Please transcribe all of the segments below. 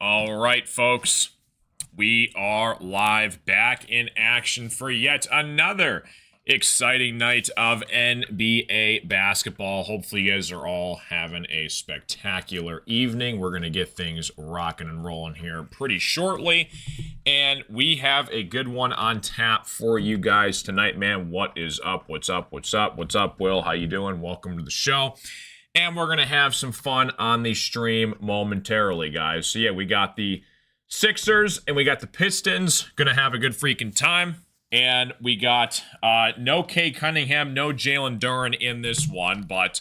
All right, folks, we are live back in action for yet another exciting night of NBA basketball. Hopefully, you guys are all having a spectacular evening. We're going to get things rocking and rolling here pretty shortly. And we have a good one on tap for you guys tonight, man. What is up? What's up? What's up? What's up, Will? How you doing? Welcome to the show. And we're going to have some fun on the stream momentarily, guys. So, yeah, we got the Sixers and we got the Pistons. Going to have a good freaking time. And we got no Cade Cunningham, no Jalen Duren in this one. But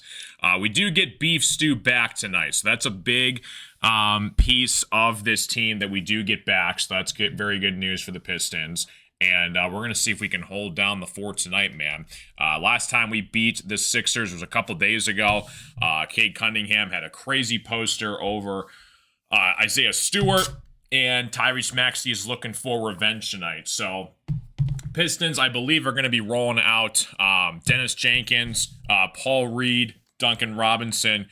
we do get Beef Stew back tonight. So that's a big piece of this team that we do get back. So that's good, very good news for the Pistons. And we're going to see if we can hold down the fort tonight, man. Last time we beat the Sixers was a couple days ago. Cade Cunningham had a crazy poster over Isaiah Stewart. And Tyrese Maxey is looking for revenge tonight. So Pistons, I believe, are going to be rolling out Dennis Jenkins, Paul Reed, Duncan Robinson.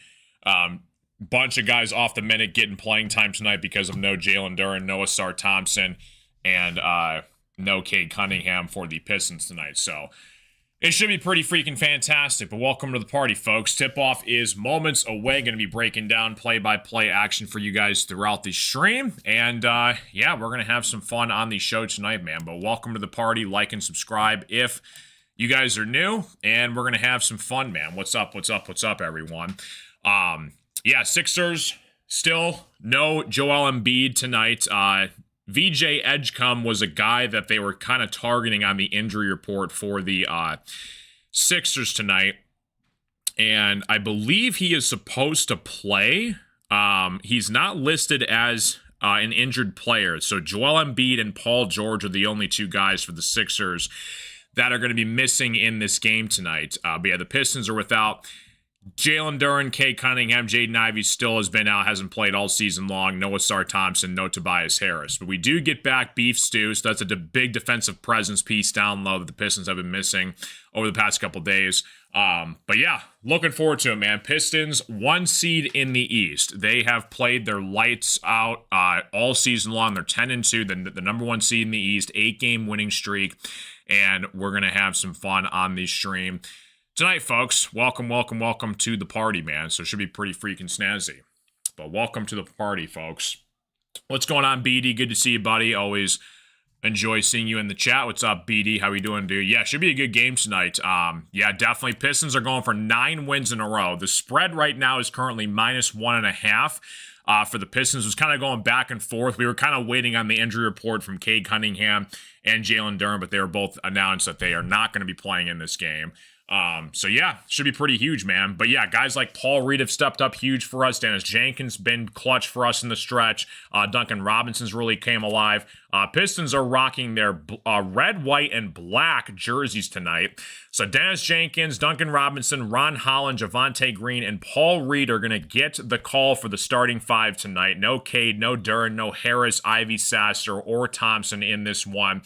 Bunch of guys off the minute getting playing time tonight because of no Jalen Duren, no Asar Thompson, and no Cade Cunningham for the Pistons tonight. So it should be pretty freaking fantastic. But welcome to the party, folks. Tip-off is moments away. Going to be breaking down play-by-play action for you guys throughout the stream. And yeah, we're going to have some fun on the show tonight, man. But welcome to the party. Like and subscribe if you guys are new. And we're going to have some fun, man. What's up? What's up? What's up, everyone? Yeah, Sixers, still no Joel Embiid tonight. VJ Edgecombe was a guy that they were kind of targeting on the injury report for the Sixers tonight. And I believe he is supposed to play. He's not listed as an injured player. So Joel Embiid and Paul George are the only two guys for the Sixers that are going to be missing in this game tonight. But yeah, the Pistons are without Jalen Duren, Cade Cunningham, Jaden Ivey still has been out, hasn't played all season long. No Asar Thompson, no Tobias Harris. But we do get back Beef Stew, so that's a big defensive presence piece down low that the Pistons have been missing over the past couple days. But yeah, looking forward to it, man. Pistons, 1 seed in the East. They have played their lights out all season long. They're 10-2, the number 1 seed in the East, 8-game winning streak. And we're going to have some fun on the stream tonight, folks. Welcome to the party, man. So it should be pretty freaking snazzy. But welcome to the party, folks. What's going on, BD? Good to see you, buddy. Always enjoy seeing you in the chat. What's up, BD? How you doing, dude? Yeah, should be a good game tonight. Yeah, definitely. Pistons are going for 9 wins in a row. The spread right now is currently -1.5. For the Pistons. It was kind of going back and forth. We were kind of waiting on the injury report from Cade Cunningham and Jalen Duren, but they were both announced that they are not going to be playing in this game. So yeah, should be pretty huge, man. But yeah, guys like Paul Reed have stepped up huge for us. Dennis Jenkins been clutch for us in the stretch. Duncan Robinson's really came alive. Pistons are rocking their red, white, and black jerseys tonight. So Dennis Jenkins, Duncan Robinson, Ron Holland, Javonte Green, and Paul Reed are going to get the call for the starting 5 tonight. No Cade, no Duren, no Harris, Ivy, Sasser, or Thompson in this one.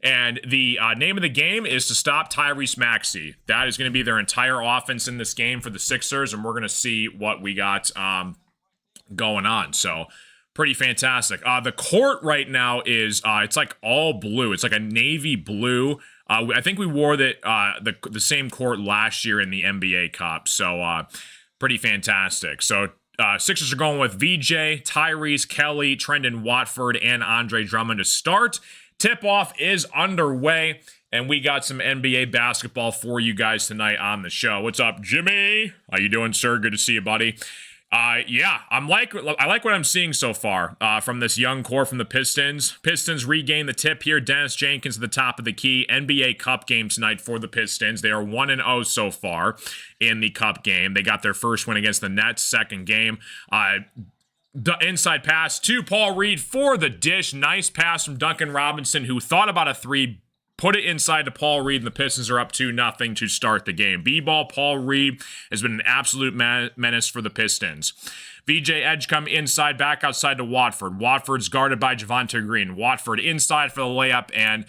And the name of the game is to stop Tyrese Maxey. That is going to be their entire offense in this game for the Sixers, and we're going to see what we got going on. So, pretty fantastic. The court right now is, it's like all blue. It's like a navy blue. I think we wore the same court last year in the NBA Cup. So, pretty fantastic. So, Sixers are going with VJ, Tyrese, Kelly, Trendon Watford, and Andre Drummond to start. Tip-off is underway, and we got some NBA basketball for you guys tonight on the show. What's up, Jimmy? How you doing, sir? Good to see you, buddy. Yeah, I like what I'm seeing so far from this young core from the Pistons. Pistons regain the tip here. Dennis Jenkins at the top of the key. NBA Cup game tonight for the Pistons. They are 1-0 so far in the Cup game. They got their first win against the Nets, second game. The inside pass to Paul Reed for the dish. Nice pass from Duncan Robinson, who thought about a 3, put it inside to Paul Reed, and the Pistons are up 2-0 to start the game. B-ball, Paul Reed has been an absolute menace for the Pistons. VJ Edgecombe inside, back outside to Watford. Watford's guarded by Javonte Green. Watford inside for the layup, and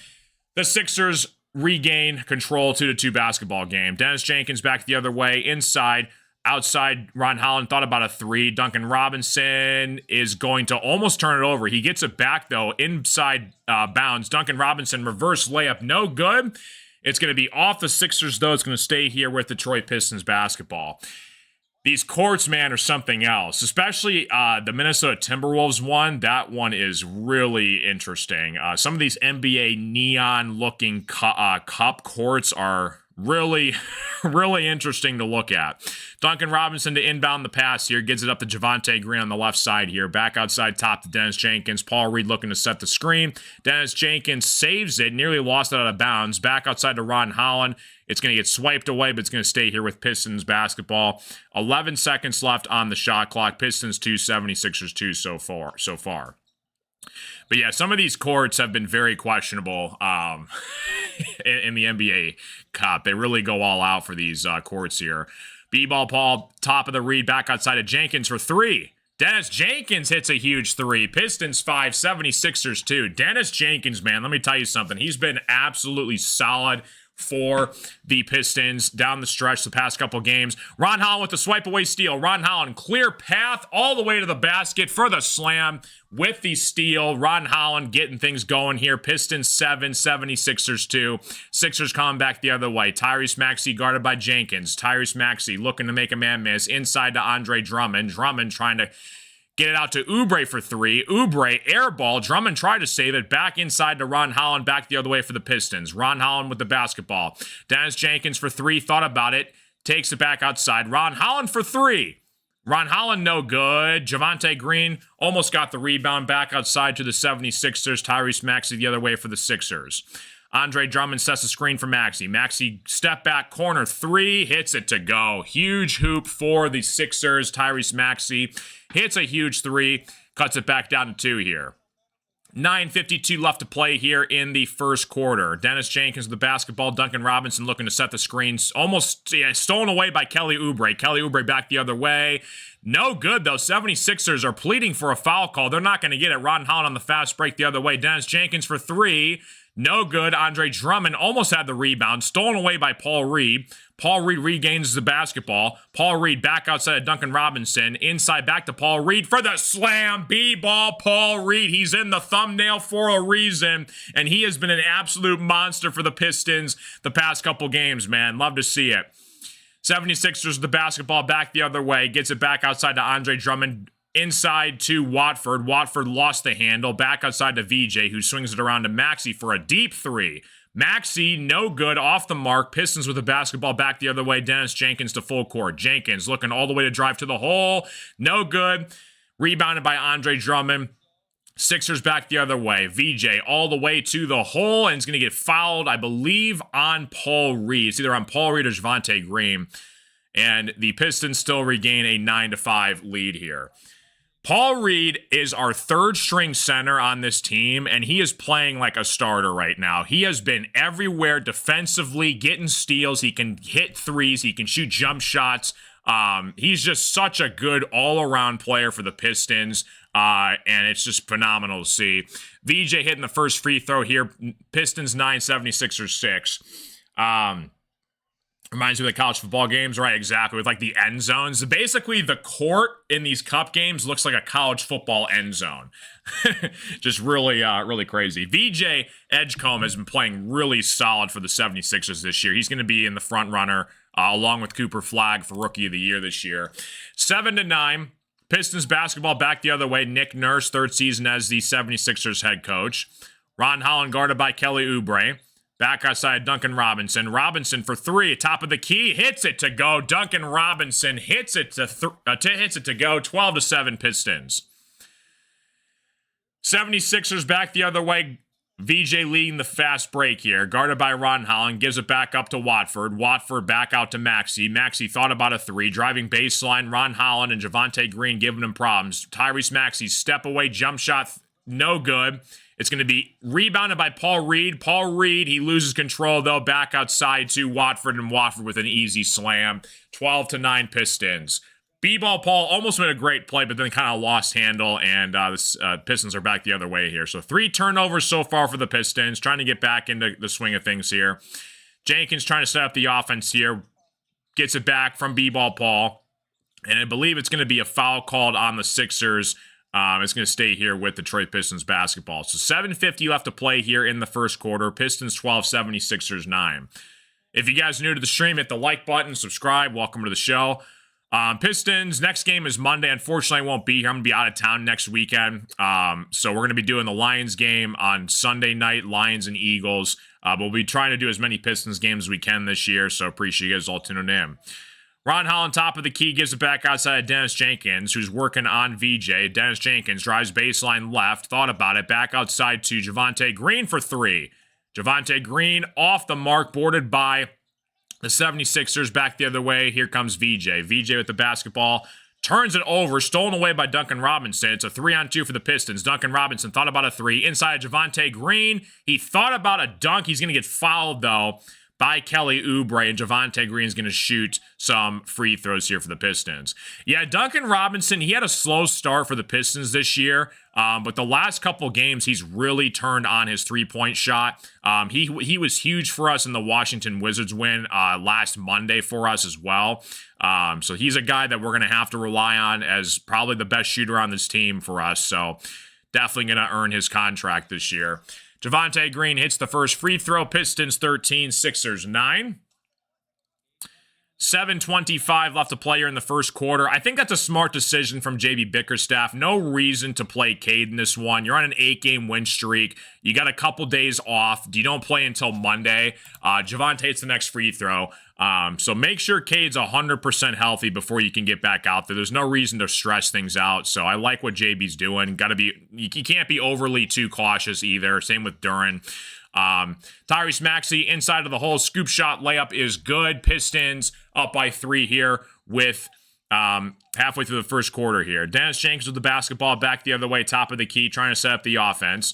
the Sixers regain control 2-2 basketball game. Dennis Jenkins back the other way, inside. Outside, Ron Holland thought about a three. Duncan Robinson is going to almost turn it over. He gets it back, though, inside bounds. Duncan Robinson, reverse layup, no good. It's going to be off the Sixers, though. It's going to stay here with Detroit Pistons basketball. These courts, man, are something else, especially the Minnesota Timberwolves one. That one is really interesting. Some of these NBA neon-looking cup courts are really, really interesting to look at. Duncan Robinson to inbound the pass here. Gets it up to Javonte Green on the left side here. Back outside top to Dennis Jenkins. Paul Reed looking to set the screen. Dennis Jenkins saves it. Nearly lost it out of bounds. Back outside to Ron Holland. It's going to get swiped away, but it's going to stay here with Pistons basketball. 11 seconds left on the shot clock. Pistons 2, 76ers 2 so far. But yeah, some of these courts have been very questionable in the NBA Cup. They really go all out for these courts here. B-ball Paul, top of the read, back outside of Jenkins for three. Dennis Jenkins hits a huge three. Pistons 5, 76ers 2. Dennis Jenkins, man, let me tell you something. He's been absolutely solid for the Pistons down the stretch the past couple games. Ron Holland with the swipe away steal. Ron Holland, clear path all the way to the basket for the slam with the steal. Ron Holland getting things going here. Pistons 7, 76ers 2. Sixers coming back the other way. Tyrese Maxey guarded by Jenkins. Tyrese Maxey looking to make a man miss. Inside to Andre Drummond. Drummond trying to get it out to Oubre for three. Oubre, air ball. Drummond tried to save it. Back inside to Ron Holland. Back the other way for the Pistons. Ron Holland with the basketball. Dennis Jenkins for three. Thought about it. Takes it back outside. Ron Holland for three. Ron Holland no good. Javonte Green almost got the rebound. Back outside to the 76ers. Tyrese Maxey the other way for the Sixers. Andre Drummond sets the screen for Maxey. Maxey step back corner three. Hits it to go. Huge hoop for the Sixers. Tyrese Maxey hits a huge three. Cuts it back down to 2 here. 9:52 left to play here in the first quarter. Dennis Jenkins with the basketball. Duncan Robinson looking to set the screens. Almost stolen away by Kelly Oubre. Kelly Oubre back the other way. No good, though. 76ers are pleading for a foul call. They're not going to get it. Ron Holland on the fast break the other way. Dennis Jenkins for three. No good. Andre Drummond almost had the rebound. Stolen away by Paul Reed. Paul Reed regains the basketball. Paul Reed back outside of Duncan Robinson. Inside back to Paul Reed for the slam. B-ball Paul Reed. He's in the thumbnail for a reason. And he has been an absolute monster for the Pistons the past couple games, man. Love to see it. 76ers with the basketball back the other way. Gets it back outside to Andre Drummond. Inside to Watford. Watford lost the handle. Back outside to VJ, who swings it around to Maxey for a deep three. Maxey, no good, off the mark. Pistons with the basketball back the other way. Dennis Jenkins to full court. Jenkins looking all the way to drive to the hole. No good. Rebounded by Andre Drummond. Sixers back the other way. VJ all the way to the hole, and it's going to get fouled, I believe, on Paul Reed. It's either on Paul Reed or Javonte Green. And the Pistons still regain a 9-5 lead here. Paul Reed is our third string center on this team, and he is playing like a starter right now. He has been everywhere defensively, getting steals. He can hit threes. He can shoot jump shots. He's just such a good all-around player for the Pistons, and it's just phenomenal to see. VJ hitting the first free throw here. Pistons 9, 76ers 6. Reminds me of the college football games, right? Exactly, with like the end zones. Basically, the court in these cup games looks like a college football end zone. Just really, really crazy. VJ Edgecombe has been playing really solid for the 76ers this year. He's going to be in the front runner along with Cooper Flagg for Rookie of the Year this year. 7-9. Pistons basketball back the other way. Nick Nurse, third season as the 76ers head coach. Ron Holland guarded by Kelly Oubre. Back outside Duncan Robinson. Robinson for three. Top of the key. Hits it to go. Duncan Robinson hits it to go. 12-7 Pistons. 76ers back the other way. VJ leading the fast break here. Guarded by Ron Holland. Gives it back up to Watford. Watford back out to Maxey. Maxey thought about a three. Driving baseline. Ron Holland and Javonte Green giving him problems. Tyrese Maxey step away. Jump shot. No good. It's going to be rebounded by Paul Reed. Paul Reed, he loses control, though, back outside to Watford, and Watford with an easy slam. 12-9 Pistons. B-ball Paul almost made a great play, but then kind of lost handle, and the Pistons are back the other way here. So 3 turnovers so far for the Pistons, trying to get back into the swing of things here. Jenkins trying to set up the offense here. Gets it back from B-ball Paul. And I believe it's going to be a foul called on the Sixers. It's going to stay here with Detroit Pistons basketball. So 7:50 left to play here in the first quarter. Pistons 12, 76ers 9. If you guys are new to the stream, hit the like button, subscribe. Welcome to the show. Pistons, next game is Monday. Unfortunately, I won't be here. I'm going to be out of town next weekend. So we're going to be doing the Lions game on Sunday night, Lions and Eagles. But we'll be trying to do as many Pistons games as we can this year. So appreciate you guys all tuning in. Ron Holland, top of the key, gives it back outside of Dennis Jenkins, who's working on VJ. Dennis Jenkins drives baseline left, thought about it, back outside to Javonte Green for three. Javonte Green off the mark, boarded by the 76ers, back the other way. Here comes VJ. VJ with the basketball, turns it over, stolen away by Duncan Robinson. It's a 3-on-2 for the Pistons. Duncan Robinson thought about a three. Inside Javonte Green, he thought about a dunk. He's going to get fouled, though, by Kelly Oubre, and Javonte Green's going to shoot some free throws here for the Pistons. Yeah, Duncan Robinson, he had a slow start for the Pistons this year, but the last couple games, he's really turned on his three-point shot. He was huge for us in the Washington Wizards win last Monday for us as well. So he's a guy that we're going to have to rely on as probably the best shooter on this team for us. So definitely going to earn his contract this year. Javonte Green hits the first free throw. Pistons 13, Sixers 9. 7:25 left to play here in the first quarter. I think that's a smart decision from JB Bickerstaff. No reason to play Cade in this one. You're on an 8-game win streak. You got a couple days off. You don't play until Monday. Javonte hits the next free throw. So make sure Cade's 100% healthy before you can get back out there. There's no reason to stress things out. So I like what JB's doing. You can't be overly too cautious either. Same with Duren. Tyrese Maxey inside of the hole, scoop shot layup is good. Pistons up by 3 here with halfway through the first quarter here. Dennis Jenkins with the basketball back the other way, top of the key, trying to set up the offense.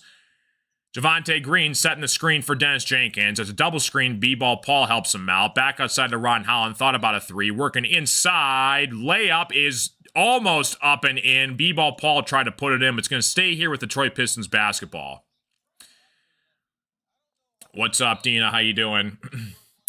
Javonte Green setting the screen for Dennis Jenkins. It's a double screen, B-ball. Paul helps him out. Back outside to Ron Holland, thought about a three, working inside. Layup is almost up and in. B-ball Paul tried to put it in, but it's going to stay here with Detroit Pistons basketball. What's up, Dina? How you doing?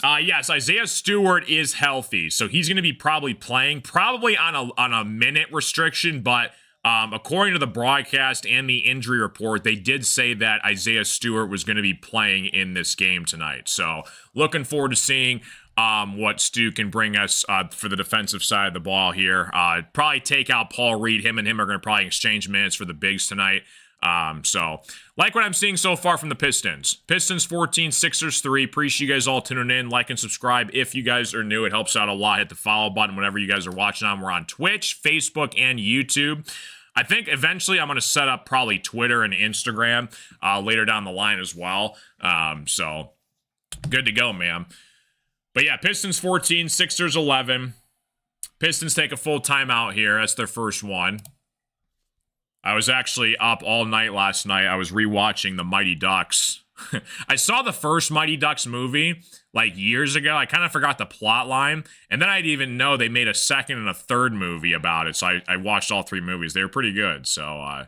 Yes, Isaiah Stewart is healthy, so he's going to be probably playing, probably on a minute restriction, but according to the broadcast and the injury report, they did say that Isaiah Stewart was going to be playing in this game tonight. So looking forward to seeing what Stu can bring us for the defensive side of the ball here. Probably take out Paul Reed. Him and him are going to probably exchange minutes for the bigs tonight. So like what I'm seeing so far from the Pistons. Pistons 14, Sixers 3. Appreciate you guys all tuning in. Like and subscribe if you guys are new. It helps out a lot. Hit the follow button whenever you guys are watching on. We're on Twitch, Facebook, and YouTube. I think eventually I'm going to set up probably Twitter and Instagram later down the line as well. So good to go, man. But yeah, Pistons 14, Sixers 11. Pistons take a full timeout here. That's their first one. I was actually up all night last night. I was rewatching the Mighty Ducks. I saw the first Mighty Ducks movie like years ago. I kind of forgot the plot line. And then I didn't even know they made a second and a third movie about it. So I watched all 3 movies. They were pretty good. So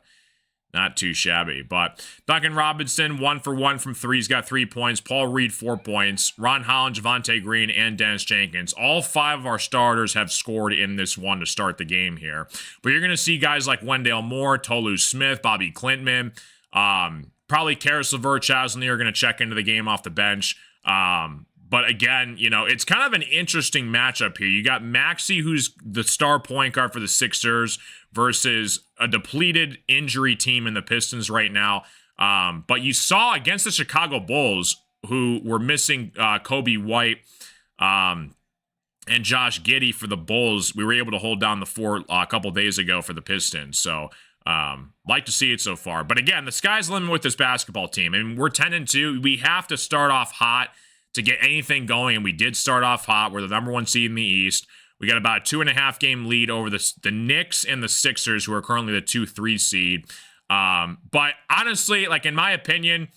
not too shabby. But Duncan Robinson, 1 for 1 from 3. He's got 3 points. Paul Reed, 4 points. Ron Holland, Javonte Green, and Dennis Jenkins. All 5 of our starters have scored in this one to start the game here. But you're going to see guys like Wendell Moore, Tolu Smith, Bobby Klintman, probably Karis LeVert, Chaz Lee are going to check into the game off the bench. But again, you know, it's kind of an interesting matchup here. You got Maxey, who's the star point guard for the Sixers, versus a depleted injury team in the Pistons right now. But you saw against the Chicago Bulls, who were missing Kobe White and Josh Giddey for the Bulls, we were able to hold down the fort a couple days ago for the Pistons. So like to see it so far. But again, the sky's the limit with this basketball team. I mean, we're 10-2. We have to start off hot to get anything going, and we did start off hot. We're the number 1 seed in the East. We got about a 2.5 game lead over the Knicks and the Sixers, who are currently the 2-3 seed. But honestly, like in my opinion,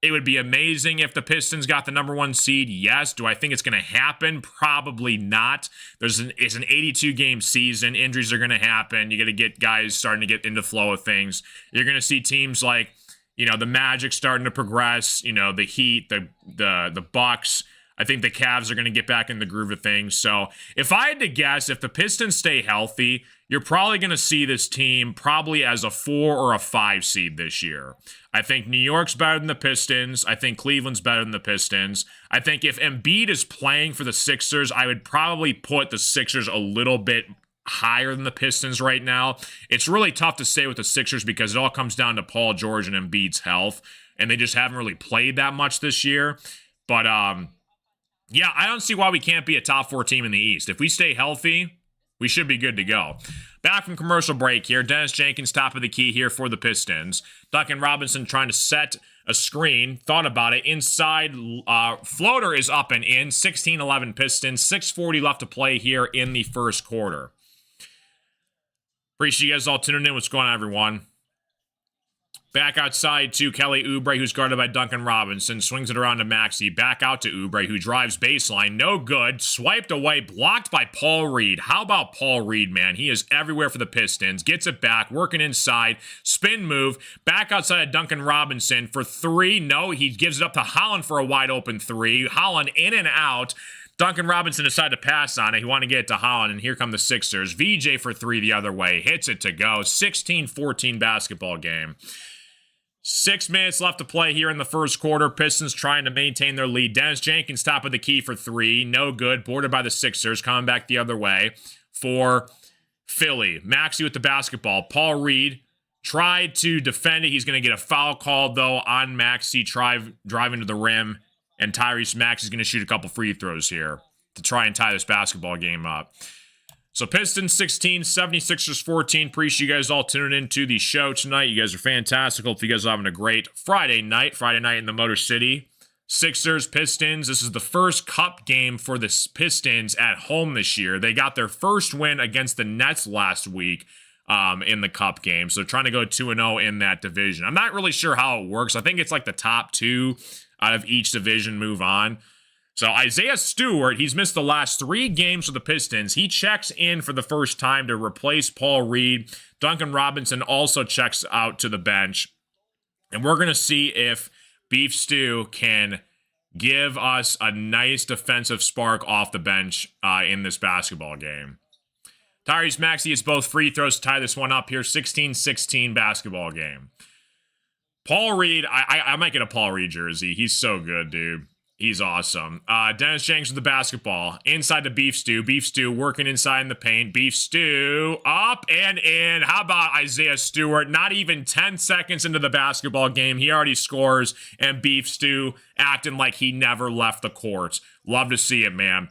it would be amazing if the Pistons got the number 1 seed. Yes. Do I think it's going to happen? Probably not. It's an 82 game season. Injuries are going to happen. You got to get guys starting to get into flow of things. You're going to see teams like, you know, the Magic starting to progress, you know, the Heat, the Bucks. I think the Cavs are going to get back in the groove of things. So if I had to guess, if the Pistons stay healthy, you're probably going to see this team probably as a 4 or a 5 seed this year. I think New York's better than the Pistons. I think Cleveland's better than the Pistons. I think if Embiid is playing for the Sixers, I would probably put the Sixers a little bit higher than the Pistons right now. It's really tough to say with the Sixers because it all comes down to Paul George and Embiid's health, and they just haven't really played that much this year. But, yeah, I don't see why we can't be a top 4 team in the East. If we stay healthy, we should be good to go. Back from commercial break here. Dennis Jenkins, top of the key here for the Pistons. Duncan Robinson trying to set a screen. Thought about it. Inside floater is up and in. 16-11 Pistons. 6:40 left to play here in the first quarter. Appreciate you guys all tuning in. What's going on, everyone? Back outside to Kelly Oubre, who's guarded by Duncan Robinson. Swings it around to Maxey. Back out to Oubre, who drives baseline. No good. Swiped away. Blocked by Paul Reed. How about Paul Reed, man? He is everywhere for the Pistons. Gets it back. Working inside. Spin move. Back outside of Duncan Robinson for 3. No, he gives it up to Holland for a wide open 3. Holland in and out. Duncan Robinson decided to pass on it. He wanted to get it to Holland, and here come the Sixers. VJ for 3 the other way. Hits it to go. 16-14 basketball game. 6 minutes left to play here in the first quarter. Pistons trying to maintain their lead. Dennis Jenkins top of the key for 3. No good. Boarded by the Sixers. Coming back the other way for Philly. Maxey with the basketball. Paul Reed tried to defend it. He's going to get a foul called, though, on Maxey driving to the rim. And Tyrese Maxey's going to shoot a couple free throws here to try and tie this basketball game up. So Pistons 16, 76ers 14. Appreciate you guys all tuning into the show tonight. You guys are fantastic. Hope you guys are having a great Friday night in the Motor City. Sixers, Pistons. This is the first cup game for the Pistons at home this year. They got their first win against the Nets last week in the cup game. So trying to go 2-0 in that division. I'm not really sure how it works. I think it's like the top 2 out of each division move on. So Isaiah Stewart, he's missed the last 3 games for the Pistons. He checks in for the first time to replace Paul Reed. Duncan Robinson also checks out to the bench. And we're going to see if Beef Stew can give us a nice defensive spark off the bench in this basketball game. Tyrese Maxey is both free throws to tie this one up here. 16-16 basketball game. Paul Reed, I might get a Paul Reed jersey. He's so good, dude. He's awesome. Dennis Jenkins with the basketball. Inside to Beef Stew. Beef Stew working inside in the paint. Beef Stew up and in. How about Isaiah Stewart? Not even 10 seconds into the basketball game, he already scores. And Beef Stew acting like he never left the court. Love to see it, man.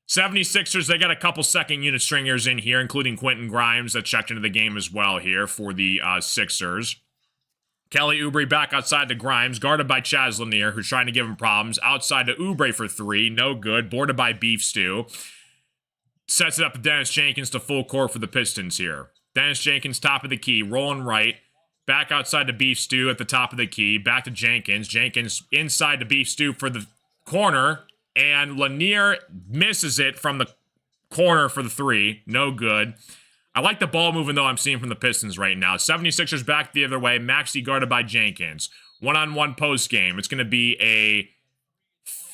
76ers, they got a couple second unit stringers in here, including Quentin Grimes that checked into the game as well here for the Sixers. Kelly Oubre back outside to Grimes, guarded by Chaz Lanier, who's trying to give him problems. Outside to Oubre for 3, no good. Boarded by Beef Stew. Sets it up to Dennis Jenkins to full court for the Pistons here. Dennis Jenkins, top of the key, rolling right. Back outside to Beef Stew at the top of the key. Back to Jenkins. Jenkins inside to Beef Stew for the corner. And Lanier misses it from the corner for the 3. No good. I like the ball moving, though, I'm seeing from the Pistons right now. 76ers back the other way. Maxey guarded by Jenkins. One-on-one post game. It's going to be a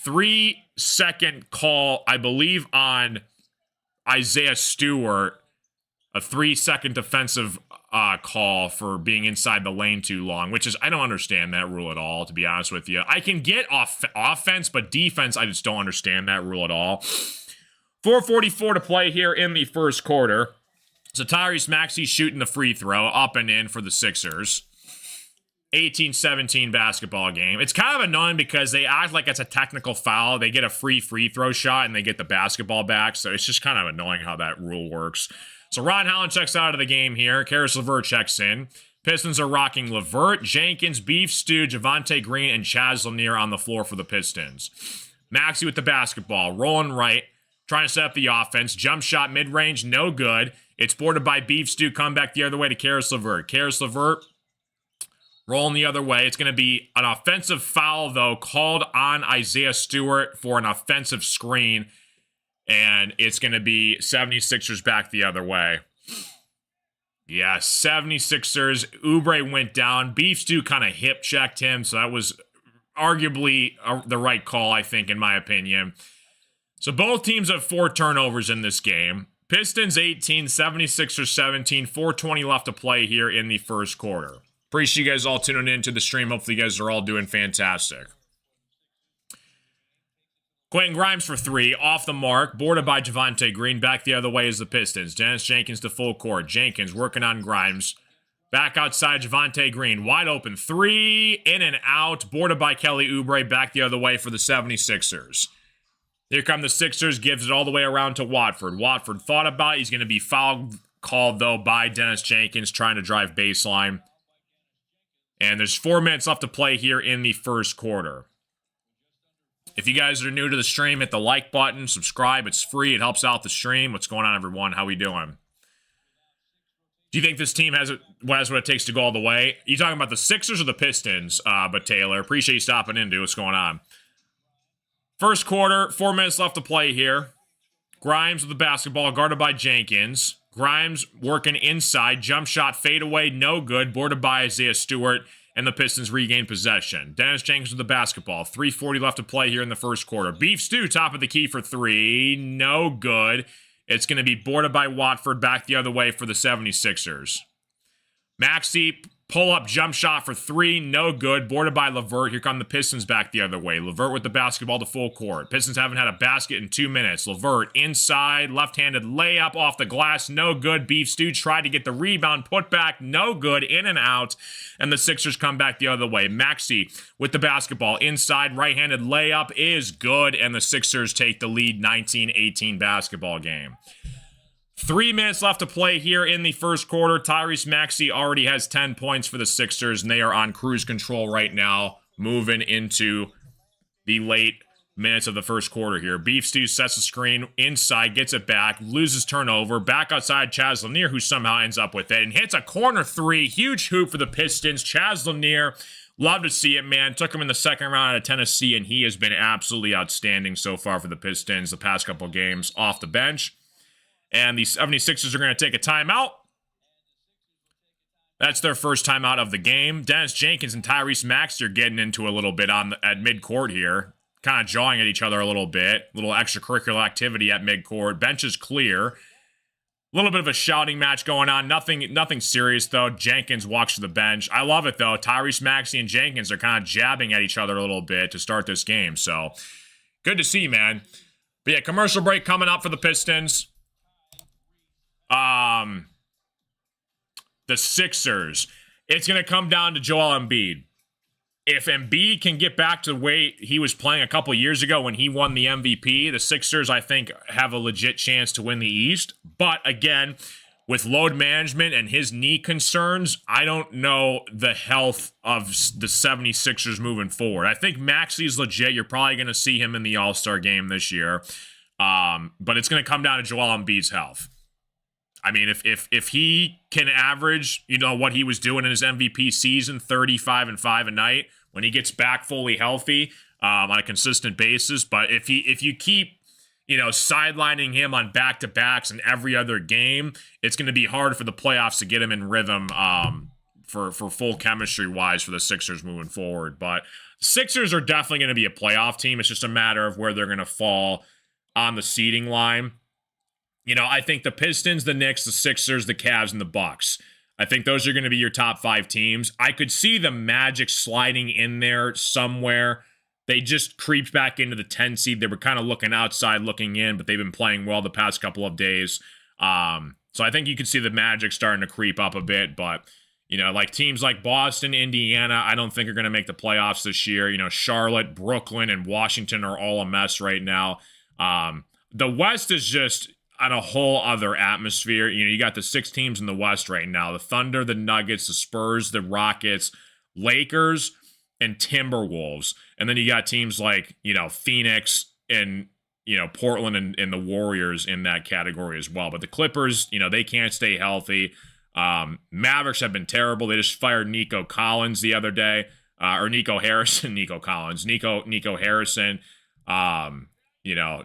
3-second call, I believe, on Isaiah Stewart. A 3-second defensive call for being inside the lane too long, which is, I don't understand that rule at all, to be honest with you. I can get offense, but defense, I just don't understand that rule at all. 4:44 to play here in the first quarter. So Tyrese Maxey shooting the free throw up and in for the Sixers. 18-17 basketball game. It's kind of annoying because they act like it's a technical foul. They get a free throw shot and they get the basketball back. So it's just kind of annoying how that rule works. So Ron Holland checks out of the game here. Karis LeVert checks in. Pistons are rocking LeVert, Jenkins, Beef Stew, Javonte Green, and Chaz Lanier on the floor for the Pistons. Maxey with the basketball, rolling right, trying to set up the offense. Jump shot mid-range, no good. It's boarded by Beef Stew. Come back the other way to Karis LeVert. Karis LeVert rolling the other way. It's going to be an offensive foul, though, called on Isaiah Stewart for an offensive screen. And it's going to be 76ers back the other way. Yeah, 76ers. Oubre went down. Beef Stew kind of hip-checked him, so that was arguably the right call, I think, in my opinion. So both teams have 4 turnovers in this game. Pistons 18, 76ers 17, 4:20 left to play here in the first quarter. Appreciate you guys all tuning in to the stream. Hopefully you guys are all doing fantastic. Quentin Grimes for 3, off the mark, boarded by Javonte Green. Back the other way is the Pistons. Dennis Jenkins to full court. Jenkins working on Grimes. Back outside, Javonte Green. Wide open 3, in and out. Boarded by Kelly Oubre. Back the other way for the 76ers. Here come the Sixers. Gives it all the way around to Watford. Watford thought about it. He's going to be foul called, though, by Dennis Jenkins, trying to drive baseline. And there's 4 minutes left to play here in the first quarter. If you guys are new to the stream, hit the like button, subscribe. It's free. It helps out the stream. What's going on, everyone? How we doing? Do you think this team has what it takes to go all the way? You talking about the Sixers or the Pistons? But Taylor, appreciate you stopping in, dude. What's going on? First quarter, 4 minutes left to play here. Grimes with the basketball, guarded by Jenkins. Grimes working inside. Jump shot, fade away, no good. Boarded by Isaiah Stewart. And the Pistons regain possession. Dennis Jenkins with the basketball. 3:40 left to play here in the first quarter. Beef Stew, top of the key for 3. No good. It's going to be boarded by Watford, back the other way for the 76ers. Maxey, pull-up jump shot for 3. No good. Boarded by LeVert. Here come the Pistons back the other way. LeVert with the basketball to full court. Pistons haven't had a basket in 2 minutes. LeVert inside. Left-handed layup off the glass. No good. Beef Stew tried to get the rebound. Put back. No good. In and out. And the Sixers come back the other way. Maxey with the basketball. Inside. Right-handed layup is good. And the Sixers take the lead. 19-18 basketball game. 3 minutes left to play here in the first quarter. Tyrese Maxey already has 10 points for the Sixers, and they are on cruise control right now, moving into the late minutes of the first quarter here. Beef Stew sets the screen inside, gets it back, loses turnover. Back outside, Chaz Lanier, who somehow ends up with it, and hits a corner 3. Huge hoop for the Pistons. Chaz Lanier, love to see it, man. Took him in the second round out of Tennessee, and he has been absolutely outstanding so far for the Pistons the past couple games off the bench. And the 76ers are going to take a timeout. That's their first timeout of the game. Dennis Jenkins and Tyrese Maxey are getting into a little bit at midcourt here. Kind of jawing at each other a little bit. Little extracurricular activity at midcourt. Bench is clear. A little bit of a shouting match going on. Nothing serious, though. Jenkins walks to the bench. I love it, though. Tyrese Maxey and Jenkins are kind of jabbing at each other a little bit to start this game. So, good to see, man. But yeah, commercial break coming up for the Pistons. The Sixers, it's going to come down to Joel Embiid. If Embiid can get back to the way he was playing a couple years ago when he won the MVP, the Sixers, I think, have a legit chance to win the East. But again, with load management and his knee concerns, I don't know the health of the 76ers moving forward. I think Maxey's legit. You're probably going to see him in the All-Star game this year. But it's going to come down to Joel Embiid's health. I mean, if he can average, what he was doing in his MVP season, 35 and 5 a night, when he gets back fully healthy on a consistent basis, but if you keep, sidelining him on back-to-backs in every other game, it's going to be hard for the playoffs to get him in rhythm for full chemistry-wise for the Sixers moving forward. But Sixers are definitely going to be a playoff team. It's just a matter of where they're going to fall on the seeding line. I think the Pistons, the Knicks, the Sixers, the Cavs, and the Bucks. I think those are going to be your top 5 teams. I could see the Magic sliding in there somewhere. They just creeped back into the 10 seed. They were kind of looking outside, looking in, but they've been playing well the past couple of days. So I think you could see the Magic starting to creep up a bit, but like teams like Boston, Indiana, I don't think are going to make the playoffs this year. Charlotte, Brooklyn, and Washington are all a mess right now. The West is just on a whole other atmosphere. You got the 6 teams in the West right now. The Thunder, the Nuggets, the Spurs, the Rockets, Lakers, and Timberwolves. And then you got teams like, Phoenix and, Portland and the Warriors in that category as well. But the Clippers, they can't stay healthy. Mavericks have been terrible. They just fired Nico Collins the other day. Or Nico Harrison. Nico Harrison.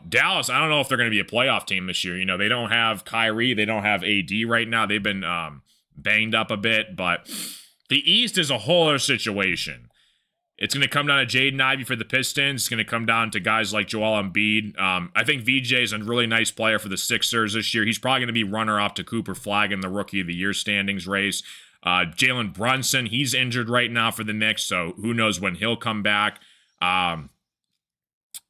Dallas, I don't know if they're going to be a playoff team this year. They don't have Kyrie. They don't have AD right now. They've been banged up a bit. But the East is a whole other situation. It's going to come down to Jaden Ivey for the Pistons. It's going to come down to guys like Joel Embiid. I think VJ is a really nice player for the Sixers this year. He's probably going to be runner-up to Cooper Flagg in the Rookie of the Year standings race. Jalen Brunson, he's injured right now for the Knicks, so who knows when he'll come back.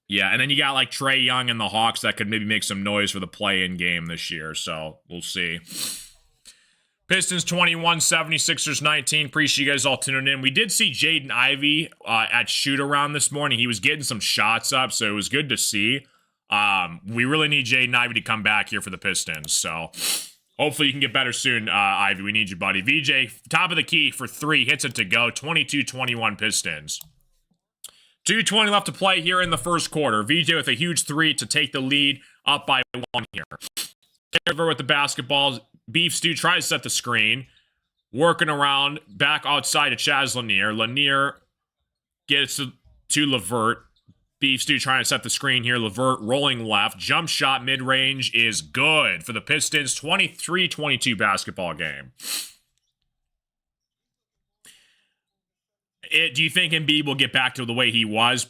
Yeah, and then you got like Trae Young and the Hawks that could maybe make some noise for the play-in game this year, so we'll see. Pistons 21, 76ers 19. Appreciate you guys all tuning in. We did see Jaden Ivey at shoot-around this morning. He was getting some shots up, so it was good to see. We really need Jaden Ivey to come back here for the Pistons, so hopefully you can get better soon, Ivey. We need you, buddy. VJ, top of the key for 3, hits it to go. 22-21 Pistons. 2:20 left to play here in the first quarter. VJ with a huge 3 to take the lead, up by 1 here. Over with the basketball. Beef Stew tries to set the screen. Working around, back outside to Chaz Lanier. Lanier gets to LeVert. Beef Stew trying to set the screen here. LeVert rolling left. Jump shot mid-range is good for the Pistons. 23-22 basketball game. Do you think Embiid will get back to the way he was?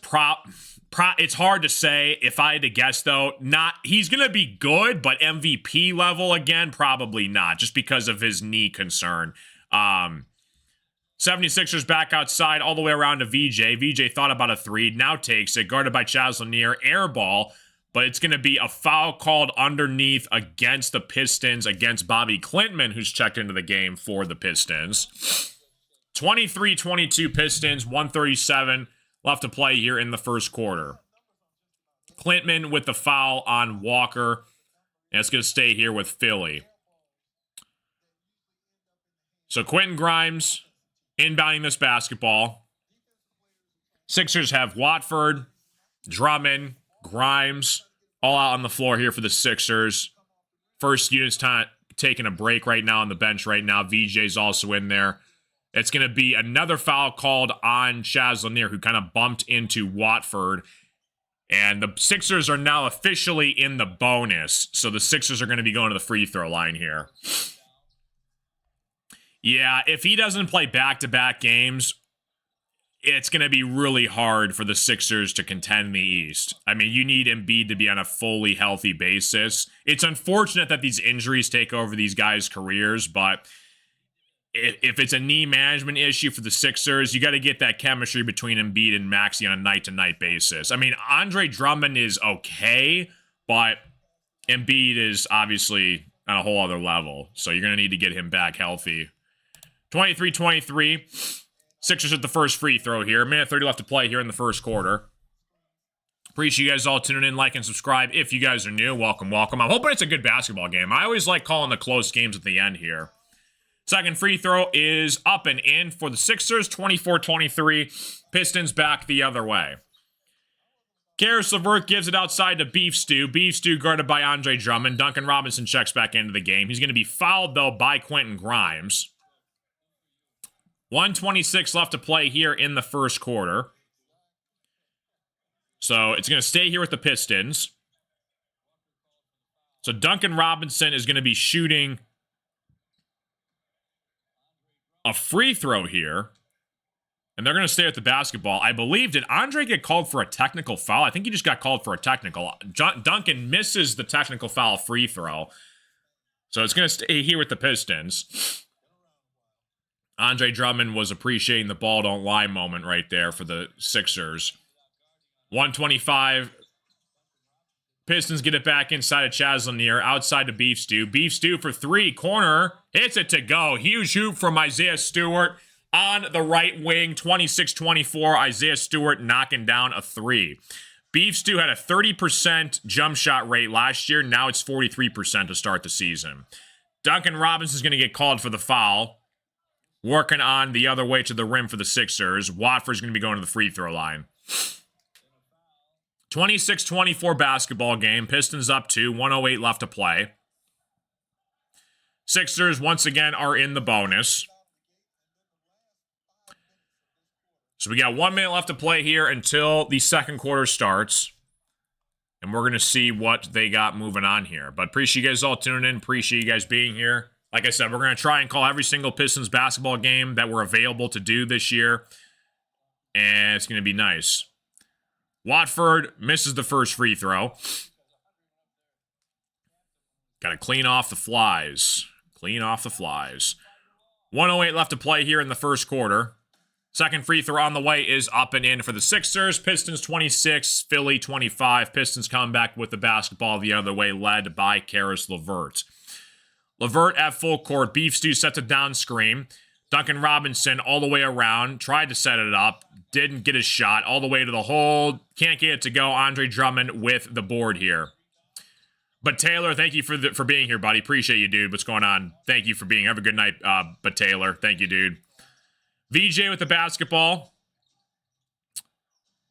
It's hard to say. If I had to guess, though, he's going to be good, but MVP level again, probably not, just because of his knee concern. 76ers back outside all the way around to VJ. VJ thought about a 3, now takes it, guarded by Chaz Lanier. Air ball, but it's going to be a foul called underneath against the Pistons, against Bobby Klintman, who's checked into the game for the Pistons. 23-22 Pistons, 137 left to play here in the first quarter. Klintman with the foul on Walker. And it's going to stay here with Philly. So Quentin Grimes inbounding this basketball. Sixers have Watford, Drummond, Grimes, all out on the floor here for the Sixers. First unit's taking a break right now on the bench right now. VJ's also in there. It's going to be another foul called on Chaz Lanier, who kind of bumped into Watford. And the Sixers are now officially in the bonus. So the Sixers are going to be going to the free throw line here. Yeah, if he doesn't play back-to-back games, it's going to be really hard for the Sixers to contend the East. I mean, you need Embiid to be on a fully healthy basis. It's unfortunate that these injuries take over these guys' careers, but if it's a knee management issue for the Sixers, you got to get that chemistry between Embiid and Maxey on a night-to-night basis. I mean, Andre Drummond is okay, but Embiid is obviously on a whole other level. So you're going to need to get him back healthy. 23-23. Sixers at the first free throw here. Minute 30 left to play here in the first quarter. Appreciate you guys all tuning in, like, and subscribe. If you guys are new, welcome, welcome. I'm hoping it's a good basketball game. I always like calling the close games at the end here. Second free throw is up and in for the Sixers, 24-23. Pistons back the other way. Karis LeVert gives it outside to Beef Stew. Beef Stew guarded by Andre Drummond. Duncan Robinson checks back into the game. He's going to be fouled, though, by Quentin Grimes. 1:26 left to play here in the first quarter. So it's going to stay here with the Pistons. So Duncan Robinson is going to be shooting a free throw here, and they're going to stay with the basketball. I believe, did Andre get called for a technical foul? I think he just got called for a technical. Duncan misses the technical foul free throw. So it's going to stay here with the Pistons. Andre Drummond was appreciating the ball don't lie moment right there for the Sixers. 1:25. Pistons get it back inside of Chaz Lanier, outside to Beef Stew. Beef Stew for 3, corner, hits it to go. Huge hoop from Isaiah Stewart on the right wing, 26-24. Isaiah Stewart knocking down a 3. Beef Stew had a 30% jump shot rate last year. Now it's 43% to start the season. Duncan Robinson's going to get called for the foul. Working on the other way to the rim for the Sixers. Watford's going to be going to the free throw line. 26-24 basketball game. Pistons up 2. 1:08 left to play. Sixers, once again, are in the bonus. So we got 1 minute left to play here until the second quarter starts. And we're going to see what they got moving on here. But appreciate you guys all tuning in. Appreciate you guys being here. Like I said, we're going to try and call every single Pistons basketball game that we're available to do this year. and it's going to be nice. Watford misses the first free throw. Got to clean off the flies. Clean off the flies. 1:08 left to play here in the first quarter. Second free throw on the way is up and in for the Sixers. Pistons 26, Philly 25. Pistons come back with the basketball the other way, led by Caris LeVert. LeVert at full court. Beef Stew sets a down screen. Duncan Robinson all the way around. Tried to set it up. Didn't get his shot. All the way to the hole. Can't get it to go. Andre Drummond with the board here. But Taylor, thank you for being here, buddy. Appreciate you, dude. What's going on? Thank you for being here. Have a good night, but Taylor. Thank you, dude. VJ with the basketball.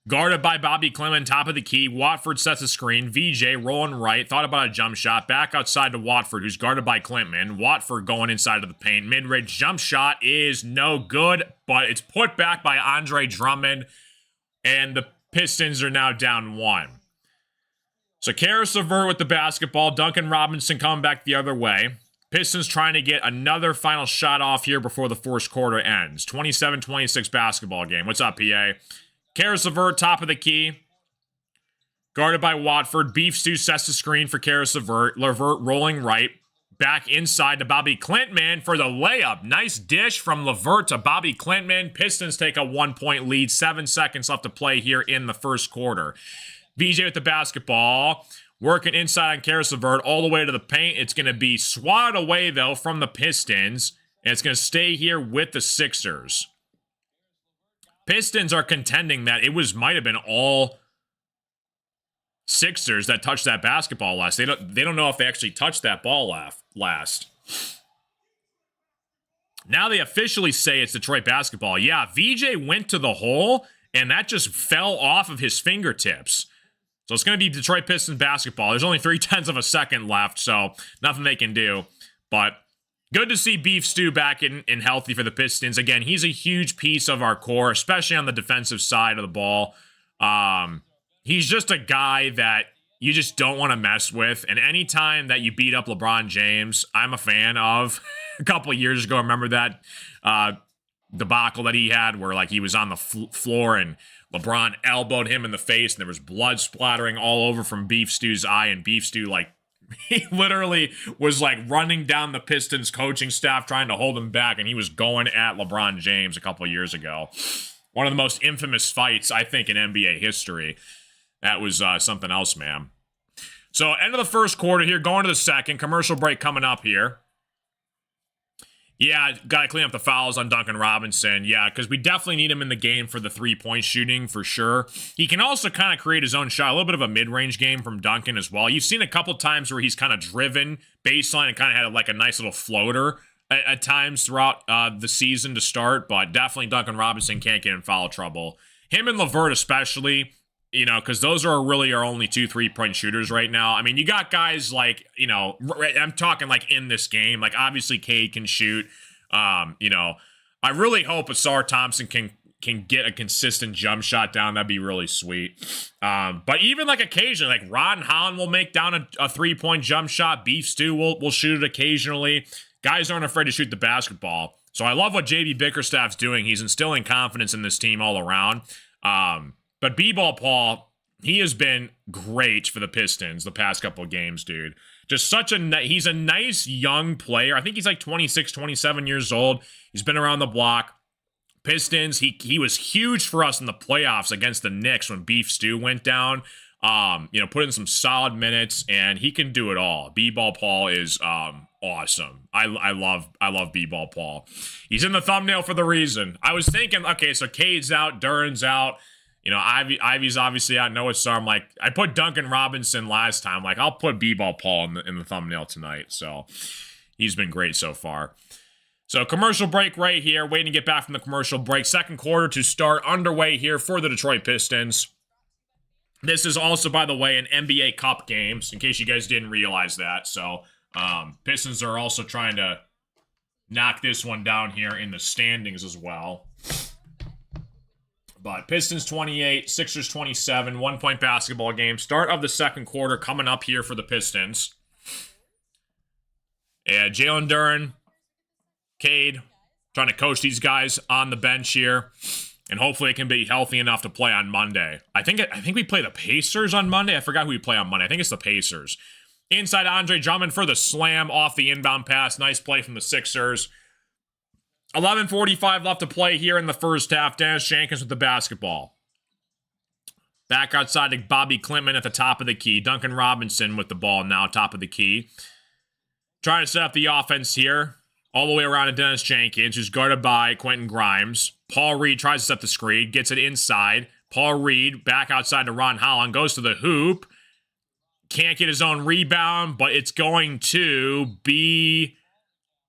Guarded by Bobby Clement, top of the key. Watford sets a screen. VJ rolling right. Thought about a jump shot. Back outside to Watford, who's guarded by Klintman. Watford going inside of the paint. Mid-range jump shot is no good, but it's put back by Andre Drummond. And the Pistons are now down 1. So Caris LeVert with the basketball. Duncan Robinson coming back the other way. Pistons trying to get another final shot off here before the first quarter ends. 27-26 basketball game. What's up, PA? Caris LeVert, top of the key. Guarded by Watford. Beef Stew sets the screen for Caris LeVert. LeVert rolling right. Back inside to Bobby Klintman for the layup. Nice dish from LeVert to Bobby Klintman. Pistons take a 1-point lead. 7 seconds left to play here in the first quarter. VJ with the basketball. Working inside on Caris LeVert all the way to the paint. It's going to be swatted away, though, from the Pistons. And it's going to stay here with the Sixers. Pistons are contending that it might have been all Sixers that touched that basketball last. They don't know if they actually touched that ball last. Now they officially say it's Detroit basketball. Yeah, VJ went to the hole, and that just fell off of his fingertips. So it's going to be Detroit Pistons basketball. There's only 0.3 of a second left, so nothing they can do. But good to see Beef Stew back in healthy for the Pistons. Again, he's a huge piece of our core, especially on the defensive side of the ball. He's just a guy that you just don't want to mess with. And anytime that you beat up LeBron James, I'm a fan of. A couple of years ago, remember that debacle that he had where like he was on the floor and LeBron elbowed him in the face and there was blood splattering all over from Beef Stew's eye, and Beef Stew, like, he literally was like running down the Pistons coaching staff trying to hold him back, and he was going at LeBron James a couple of years ago. One of the most infamous fights, I think, in NBA history. That was something else, man. So, end of the first quarter here, going to the second. Commercial break coming up here. Yeah, got to clean up the fouls on Duncan Robinson. Yeah, because we definitely need him in the game for the three-point shooting for sure. He can also kind of create his own shot. A little bit of a mid-range game from Duncan as well. You've seen a couple times where he's kind of driven baseline and kind of had like a nice little floater at times throughout the season to start. But definitely Duncan Robinson can't get in foul trouble. Him and LeVert especially, you know, because those are really our only 2 3-point shooters right now. I mean, you got guys like, you know, I'm talking like in this game, like obviously Cade can shoot. You know, I really hope Asar Thompson can get a consistent jump shot down. That'd be really sweet. But even like occasionally, like Ron Holland will make down a 3-point jump shot. Beef Stew will shoot it occasionally. Guys aren't afraid to shoot the basketball. So I love what JB Bickerstaff's doing. He's instilling confidence in this team all around. But B-Ball Paul, he has been great for the Pistons the past couple of games, dude. Just he's a nice young player. I think he's like 26, 27 years old. He's been around the block. Pistons, he was huge for us in the playoffs against the Knicks when Beef Stew went down. You know, put in some solid minutes, and he can do it all. B-Ball Paul is awesome. I love B-Ball Paul. He's in the thumbnail for the reason. I was thinking, okay, so Cade's out, Duran's out. You know, Ivy's obviously out. Noah Star. I'm like, I put Duncan Robinson last time. Like, I'll put B-Ball Paul in the thumbnail tonight. So, he's been great so far. So, commercial break right here. Waiting to get back from the commercial break. Second quarter to start underway here for the Detroit Pistons. This is also, by the way, an NBA Cup game, in case you guys didn't realize that. So, Pistons are also trying to knock this one down here in the standings as well. But Pistons 28, Sixers 27, 1-point basketball game. Start of the second quarter coming up here for the Pistons. Yeah, Jalen Duren, Cade, trying to coach these guys on the bench here. And hopefully it can be healthy enough to play on Monday. I think we play the Pacers on Monday. I forgot who we play on Monday. I think it's the Pacers. Inside Andre Drummond for the slam off the inbound pass. Nice play from the Sixers. 11:45 left to play here in the first half. Dennis Jenkins with the basketball. Back outside to Bobby Klintman at the top of the key. Duncan Robinson with the ball now, top of the key. Trying to set up the offense here. All the way around to Dennis Jenkins, who's guarded by Quentin Grimes. Paul Reed tries to set the screen, gets it inside. Paul Reed back outside to Ron Holland, goes to the hoop. Can't get his own rebound, but it's going to be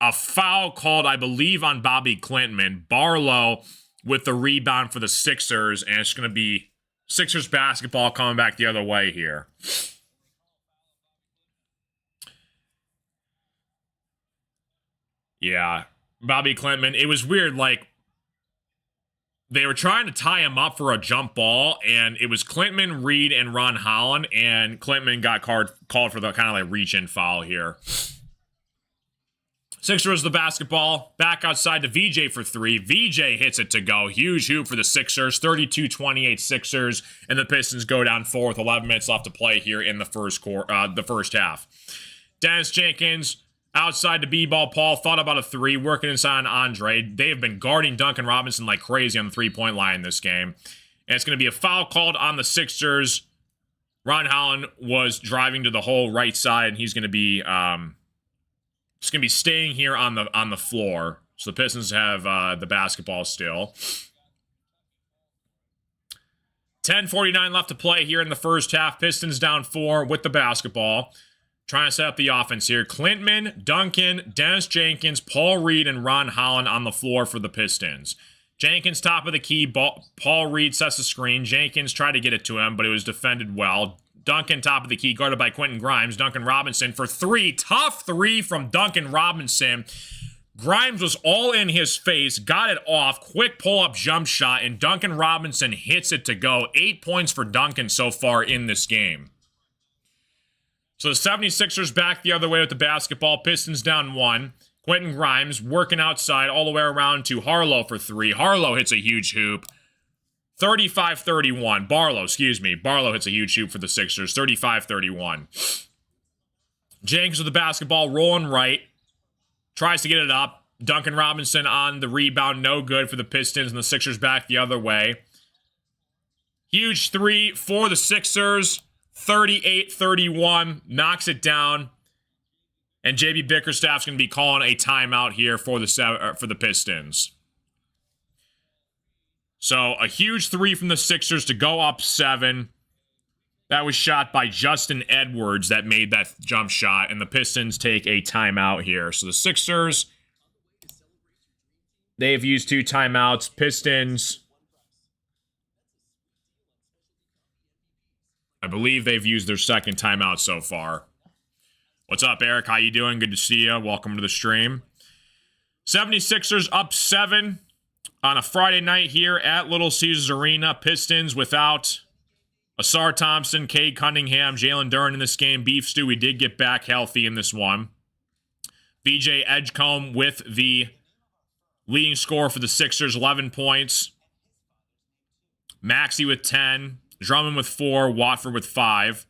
a foul called, I believe, on Bobby Klintman. Barlow with the rebound for the Sixers, and it's going to be Sixers basketball coming back the other way here. Yeah, Bobby Klintman. It was weird, like, they were trying to tie him up for a jump ball, and it was Klintman, Reed, and Ron Holland, and Klintman got called for the kind of like reach-in foul here. Sixers the basketball, back outside to VJ for three. VJ hits it to go. Huge hoop for the Sixers, 32-28 Sixers, and the Pistons go down 4 with 11 minutes left to play here in the first half. Dennis Jenkins outside to B-ball. Paul thought about a three, working inside on Andre. They have been guarding Duncan Robinson like crazy on the three-point line this game. And it's going to be a foul called on the Sixers. Ron Holland was driving to the whole right side, and he's going to be staying here on the floor. So the Pistons have the basketball still. 10:49 left to play here in the first half. Pistons down 4 with the basketball. Trying to set up the offense here. Klintman, Duncan, Dennis Jenkins, Paul Reed, and Ron Holland on the floor for the Pistons. Jenkins top of the key. Paul Reed sets the screen. Jenkins tried to get it to him, but it was defended well. Duncan top of the key, guarded by Quentin Grimes. Duncan Robinson for three. Tough three from Duncan Robinson. Grimes was all in his face, got it off. Quick pull-up jump shot, and Duncan Robinson hits it to go. 8 points for Duncan so far in this game. So the 76ers back the other way with the basketball. Pistons down 1. Quentin Grimes working outside all the way around to Harlow for three. Harlow hits a huge hoop. 35-31. Barlow hits a huge hoop for the Sixers. 35-31. Jenkins with the basketball, rolling right. Tries to get it up. Duncan Robinson on the rebound. No good for the Pistons, and the Sixers back the other way. Huge three for the Sixers. 38-31, knocks it down, and JB Bickerstaff's going to be calling a timeout here for the Pistons. So a huge three from the Sixers to go up 7. That was shot by Justin Edwards that made that jump shot, and the Pistons take a timeout here. So the Sixers, they've used 2 timeouts. Pistons, I believe they've used their second timeout so far. What's up, Eric? How you doing? Good to see you. Welcome to the stream. 76ers up 7 on a Friday night here at Little Caesars Arena. Pistons without Asar Thompson, Cade Cunningham, Jalen Duren in this game. Beef Stew, we did get back healthy in this one. VJ Edgecombe with the leading scorer for the Sixers, 11 points. Maxey with 10. Drummond with 4, Watford with 5.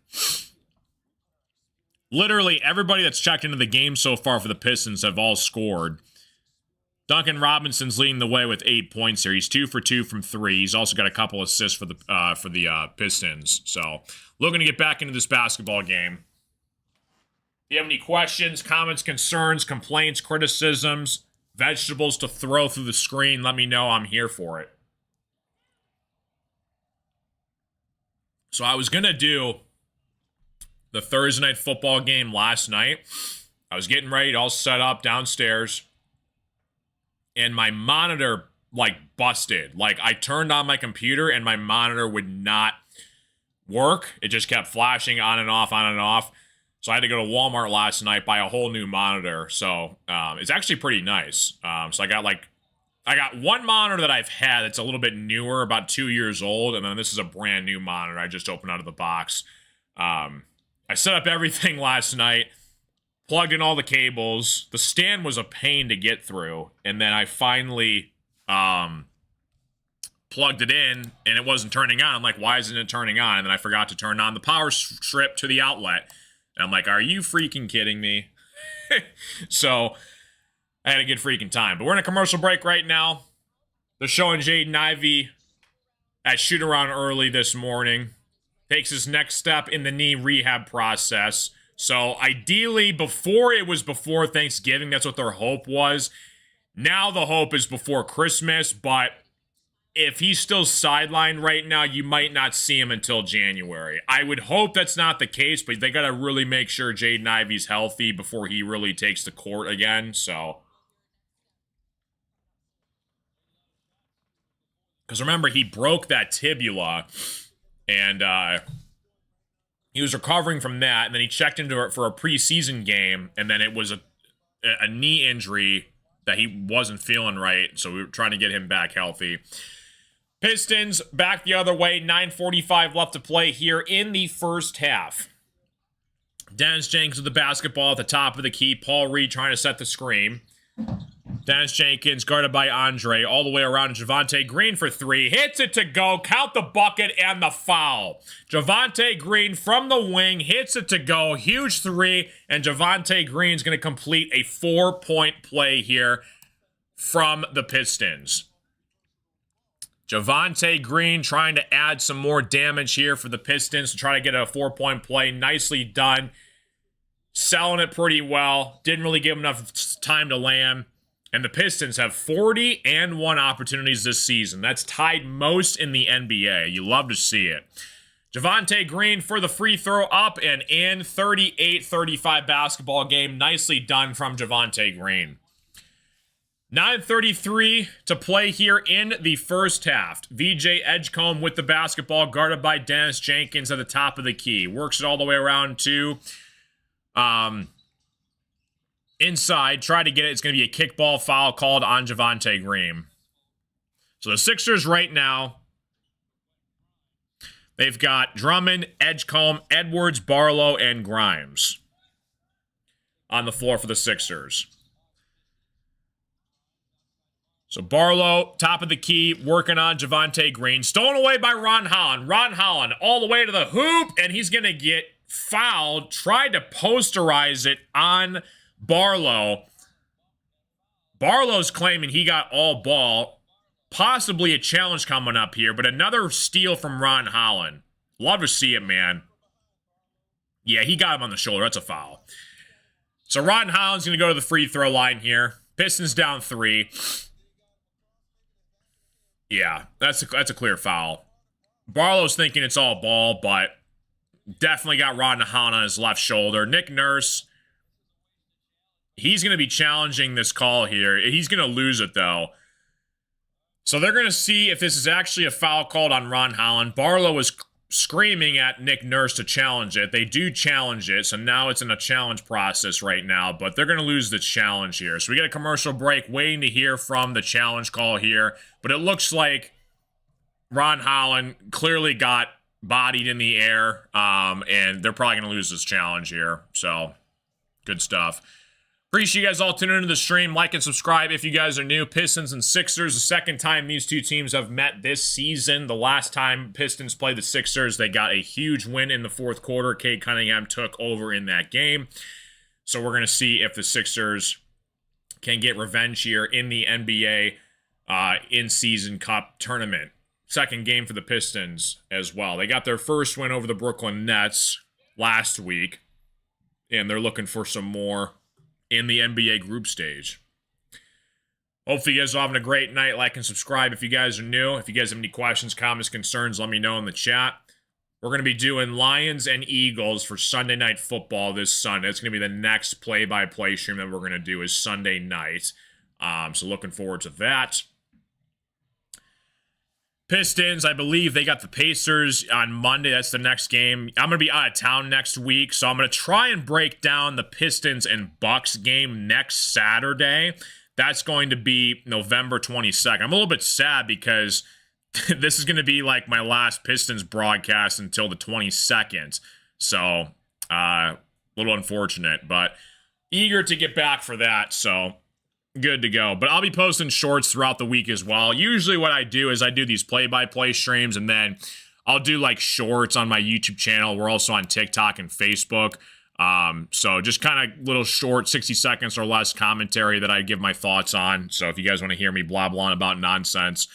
Literally everybody that's checked into the game so far for the Pistons have all scored. Duncan Robinson's leading the way with 8 points here. He's 2 for 2 from 3. He's also got a couple assists for the Pistons. So looking to get back into this basketball game. If you have any questions, comments, concerns, complaints, criticisms, vegetables to throw through the screen, let me know. I'm here for it. So I was going to do the Thursday night football game last night. I was getting ready to all set up downstairs. And my monitor, busted. I turned on my computer and my monitor would not work. It just kept flashing on and off, on and off. So I had to go to Walmart last night, buy a whole new monitor. So it's actually pretty nice. So I got one monitor that I've had that's a little bit newer, about 2 years old, and then this is a brand new monitor I just opened out of the box. I set up everything last night, plugged in all the cables. The stand was a pain to get through, and then I finally plugged plugged it in and it wasn't turning on. I'm like, why isn't it turning on? And then I forgot to turn on the power strip to the outlet. And I'm like, are you freaking kidding me? So I had a good freaking time. But we're in a commercial break right now. They're showing Jaden Ivey at shoot-around early this morning. Takes his next step in the knee rehab process. So ideally, before Thanksgiving, that's what their hope was. Now the hope is before Christmas, but if he's still sidelined right now, you might not see him until January. I would hope that's not the case, but they got to really make sure Jaden Ivey's healthy before he really takes the court again, so. Because remember, he broke that tibula, and he was recovering from that, and then he checked into it for a preseason game, and then it was a knee injury that he wasn't feeling right, so we were trying to get him back healthy. Pistons back the other way, 9:45 left to play here in the first half. Dennis Jenkins with the basketball at the top of the key. Paul Reed trying to set the screen. Dennis Jenkins guarded by Andre all the way around to Javonte Green for three. Hits it to go. Count the bucket and the foul. Javonte Green from the wing hits it to go. Huge three. And Javonte Green's going to complete a 4-point play here from the Pistons. Javonte Green trying to add some more damage here for the Pistons to try to get a 4-point play. Nicely done. Selling it pretty well. Didn't really give him enough time to land. And the Pistons have 40-1 opportunities this season. That's tied most in the NBA. You love to see it. Javonte Green for the free throw up and in. 38-35 basketball game. Nicely done from Javonte Green. 9:33 to play here in the first half. VJ Edgecombe with the basketball, guarded by Dennis Jenkins at the top of the key. Works it all the way around to inside. Try to get it. It's going to be a kickball foul called on Javonte Green. So the Sixers right now, they've got Drummond, Edgecombe, Edwards, Barlow, and Grimes on the floor for the Sixers. So Barlow, top of the key, working on Javonte Green. Stolen away by Ron Holland. Ron Holland all the way to the hoop, and he's going to get fouled. Tried to posterize it on Barlow. Barlow's claiming he got all ball. Possibly a challenge coming up here, but another steal from Ron Holland. Love to see it, man. Yeah, he got him on the shoulder. That's a foul. So Ron Holland's going to go to the free throw line here. Pistons down 3. Yeah, that's a clear foul. Barlow's thinking it's all ball, but definitely got Ron Holland on his left shoulder. Nick Nurse, he's going to be challenging this call here. He's going to lose it, though. So they're going to see if this is actually a foul called on Ron Holland. Barlow was screaming at Nick Nurse to challenge it. They do challenge it, so now it's in a challenge process right now, but they're going to lose the challenge here. So we get a commercial break, waiting to hear from the challenge call here, but it looks like Ron Holland clearly got bodied in the air, and they're probably going to lose this challenge here. So, good stuff. Appreciate you guys all tuning into the stream. Like and subscribe if you guys are new. Pistons and Sixers, the second time these two teams have met this season. The last time Pistons played the Sixers, they got a huge win in the fourth quarter. Cade Cunningham took over in that game. So we're going to see if the Sixers can get revenge here in the NBA in-season cup tournament. Second game for the Pistons as well. They got their first win over the Brooklyn Nets last week, and they're looking for some more in the NBA group stage. Hopefully you guys are having a great night. Like and subscribe if you guys are new. If you guys have any questions, comments, concerns, let me know in the chat. We're going to be doing Lions and Eagles for Sunday Night Football this Sunday. It's going to be the next play-by-play stream that we're going to do is Sunday night. So looking forward to that. Pistons, I believe they got the Pacers on Monday. That's the next game. I'm going to be out of town next week, so I'm going to try and break down the Pistons and Bucks game next Saturday. That's going to be November 22nd. I'm a little bit sad because this is going to be like my last Pistons broadcast until the 22nd. So, a little unfortunate, but eager to get back for that. So, good to go. But I'll be posting shorts throughout the week as well. Usually what I do is I do these play-by-play streams, and then I'll do like shorts on my YouTube channel. We're also on TikTok and Facebook. So just kind of little short 60 seconds or less commentary that I give my thoughts on. So if you guys want to hear me blah blah about nonsense,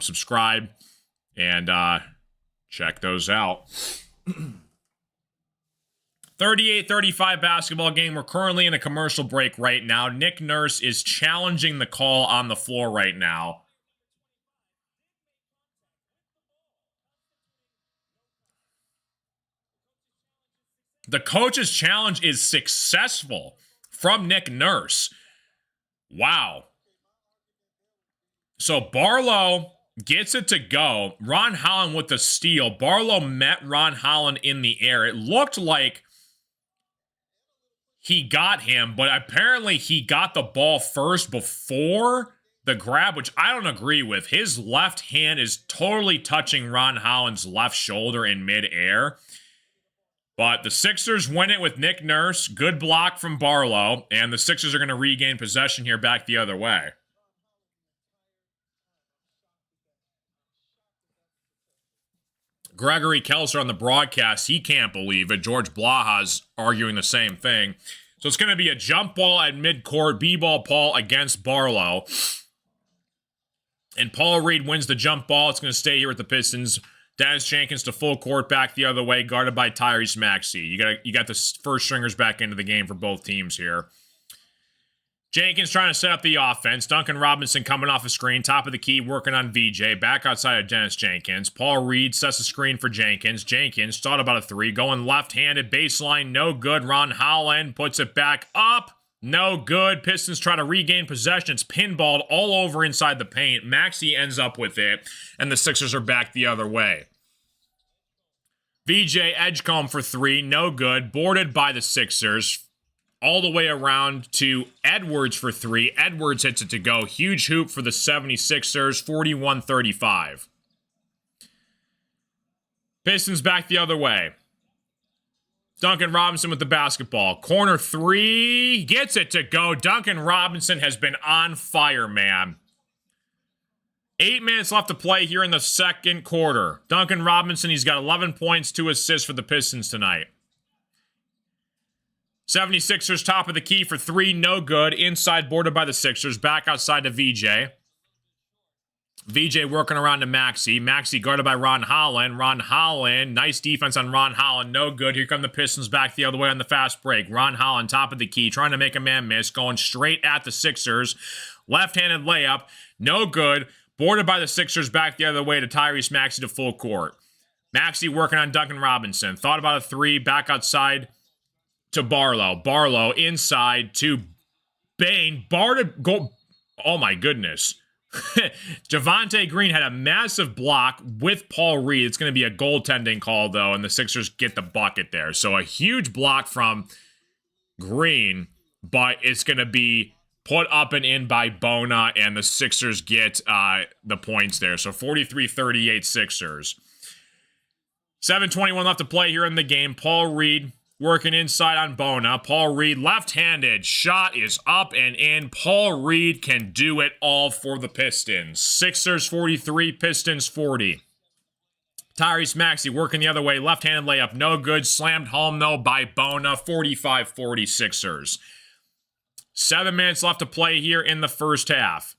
subscribe and check those out. 38-35 basketball game. We're currently in a commercial break right now. Nick Nurse is challenging the call on the floor right now. The coach's challenge is successful from Nick Nurse. Wow. So Barlow gets it to go. Ron Holland with the steal. Barlow met Ron Holland in the air. It looked like he got him, but apparently he got the ball first before the grab, which I don't agree with. His left hand is totally touching Ron Holland's left shoulder in midair. But the Sixers win it with Nick Nurse. Good block from Barlow. And the Sixers are going to regain possession here back the other way. Gregory Kelser on the broadcast, he can't believe it. George Blaha's arguing the same thing. So it's going to be a jump ball at midcourt. B-ball Paul against Barlow. And Paul Reed wins the jump ball. It's going to stay here with the Pistons. Dennis Jenkins to full court back the other way, guarded by Tyrese Maxey. You got the first stringers back into the game for both teams here. Jenkins trying to set up the offense. Duncan Robinson coming off a screen, top of the key, working on VJ. Back outside of Dennis Jenkins. Paul Reed sets the screen for Jenkins. Jenkins thought about a three, going left-handed, baseline, no good. Ron Holland puts it back up. No good. Pistons try to regain possession. It's pinballed all over inside the paint. Maxey ends up with it, and the Sixers are back the other way. VJ Edgecombe for three, no good. Boarded by the Sixers. All the way around to Edwards for three. Edwards hits it to go. Huge hoop for the 76ers, 41-35. Pistons back the other way. Duncan Robinson with the basketball. Corner three. Gets it to go. Duncan Robinson has been on fire, man. 8 minutes left to play here in the second quarter. Duncan Robinson, he's got 11 points, 2 assists for the Pistons tonight. 76ers top of the key for three, no good. Inside boarded by the Sixers. Back outside to VJ. VJ working around to Maxey. Maxey guarded by Ron Holland. Ron Holland, nice defense on Ron Holland. No good. Here come the Pistons back the other way on the fast break. Ron Holland, top of the key, trying to make a man miss. Going straight at the Sixers. Left-handed layup. No good. Boarded by the Sixers back the other way to Tyrese Maxey to full court. Maxey working on Duncan Robinson. Thought about a three. Back outside to Barlow. Barlow inside to Bane. Go. Oh my goodness. Javonte Green had a massive block with Paul Reed. It's going to be a goaltending call, though, and the Sixers get the bucket there. So a huge block from Green, but it's going to be put up and in by Bona, and the Sixers get the points there. So 43-38 Sixers. 7:21 left to play here in the game. Paul Reed working inside on Bona. Paul Reed, left-handed. Shot is up and in. Paul Reed can do it all for the Pistons. Sixers 43, Pistons 40. Tyrese Maxey working the other way. Left-handed layup. No good. Slammed home, though, by Bona. 45-40 Sixers. 7 minutes left to play here in the first half.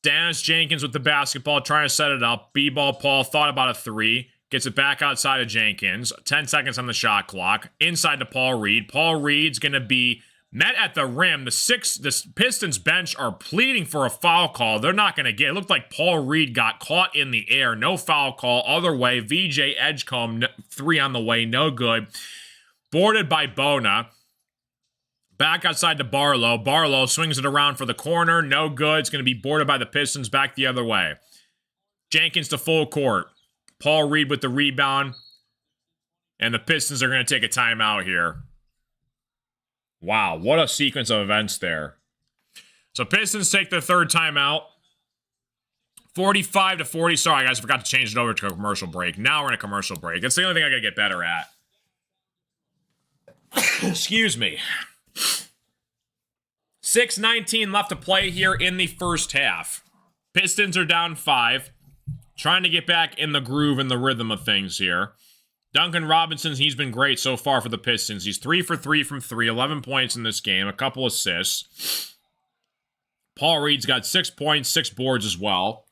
Dennis Jenkins with the basketball, trying to set it up. B-ball Paul thought about a three. Gets it back outside of Jenkins. 10 seconds on the shot clock. Inside to Paul Reed. Paul Reed's going to be met at the rim. The Pistons bench are pleading for a foul call. They're not going to get it. It looked like Paul Reed got caught in the air. No foul call. Other way, VJ Edgecombe, three on the way. No good. Boarded by Bona. Back outside to Barlow. Barlow swings it around for the corner. No good. It's going to be boarded by the Pistons back the other way. Jenkins to full court. Paul Reed with the rebound. And the Pistons are going to take a timeout here. Wow, what a sequence of events there. So Pistons take their third timeout. 45-40. Sorry, guys, I forgot to change it over to a commercial break. Now we're in a commercial break. That's the only thing I got to get better at. Excuse me. 6:19 left to play here in the first half. Pistons are down 5. Trying to get back in the groove and the rhythm of things here. Duncan Robinson, he's been great so far for the Pistons. He's 3 for 3 from 3, 11 points in this game, a couple assists. Paul Reed's got 6 points, 6 boards as well.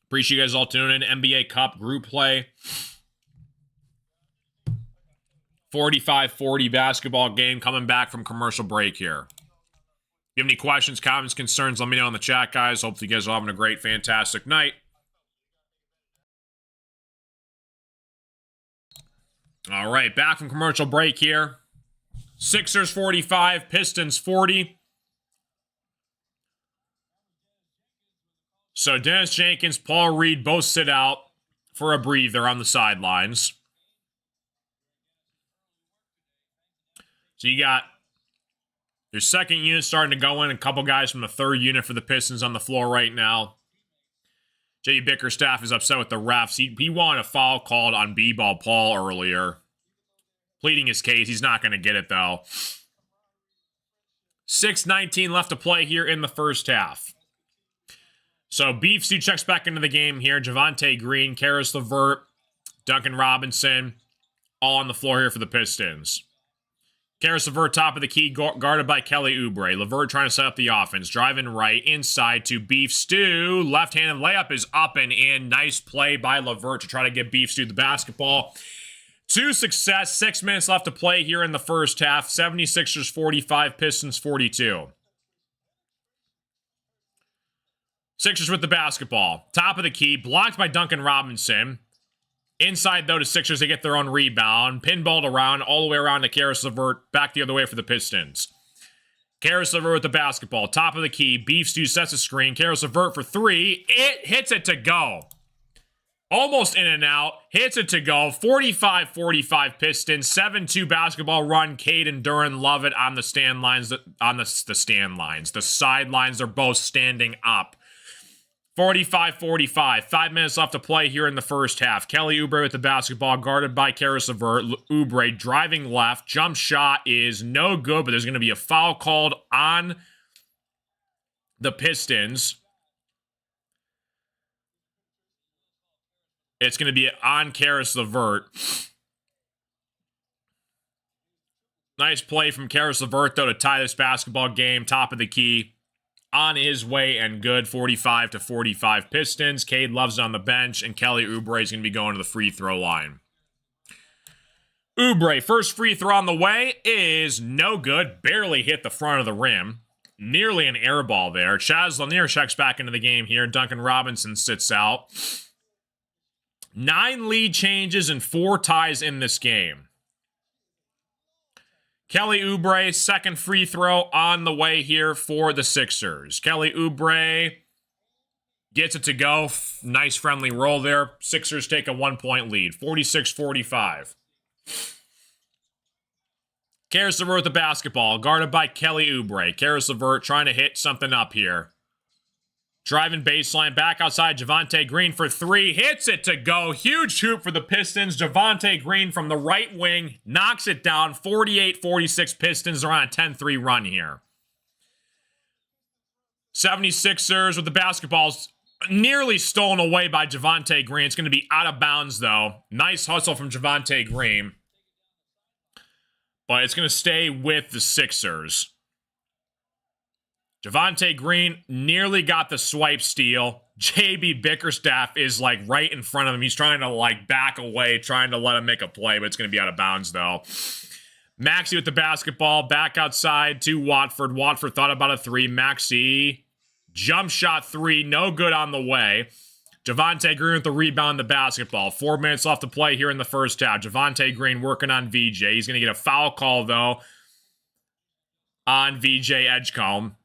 Appreciate you guys all tuning in. NBA Cup group play. 45-40 basketball game coming back from commercial break here. If you have any questions, comments, concerns, let me know in the chat, guys. Hopefully you guys are having a great, fantastic night. All right, back from commercial break here. Sixers 45, Pistons 40. So Dennis Jenkins, Paul Reed both sit out for a breather on the sidelines. So you got your second unit starting to go in, a couple guys from the third unit for the Pistons on the floor right now. J.D. Bickerstaff is upset with the refs. He wanted a foul called on B-Ball Paul earlier. Pleading his case. He's not going to get it, though. 6:19 left to play here in the first half. So Beef Stew checks back into the game here. Javonte Green, Karis LeVert, Duncan Robinson, all on the floor here for the Pistons. Karis LeVert, top of the key, guarded by Kelly Oubre. LeVert trying to set up the offense. Driving right, inside to Beef Stew. Left-handed layup is up and in. Nice play by LeVert to try to get Beef Stew the basketball to success. 6 minutes left to play here in the first half. 76ers 45, Pistons 42. Sixers with the basketball. Top of the key, blocked by Duncan Robinson. Inside, though, to Sixers, they get their own rebound. Pinballed around, all the way around to Karis LeVert. Back the other way for the Pistons. Karis LeVert with the basketball. Top of the key, Beef Stew sets a screen. Karis LeVert for 3. It hits it to go. Almost in and out. Hits it to go. 45-45 Pistons. 7-2 basketball run. Cade and Duran love it on the stand lines. On the stand lines. The sidelines are both standing up. 45-45. 5 minutes left to play here in the first half. Kelly Oubre with the basketball, guarded by Karis LeVert. Oubre driving left. Jump shot is no good, but there's going to be a foul called on the Pistons. It's going to be on Karis LeVert. Nice play from Karis LeVert, though, to tie this basketball game. Top of the key. On his way and good. 45-45 Pistons. Cade Love's on the bench, and Kelly Oubre is going to be going to the free throw line. Oubre, first free throw on the way is no good. Barely hit the front of the rim. Nearly an air ball there. Chaz Lanier checks back into the game here. Duncan Robinson sits out. 9 lead changes and 4 ties in this game. Kelly Oubre, second free throw on the way here for the Sixers. Kelly Oubre gets it to go. Nice friendly roll there. Sixers take a 1-point lead. 46-45. Karis LeVert with the basketball, guarded by Kelly Oubre. Karis LeVert trying to hit something up here. Driving baseline, back outside, Javonte Green for 3. Hits it to go. Huge hoop for the Pistons. Javonte Green from the right wing knocks it down. 48-46 Pistons are on a 10-3 run here. 76ers with the basketballs nearly stolen away by Javonte Green. It's going to be out of bounds, though. Nice hustle from Javonte Green. But it's going to stay with the Sixers. Javonte Green nearly got the swipe steal. JB Bickerstaff is like right in front of him. He's trying to like back away, trying to let him make a play, but it's going to be out of bounds though. Maxey with the basketball, back outside to Watford. Watford thought about a 3. Maxey, jump shot 3, no good on the way. Javonte Green with the rebound, the basketball. 4 minutes left to play here in the first half. Javonte Green working on VJ. He's going to get a foul call though on VJ Edgecombe.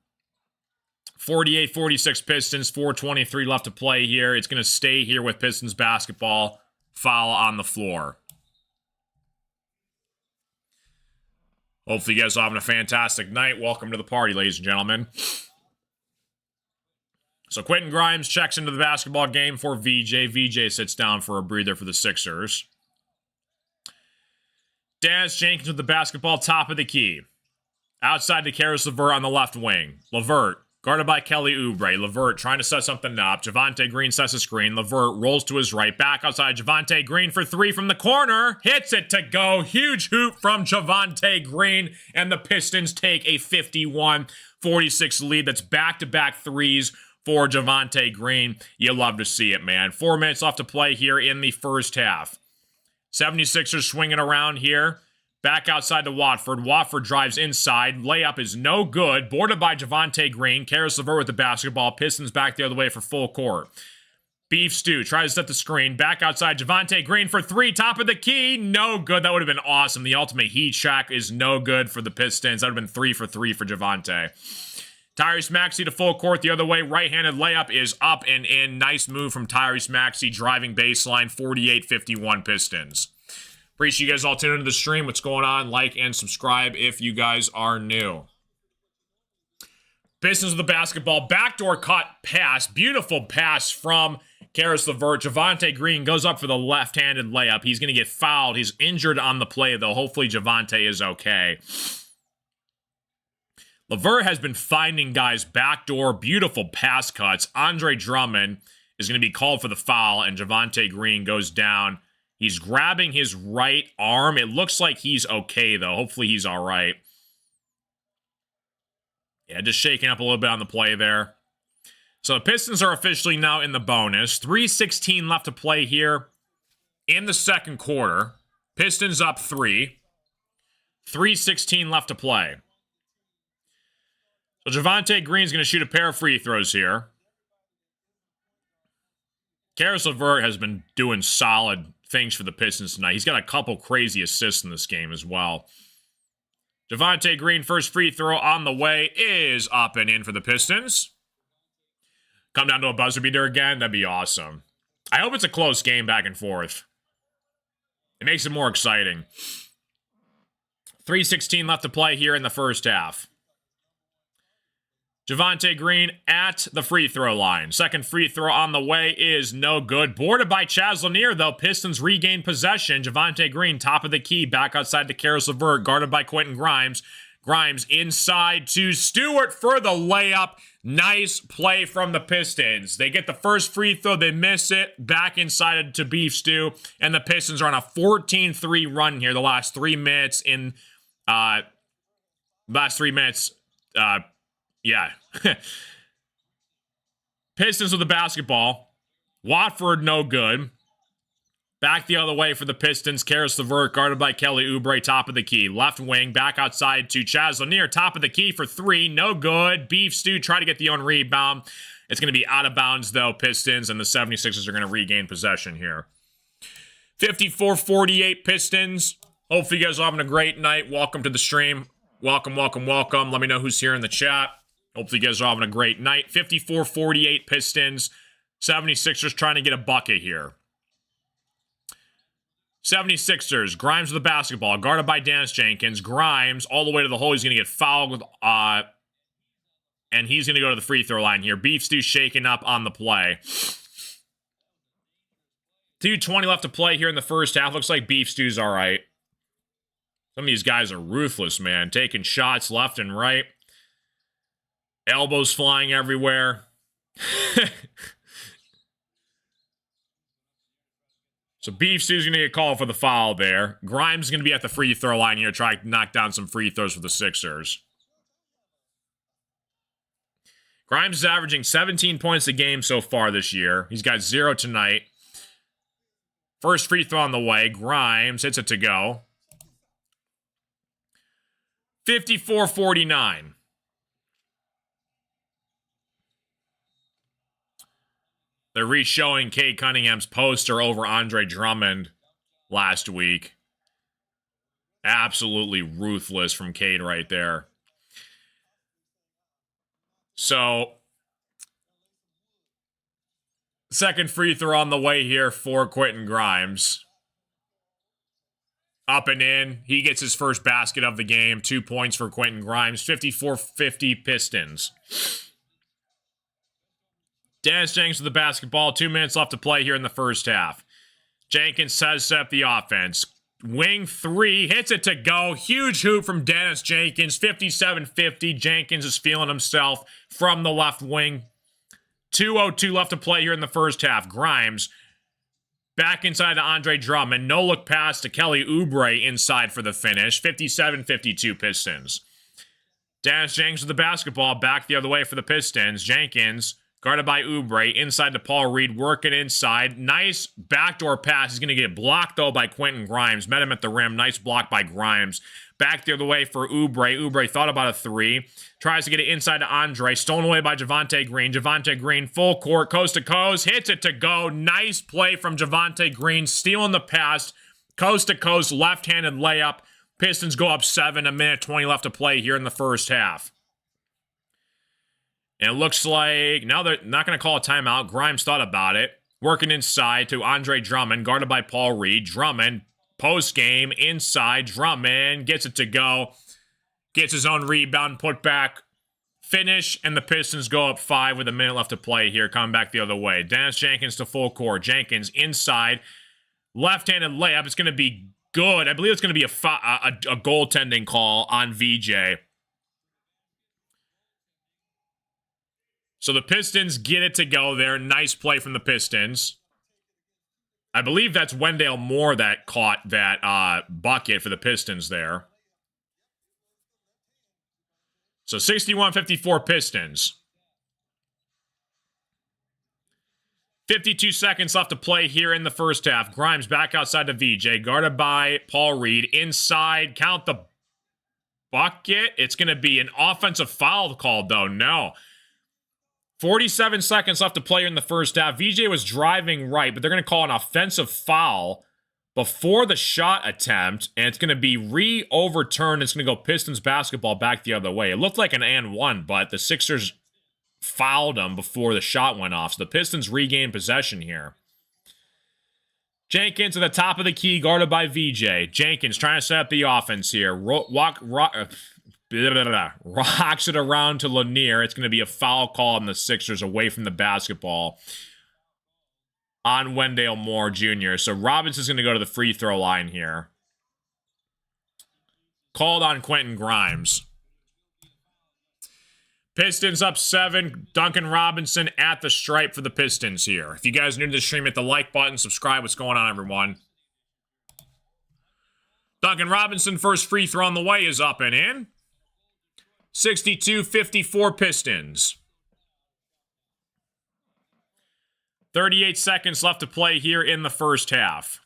48-46 Pistons, 4:23 left to play here. It's going to stay here with Pistons basketball. Foul on the floor. Hopefully you guys are having a fantastic night. Welcome to the party, ladies and gentlemen. So Quentin Grimes checks into the basketball game for VJ. VJ sits down for a breather for the Sixers. Dennis Jenkins with the basketball, top of the key. Outside to Karis LeVert on the left wing. LeVert, guarded by Kelly Oubre. LeVert trying to set something up. Javonte Green sets a screen. LeVert rolls to his right. Back outside Javonte Green for three from the corner. Hits it to go. Huge hoop from Javonte Green. And the Pistons take a 51-46 lead. That's back-to-back threes for Javonte Green. You love to see it, man. 4 minutes left to play here in the first half. 76ers swinging around here. Back outside to Watford. Watford drives inside. Layup is no good. Boarded by Javonte Green. Karis LeVert with the basketball. Pistons back the other way for full court. Beef Stew tries to set the screen. Back outside Javonte Green for three. Top of the key. No good. That would have been awesome. The ultimate heat check is no good for the Pistons. That would have been 3 for 3 for Javonte. Tyrese Maxey to full court the other way. Right-handed layup is up and in. Nice move from Tyrese Maxey. Driving baseline. 48-51 Pistons. Appreciate you guys all tuning into the stream. What's going on? Like and subscribe if you guys are new. Pistons with the basketball. Backdoor cut pass. Beautiful pass from Karis LeVert. Javonte Green goes up for the left-handed layup. He's going to get fouled. He's injured on the play, though. Hopefully Javonte is okay. LeVert has been finding guys backdoor. Beautiful pass cuts. Andre Drummond is going to be called for the foul, and Javonte Green goes down. He's grabbing his right arm. It looks like he's okay, though. Hopefully he's all right. Yeah, just shaking up a little bit on the play there. So the Pistons are officially now in the bonus. 3:16 left to play here in the second quarter. Pistons up 3. 3:16 left to play. So Javonte Green's going to shoot a pair of free throws here. Karis LeVert has been doing solid things for the Pistons tonight. He's got a couple crazy assists in this game as well. Javonte Green, first free throw on the way, is up and in for the Pistons. Come down to a buzzer beater again. That'd be awesome. I hope it's a close game back and forth. It makes it more exciting. 3:16 left to play here in the first half. Javonte Green at the free throw line. Second free throw on the way is no good. Boarded by Chaz Lanier, though. Pistons regain possession. Javonte Green, top of the key, back outside to Karis LeVert, guarded by Quentin Grimes. Grimes inside to Stewart for the layup. Nice play from the Pistons. They get the first free throw. They miss it. Back inside to Beef Stew. And the Pistons are on a 14-3 run here the last 3 minutes in... Yeah. Pistons with the basketball. Watford, no good. Back the other way for the Pistons. Karis LeVert, guarded by Kelly Oubre, top of the key. Left wing, back outside to Chaz Lanier, top of the key for 3. No good. Beef Stew try to get the own rebound. It's going to be out of bounds, though, Pistons, and the 76ers are going to regain possession here. 54-48 Pistons. Hopefully you guys are having a great night. Welcome to the stream. Welcome, welcome, welcome. Let me know who's here in the chat. Hopefully you guys are having a great night. 54-48 Pistons. 76ers trying to get a bucket here. 76ers. Grimes with the basketball. Guarded by Dennis Jenkins. Grimes all the way to the hole. He's going to get fouled with... and he's going to go to the free throw line here. Beef Stew shaking up on the play. 2:20 left to play here in the first half. Looks like Beef Stew's all right. Some of these guys are ruthless, man. Taking shots left and right. Elbows flying everywhere. So Beef Stew's going to get called for the foul there. Grimes is going to be at the free throw line here, try to knock down some free throws for the Sixers. Grimes is averaging 17 points a game so far this year. He's got 0 tonight. First free throw on the way. Grimes hits it to go. 54-49. They're re-showing Cade Cunningham's poster over Andre Drummond last week. Absolutely ruthless from Cade right there. So, second free throw on the way here for Quentin Grimes. Up and in. He gets his first basket of the game. 2 points for Quentin Grimes. 54-50 Pistons. Dennis Jenkins with the basketball. 2 minutes left to play here in the first half. Jenkins has set up the offense. Wing 3, hits it to go. Huge hoop from Dennis Jenkins. 57-50. Jenkins is feeling himself from the left wing. 2:02 left to play here in the first half. Grimes back inside to Andre Drummond. No look pass to Kelly Oubre inside for the finish. 57-52 Pistons. Dennis Jenkins with the basketball. Back the other way for the Pistons. Jenkins guarded by Oubre. Inside to Paul Reed. Working inside. Nice backdoor pass. He's going to get blocked, though, by Quentin Grimes. Met him at the rim. Nice block by Grimes. Back the other way for Oubre. Oubre thought about a 3. Tries to get it inside to Andre. Stolen away by Javonte Green. Javonte Green full court. Coast to coast. Hits it to go. Nice play from Javonte Green. Stealing the pass. Coast to coast. Left-handed layup. Pistons go up 7. 1:20 left to play here in the first half. And it looks like now they're not going to call a timeout. Grimes thought about it. Working inside to Andre Drummond. Guarded by Paul Reed. Drummond. Post game, inside, Drummond gets it to go, gets his own rebound, put back, finish, and the Pistons go up 5 with a minute left to play here, coming back the other way. Dennis Jenkins to full court. Jenkins inside, left-handed layup. It's going to be good. I believe it's going to be a goaltending call on VJ. So the Pistons get it to go there. Nice play from the Pistons. I believe that's Wendell Moore that caught that bucket for the Pistons there. So 61-54 Pistons. 52 seconds left to play here in the first half. Grimes back outside to VJ, guarded by Paul Reed. Inside, count the bucket. It's going to be an offensive foul called, though. No. 47 seconds left to play in the first half. VJ was driving right, but they're going to call an offensive foul before the shot attempt, and it's going to be overturned. It's going to go Pistons basketball back the other way. It looked like an and one, but the Sixers fouled him before the shot went off, so the Pistons regained possession here. Jenkins at the top of the key, guarded by VJ. Jenkins trying to set up the offense here. Rocks it around to Lanier. It's going to be a foul call on the Sixers away from the basketball on Wendell Moore Jr. So Robinson's going to go to the free throw line here. Called on Quentin Grimes. Pistons up 7. Duncan Robinson at the stripe for the Pistons here. If you guys are new to the stream, hit the like button, subscribe. What's going on, everyone? Duncan Robinson, first free throw on the way, is up and in. 62-54 Pistons. 38 seconds left to play here in the first half.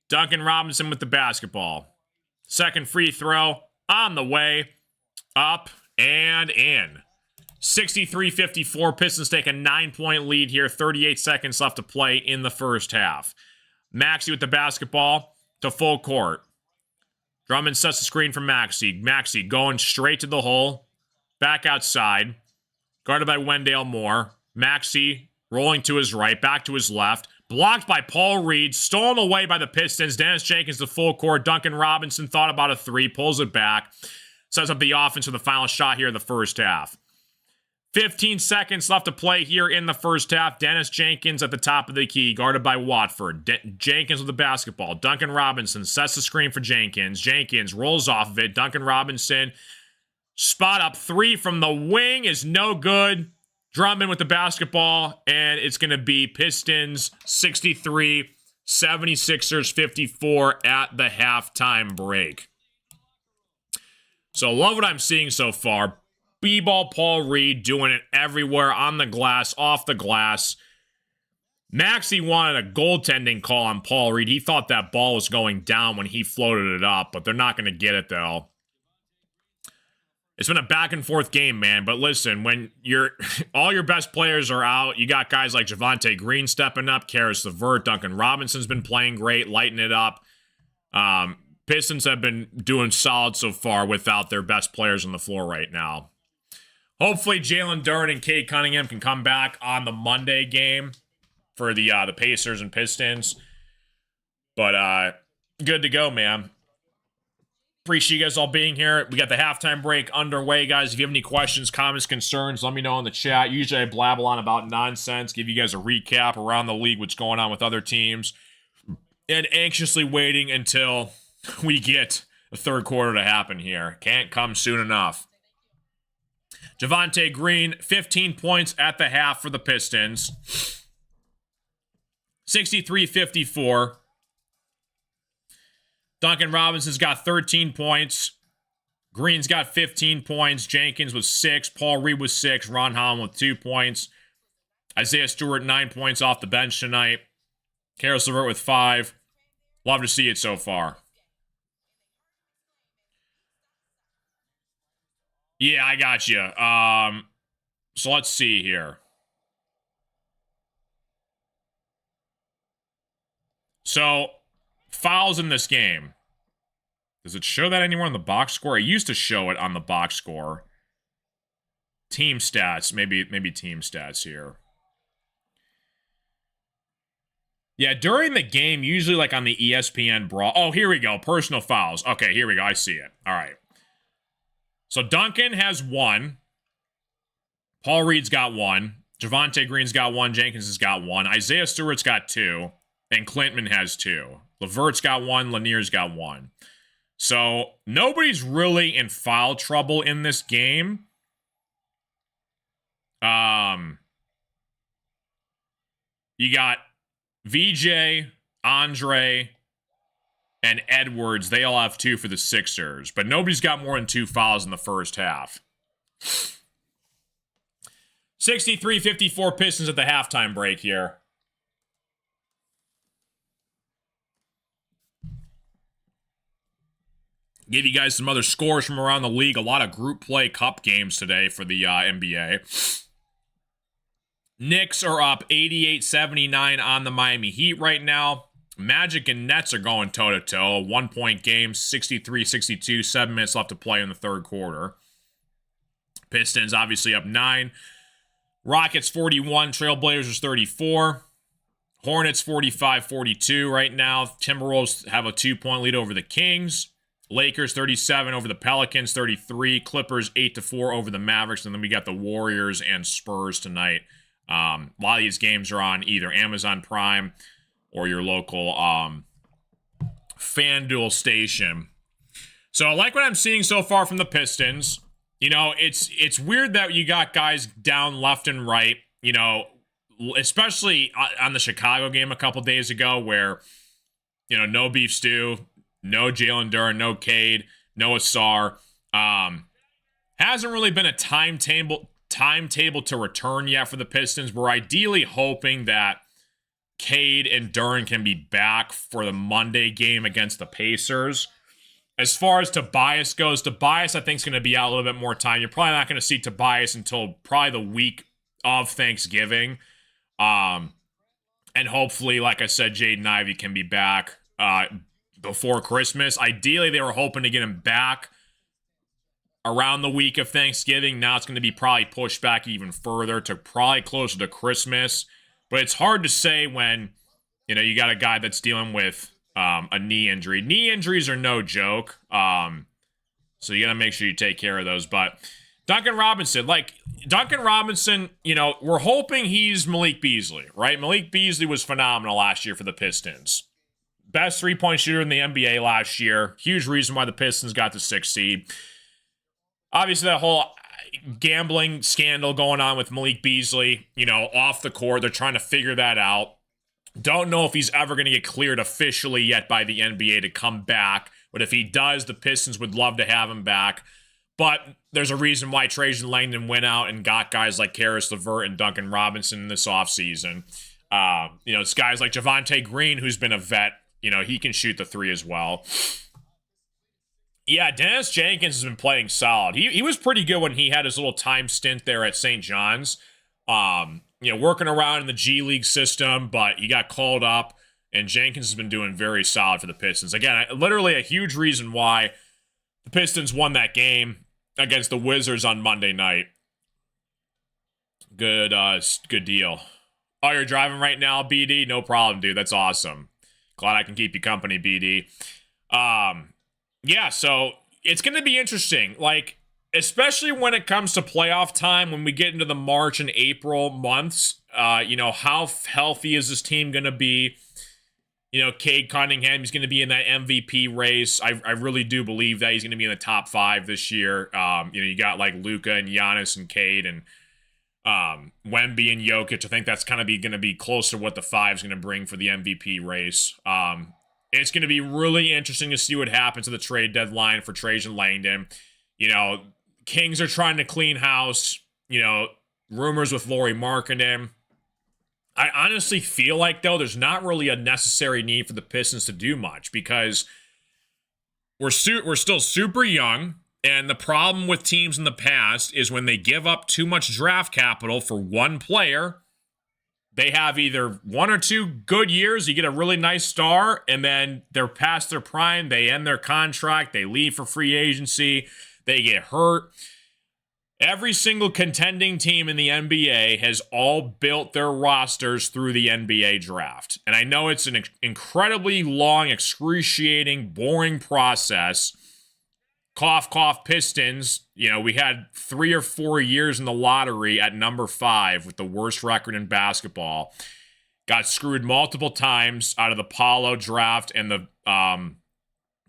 Duncan Robinson with the basketball. Second free throw on the way. Up and in. 63-54. Pistons take a 9-point lead here. 38 seconds left to play in the first half. Maxey with the basketball to full court. Drummond sets the screen for Maxey. Maxey going straight to the hole. Back outside. Guarded by Wendell Moore. Maxey rolling to his right. Back to his left. Blocked by Paul Reed. Stolen away by the Pistons. Dennis Jenkins to full court. Duncan Robinson thought about a 3. Pulls it back. Sets up the offense for the final shot here in the first half. 15 seconds left to play here in the first half. Dennis Jenkins at the top of the key, guarded by Watford. Jenkins with the basketball. Duncan Robinson sets the screen for Jenkins. Jenkins rolls off of it. Duncan Robinson, spot up 3 from the wing is no good. Drummond with the basketball, and it's going to be Pistons 63, 76ers 54 at the halftime break. So love what I'm seeing so far. B-ball Paul Reed doing it everywhere, on the glass, off the glass. Maxey wanted a goaltending call on Paul Reed. He thought that ball was going down when he floated it up, but they're not going to get it, though. It's been a back-and-forth game, man. But listen, when all your best players are out, you got guys like Javonte Green stepping up, Karis LeVert, Duncan Robinson's been playing great, lighting it up. Pistons have been doing solid so far without their best players on the floor right now. Hopefully, Jalen Duren and Cade Cunningham can come back on the Monday game for the Pacers and Pistons. But good to go, man. Appreciate you guys all being here. We got the halftime break underway, guys. If you have any questions, comments, concerns, let me know in the chat. Usually I blabble on about nonsense, give you guys a recap around the league, what's going on with other teams, and anxiously waiting until we get the third quarter to happen here. Can't come soon enough. Javonte Green, 15 points at the half for the Pistons. 63-54. Duncan Robinson's got 13 points. Green's got 15 points. Jenkins with 6. Paul Reed with 6. Ron Holland with 2 points. Isaiah Stewart, 9 points off the bench tonight. Karis LeVert with 5. Love to see it so far. Yeah, I got you. So let's see here. So, fouls in this game. Does it show that anywhere on the box score? It used to show it on the box score. Team stats. Maybe team stats here. Yeah, during the game, usually like on the ESPN Brawl. Oh, here we go. Personal fouls. Okay, here we go. I see it. All right. So Duncan has 1. Paul Reed's got 1. Javonte Green's got 1. Jenkins has got 1. Isaiah Stewart's got 2. And Clintman has 2. LeVert's got 1. Lanier's got 1. So nobody's really in foul trouble in this game. You got VJ, Andre, and Edwards. They all have 2 for the Sixers. But nobody's got more than 2 fouls in the first half. 63-54 Pistons at the halftime break here. Give you guys some other scores from around the league. A lot of group play cup games today for the NBA. Knicks are up 88-79 on the Miami Heat right now. Magic and Nets are going toe-to-toe. A 1-point game, 63-62, 7 minutes left to play in the third quarter. Pistons obviously up 9. Rockets 41, Trailblazers 34. Hornets 45-42 right now. Timberwolves have a 2-point lead over the Kings. Lakers 37 over the Pelicans, 33. Clippers 8-4 over the Mavericks. And then we got the Warriors and Spurs tonight. A lot of these games are on either Amazon Prime or your local FanDuel station. So I like what I'm seeing so far from the Pistons. You know, it's weird that you got guys down left and right, you know, especially on the Chicago game a couple days ago where, you know, no Beef Stew, no Jalen Duren, no Cade, no Asar. Hasn't really been a timetable to return yet for the Pistons. We're ideally hoping that Cade and Duren can be back for the Monday game against the Pacers. As far as Tobias goes, Tobias I think is going to be out a little bit more time. You're probably not going to see Tobias until probably the week of Thanksgiving. And hopefully, like I said, Jaden Ivey can be back before Christmas. Ideally, they were hoping to get him back around the week of Thanksgiving. Now it's going to be probably pushed back even further to probably closer to Christmas. But it's hard to say when, you know, you got a guy that's dealing with a knee injury. Knee injuries are no joke. So you got to make sure you take care of those. But Duncan Robinson, you know, we're hoping he's Malik Beasley, right? Malik Beasley was phenomenal last year for the Pistons. Best three-point shooter in the NBA last year. Huge reason why the Pistons got the 6th seed. Obviously, that whole gambling scandal going on with Malik Beasley, you know, off the court. They're trying to figure that out. Don't know if he's ever going to get cleared officially yet by the NBA to come back. But if he does, the Pistons would love to have him back. But there's a reason why Trajan Langdon went out and got guys like Karis LeVert and Duncan Robinson this offseason. You know, it's guys like Javonte Green, who's been a vet. You know, he can shoot the 3 as well. Yeah, Dennis Jenkins has been playing solid. He was pretty good when he had his little time stint there at St. John's. You know, working around in the G League system, but he got called up, and Jenkins has been doing very solid for the Pistons. Again, literally a huge reason why the Pistons won that game against the Wizards on Monday night. Good deal. Oh, you're driving right now, BD? No problem, dude. That's awesome. Glad I can keep you company, BD. Yeah, so it's going to be interesting. Like, especially when it comes to playoff time, when we get into the March and April months, how healthy is this team going to be? Cade Cunningham, he's going to be in that MVP race. I really do believe that he's going to be in the top 5 this year. You got like Luka and Giannis and Cade and Wemby and Jokic. I think that's kind of going to be close to what the 5 is going to bring for the MVP race. It's going to be really interesting to see what happens at the trade deadline for Trajan Langdon. Kings are trying to clean house. Rumors with Lauri Markkanen. I honestly feel like, though, there's not really a necessary need for the Pistons to do much because we're still super young, and the problem with teams in the past is when they give up too much draft capital for one player, they have either 1 or 2 good years, you get a really nice star, and then they're past their prime, they end their contract, they leave for free agency, they get hurt. Every single contending team in the NBA has all built their rosters through the NBA draft. And I know it's an incredibly long, excruciating, boring process. Cough, cough, Pistons. We had 3 or 4 years in the lottery at number 5 with the worst record in basketball. Got screwed multiple times out of the Paulo draft and the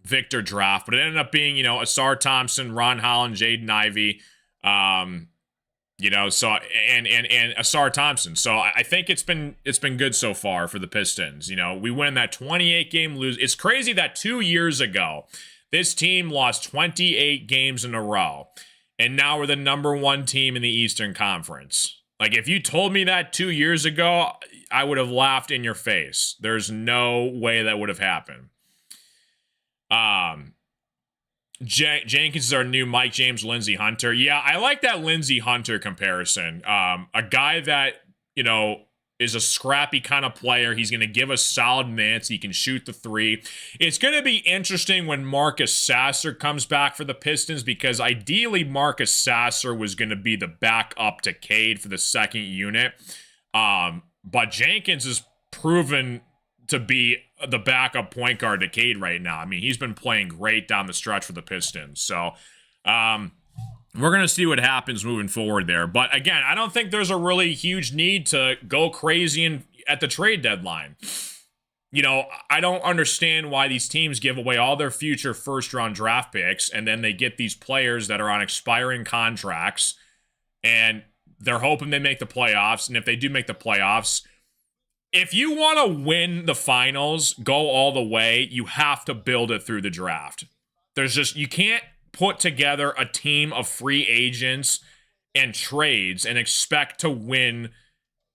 Victor draft. But it ended up being, Asar Thompson, Ron Holland, Jaden Ivey. So and Asar Thompson. So I think it's been good so far for the Pistons. We win that 28 game lose. It's crazy that 2 years ago, this team lost 28 games in a row, and now we're the number 1 team in the Eastern Conference. Like, if you told me that 2 years ago, I would have laughed in your face. There's no way that would have happened. Jenkins is our new Mike James, Lindsey Hunter. Yeah, I like that Lindsey Hunter comparison. A guy that, is a scrappy kind of player. He's going to give us solid minutes. He can shoot the 3. It's going to be interesting when Marcus Sasser comes back for the Pistons because ideally Marcus Sasser was going to be the backup to Cade for the second unit. But Jenkins is proven to be the backup point guard to Cade right now. I mean, he's been playing great down the stretch for the Pistons. So, we're going to see what happens moving forward there. But again, I don't think there's a really huge need to go crazy at the trade deadline. I don't understand why these teams give away all their future first-round draft picks, and then they get these players that are on expiring contracts, and they're hoping they make the playoffs. And if they do make the playoffs, if you want to win the finals, go all the way, you have to build it through the draft. You can't put together a team of free agents and trades and expect to win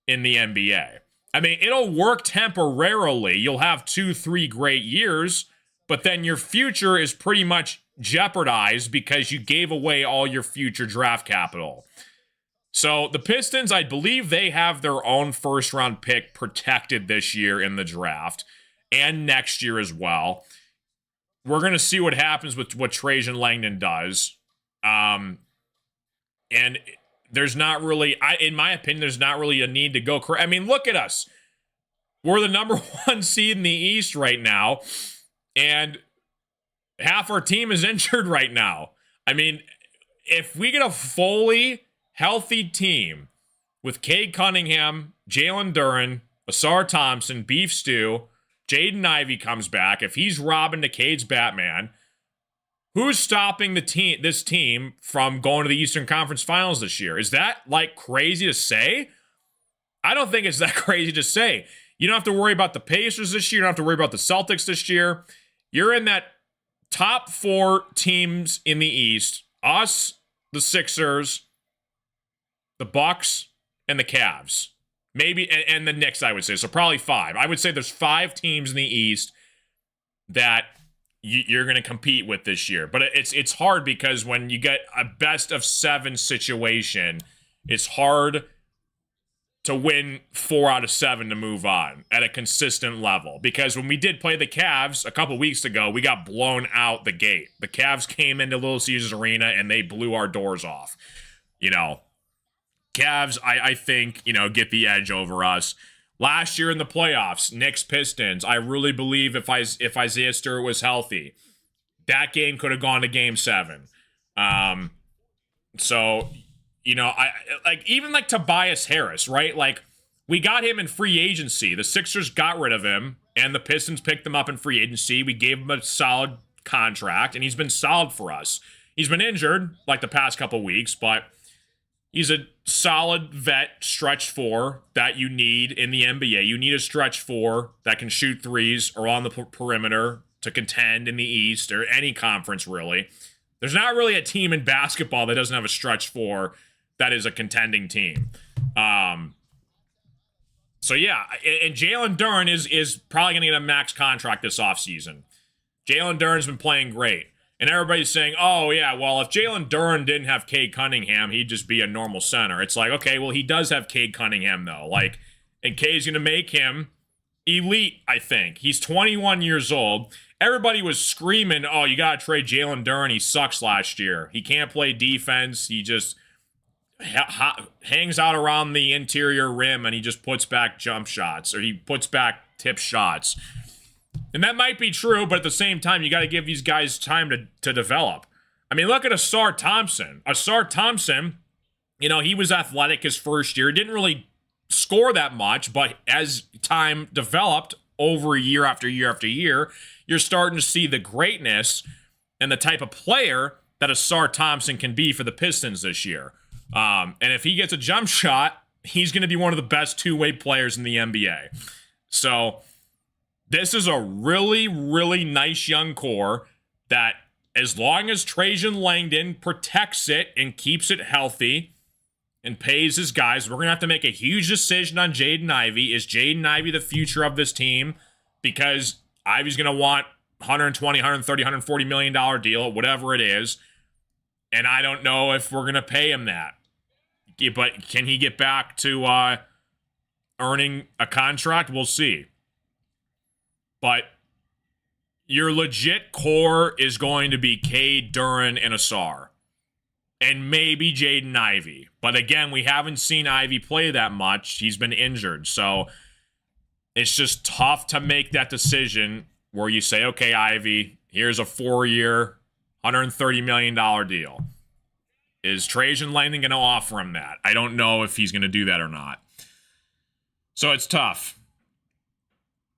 in the NBA. I mean, it'll work temporarily. You'll have 2-3 great years, but then your future is pretty much jeopardized because you gave away all your future draft capital. So the Pistons, I believe they have their own first-round pick protected this year in the draft and next year as well. We're going to see what happens with what Trajan Langdon does. And there's not really, in my opinion, there's not really a need to go crazy. I mean, look at us. We're the number 1 seed in the East right now, and half our team is injured right now. I mean, if we get a fully healthy team with Cade Cunningham, Jalen Duren, Asar Thompson, Beef Stew, Jaden Ivey comes back. If he's Robin to Cade's Batman, who's stopping this team from going to the Eastern Conference Finals this year? Is that like crazy to say? I don't think it's that crazy to say. You don't have to worry about the Pacers this year. You don't have to worry about the Celtics this year. You're in that top 4 teams in the East. Us, the Sixers, the Bucks, and the Cavs. Maybe, and the Knicks, I would say. So probably 5. I would say there's 5 teams in the East that you're going to compete with this year. But it's hard because when you get a best of 7 situation, it's hard to win 4 out of 7 to move on at a consistent level. Because when we did play the Cavs a couple weeks ago, we got blown out the gate. The Cavs came into Little Caesars Arena and they blew our doors off. Cavs, I think, get the edge over us. Last year in the playoffs, Knicks, Pistons, I really believe if Isaiah Stewart was healthy, that game could have gone to game 7. So, you know, I like even like Tobias Harris, right? Like, we got him in free agency. The Sixers got rid of him, and the Pistons picked him up in free agency. We gave him a solid contract, and he's been solid for us. He's been injured like the past couple weeks, but he's a solid vet stretch 4 that you need in the NBA. You need a stretch 4 that can shoot threes or on the perimeter to contend in the East or any conference, really. There's not really a team in basketball that doesn't have a stretch 4 that is a contending team. So yeah, and Jalen Duren is probably going to get a max contract this offseason. Jalen Duren's been playing great. And everybody's saying, oh yeah, well, if Jalen Duren didn't have Cade Cunningham, he'd just be a normal center. It's like, okay, well, he does have Cade Cunningham, though. Like, and Cade's going to make him elite, I think. He's 21 years old. Everybody was screaming, oh, you got to trade Jalen Duren. He sucks last year. He can't play defense. He just hangs out around the interior rim, and he just puts back jump shots, or he puts back tip shots. And that might be true, but at the same time, you got to give these guys time to develop. I mean, look at Asar Thompson. Asar Thompson, you know, he was athletic his first year. Didn't really score that much, but as time developed over year after year after year, you're starting to see the greatness and the type of player that Asar Thompson can be for the Pistons this year. And if he gets a jump shot, he's going to be one of the best two-way players in the NBA. So this is a really, really nice young core that, as long as Trajan Langdon protects it and keeps it healthy and pays his guys, we're going to have to make a huge decision on Jaden Ivey. Is Jaden Ivey the future of this team? Because Ivey's going to want $120, $130, $140 million deal, whatever it is. And I don't know if we're going to pay him that. But can he get back to earning a contract? We'll see. But your legit core is going to be Cade, Duren, and Asar. And maybe Jaden Ivey. But again, we haven't seen Ivey play that much. He's been injured. So it's just tough to make that decision where you say, okay, Ivey, here's a 4-year, $130 million deal. Is Trajan Langdon going to offer him that? I don't know if he's going to do that or not. So it's tough.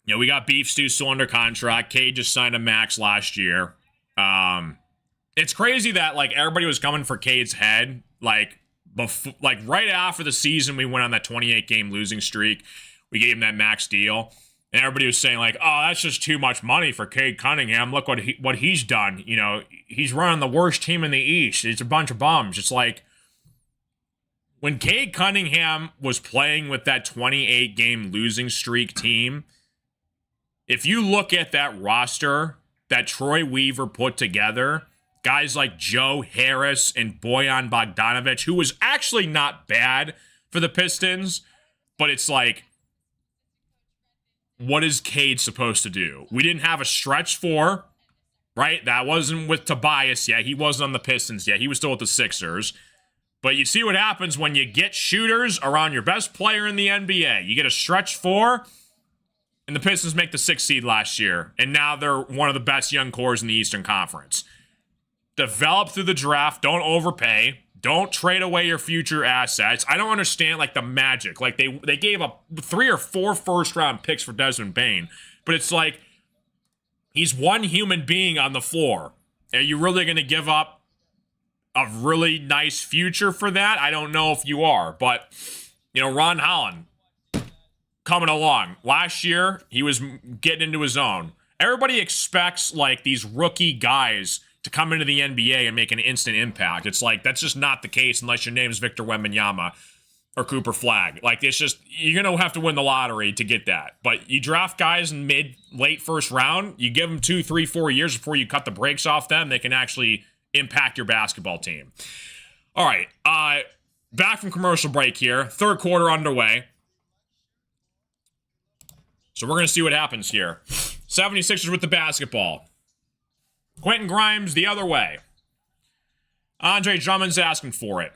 You know, we got Beef Stew still under contract. Cade just signed a max last year. It's crazy that, like, everybody was coming for Cade's head. Like right after the season, we went on that 28-game losing streak. We gave him that max deal. And everybody was saying, like, oh, that's just too much money for Cade Cunningham. Look what he's done. You know, he's running the worst team in the East. It's a bunch of bums. It's like, when Cade Cunningham was playing with that 28-game losing streak team, if you look at that roster that Troy Weaver put together, guys like Joe Harris and Bojan Bogdanovic, who was actually not bad for the Pistons, but it's like, what is Cade supposed to do? We didn't have a stretch 4, right? That wasn't with Tobias yet. He wasn't on the Pistons yet. He was still with the Sixers. But you see what happens when you get shooters around your best player in the NBA. You get a stretch 4, and the Pistons make the 6th seed last year, and now they're one of the best young cores in the Eastern Conference. Develop through the draft. Don't overpay. Don't trade away your future assets. I don't understand, like, the magic. Like, they gave up 3 or 4 first-round picks for Desmond Bane, but it's like, he's one human being on the floor. Are you really going to give up a really nice future for that? I don't know if you are, but, you know, Ron Holland coming along. Last year, he was getting into his own. Everybody expects, like, these rookie guys to come into the NBA and make an instant impact. It's like, that's just not the case unless your name is Victor Wembanyama or Cooper Flagg. Like, it's just, you're going to have to win the lottery to get that. But you draft guys in late first round, you give them 2, 3, 4 years before you cut the brakes off them, they can actually impact your basketball team. All right, back from commercial break here. Third quarter underway. So we're going to see what happens here. 76ers with the basketball. Quentin Grimes the other way. Andre Drummond's asking for it.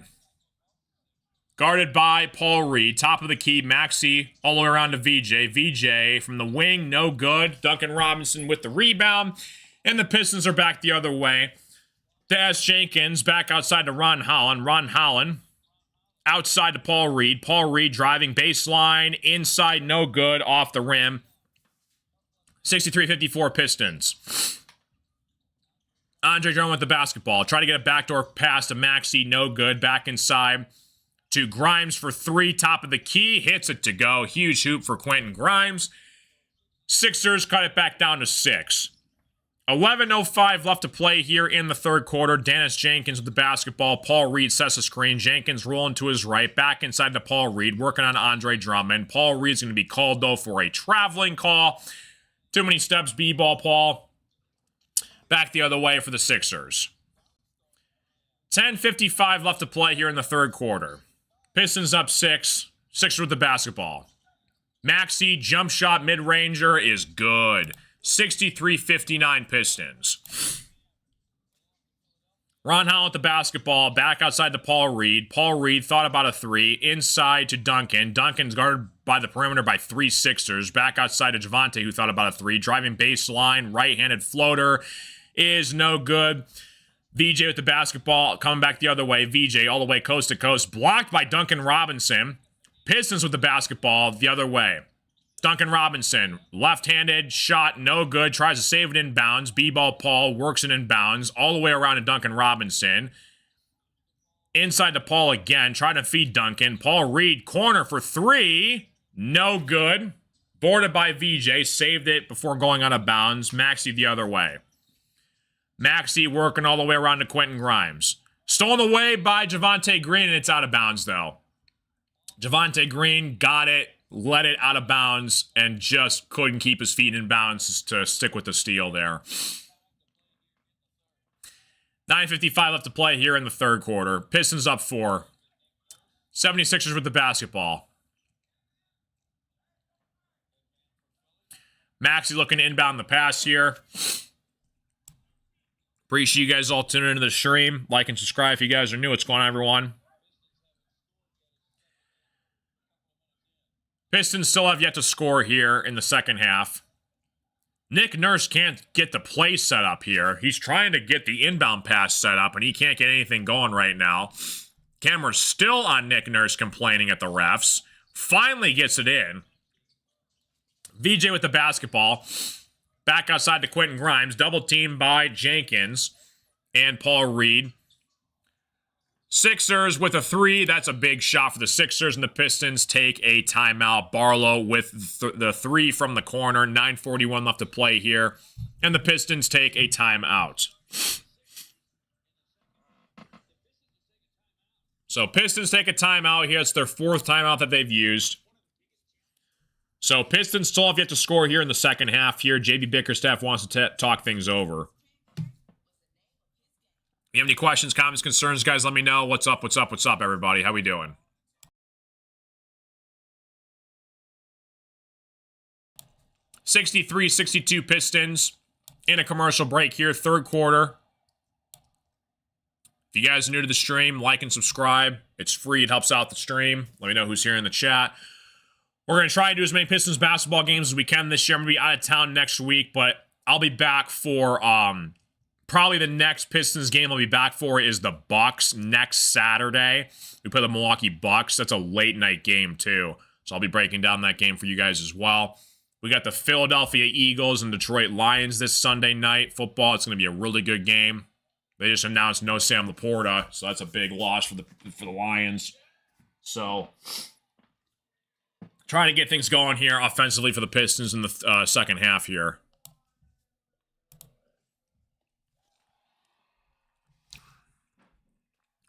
Guarded by Paul Reed. Top of the key, Maxey all the way around to VJ. VJ from the wing, no good. Duncan Robinson with the rebound. And the Pistons are back the other way. Dennis Jenkins back outside to Ron Holland. Ron Holland outside to Paul Reed. Paul Reed driving baseline. Inside, no good. Off the rim. 63-54 Pistons. Andre Drummond with the basketball. Try to get a backdoor pass to Maxey. No good. Back inside to Grimes for three. Top of the key. Hits it to go. Huge hoop for Quentin Grimes. Sixers cut it back down to 6. 11:05 left to play here in the third quarter. Dennis Jenkins with the basketball. Paul Reed sets the screen. Jenkins rolling to his right. Back inside to Paul Reed. Working on Andre Drummond. Paul Reed's going to be called, though, for a traveling call. Too many steps, B-ball, Paul. Back the other way for the Sixers. 10:55 left to play here in the third quarter. Pistons up 6. Sixers with the basketball. Maxey, jump shot, mid-ranger is good. 63-59 Pistons. Ron Holland with the basketball. Back outside to Paul Reed. Paul Reed thought about a three. Inside to Duncan. Duncan's guarded by the perimeter by 3 Sixers. Back outside to Javonte, who thought about a three. Driving baseline. Right-handed floater is no good. VJ with the basketball. Coming back the other way. VJ all the way coast to coast. Blocked by Duncan Robinson. Pistons with the basketball the other way. Duncan Robinson, left-handed, shot, no good, tries to save it inbounds. B-ball Paul works it inbounds, all the way around to Duncan Robinson. Inside to Paul again, trying to feed Duncan. Paul Reed, corner for 3, no good. Boarded by VJ, saved it before going out of bounds. Maxey the other way. Maxey working all the way around to Quentin Grimes. Stolen away by Javonte Green, and it's out of bounds, though. Javonte Green got it. Let it out of bounds and just couldn't keep his feet in bounds to stick with the steal there. 9:55 left to play here in the third quarter. Pistons up 4. 76ers with the basketball. Maxey looking to inbound the pass here. Appreciate you guys all tuning into the stream. Like and subscribe if you guys are new. What's going on, everyone? Pistons still have yet to score here in the second half. Nick Nurse can't get the play set up here. He's trying to get the inbound pass set up, and he can't get anything going right now. Camera's still on Nick Nurse complaining at the refs. Finally gets it in. VJ with the basketball. Back outside to Quentin Grimes. Double teamed by Jenkins and Paul Reed. Sixers with a 3. That's a big shot for the Sixers, and the Pistons take a timeout. Barlow with the 3 from the corner. 9:41 left to play here, and the Pistons take a timeout. So Pistons take a timeout here. It's their 4th timeout that they've used. So Pistons still have yet to score here in the second half here. JB Bickerstaff wants to talk things over. If you have any questions, comments, concerns, guys, let me know. What's up, everybody? How we doing? (63-62) Pistons in a commercial break here, third quarter. If you guys are new to the stream, like and subscribe. It's free. It helps out the stream. Let me know who's here in the chat. We're going to try and do as many Pistons basketball games as we can this year. I'm going to be out of town next week, but I'll be back for... probably the next Pistons game I'll be back for is the Bucks next Saturday. We play the Milwaukee Bucks. That's a late night game too. So I'll be breaking down that game for you guys as well. We got the Philadelphia Eagles and Detroit Lions this Sunday night football. It's going to be a really good game. They just announced no Sam Laporta, so that's a big loss for the Lions. So trying to get things going here offensively for the Pistons in the second half here.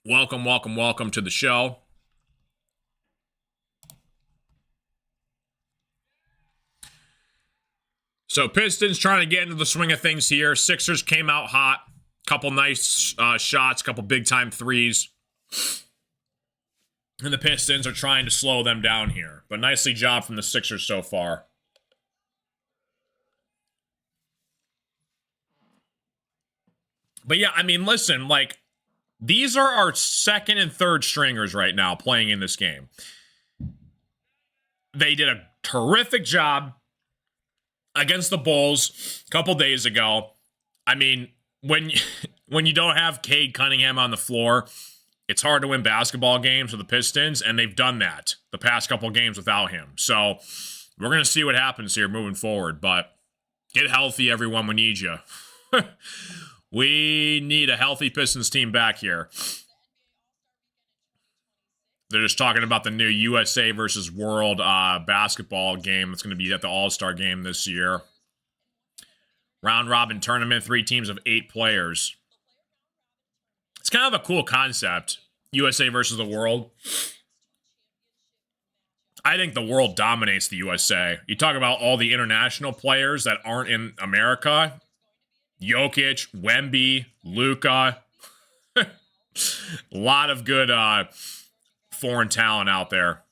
Welcome to the show. So Pistons trying to get into the swing of things here. Sixers came out hot. Couple nice shots, couple big-time threes. And the Pistons are trying to slow them down here. But nicely job from the Sixers so far. But yeah, I mean, listen, like... These are our second and third stringers right now playing in this game. They did a terrific job against the Bulls a couple days ago. I mean, when when you don't have Cade Cunningham on the floor, it's hard to win basketball games with the Pistons, and they've done that the past couple games without him. So we're going to see what happens here moving forward, but get healthy, everyone. We need you. We need a healthy Pistons team back here. They're just talking about the new USA versus World basketball game that's going to be at the All-Star game this year. Round-robin tournament, 3 teams of 8 players. It's kind of a cool concept, USA versus the world. I think the world dominates the USA. You talk about all the international players that aren't in America. Jokic, Wemby, Luka. A lot of good foreign talent out there.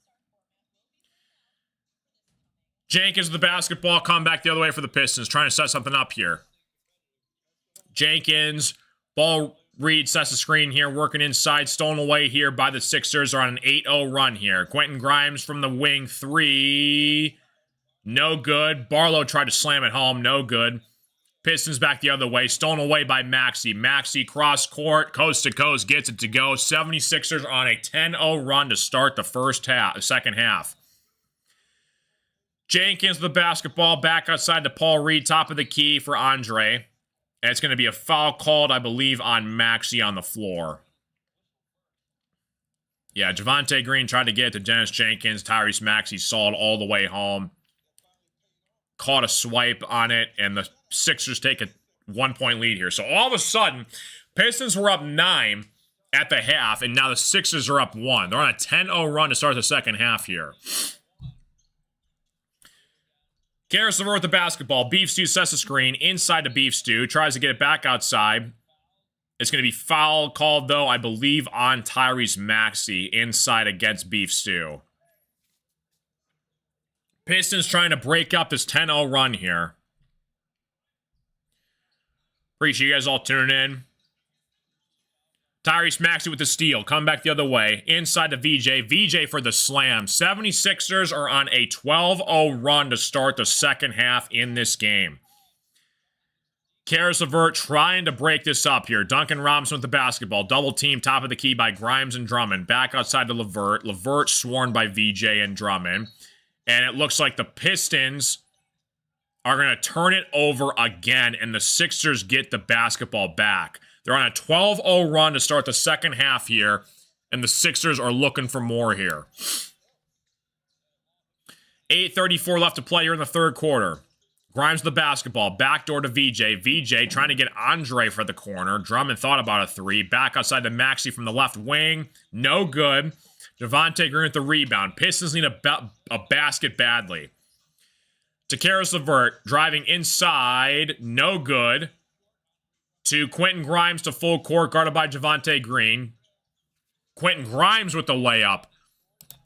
Jenkins with the basketball, come back the other way for the Pistons, trying to set something up here. Jenkins, ball read, sets the screen here, working inside, stolen away here by the Sixers. Are on an 8-0 run here. Quentin Grimes from the wing, 3. No good. Barlow tried to slam it home, no good. Pistons back the other way, stolen away by Maxey. Maxey cross court, coast to coast, gets it to go. 76ers are on a 10-0 run to start the second half. Jenkins with the basketball, back outside to Paul Reed, top of the key for Andre. And it's going to be a foul called, I believe, on Maxey on the floor. Yeah, Javonte Green tried to get it to Dennis Jenkins. Tyrese Maxey saw it all the way home. Caught a swipe on it, and the Sixers take a 1-point lead here. So all of a sudden, Pistons were up 9 at the half, and now the Sixers are up 1. They're on a 10-0 run to start the second half here. Karis LeVert with the basketball. Beef Stew sets the screen inside to Beef Stew. Tries to get it back outside. It's going to be foul called, though, I believe, on Tyrese Maxey inside against Beef Stew. Pistons trying to break up this 10-0 run here. Appreciate you guys all tuning in. Tyrese Maxey with the steal. Come back the other way. Inside to VJ. VJ for the slam. 76ers are on a 12-0 run to start the second half in this game. Karis LeVert trying to break this up here. Duncan Robinson with the basketball. Double team, top of the key by Grimes and Drummond. Back outside to LeVert. LeVert sworn by VJ and Drummond. And it looks like the Pistons are going to turn it over again, and the Sixers get the basketball back. They're on a 12-0 run to start the second half here, and the Sixers are looking for more here. 8:34 left to play here in the third quarter. Grimes the basketball, backdoor to VJ. VJ trying to get Andre for the corner. Drummond thought about a 3. Back outside to Maxey from the left wing. No good. Javonte Green with the rebound. Pistons need a basket badly. To Karis LeVert, driving inside. No good. To Quentin Grimes to full court, guarded by Javonte Green. Quentin Grimes with the layup.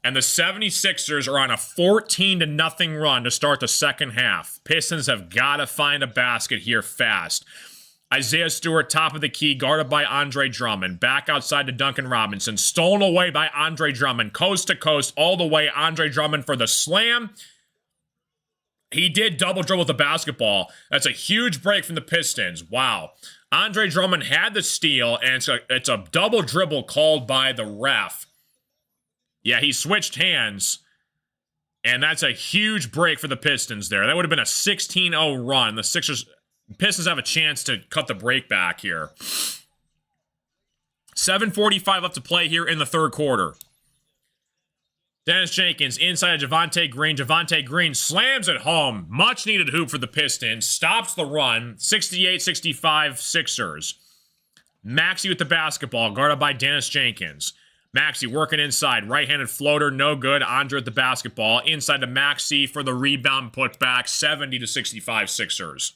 And the 76ers are on a 14-0 run to start the second half. Pistons have got to find a basket here fast. Isaiah Stewart, top of the key, guarded by Andre Drummond. Back outside to Duncan Robinson. Stolen away by Andre Drummond. Coast to coast, all the way. Andre Drummond for the slam. He did double dribble with the basketball. That's a huge break from the Pistons. Wow. Andre Drummond had the steal, and it's a double dribble called by the ref. Yeah, he switched hands, and that's a huge break for the Pistons there. That would have been a 16-0 run. The Pistons have a chance to cut the break back here. 7:45 left to play here in the third quarter. Dennis Jenkins inside of Javonte Green. Javonte Green slams it home. Much needed hoop for the Pistons. Stops the run. 68-65 Sixers. Maxey with the basketball, guarded by Dennis Jenkins. Maxey working inside. Right-handed floater, no good. Andre with the basketball. Inside to Maxey for the rebound putback. 70-65 Sixers.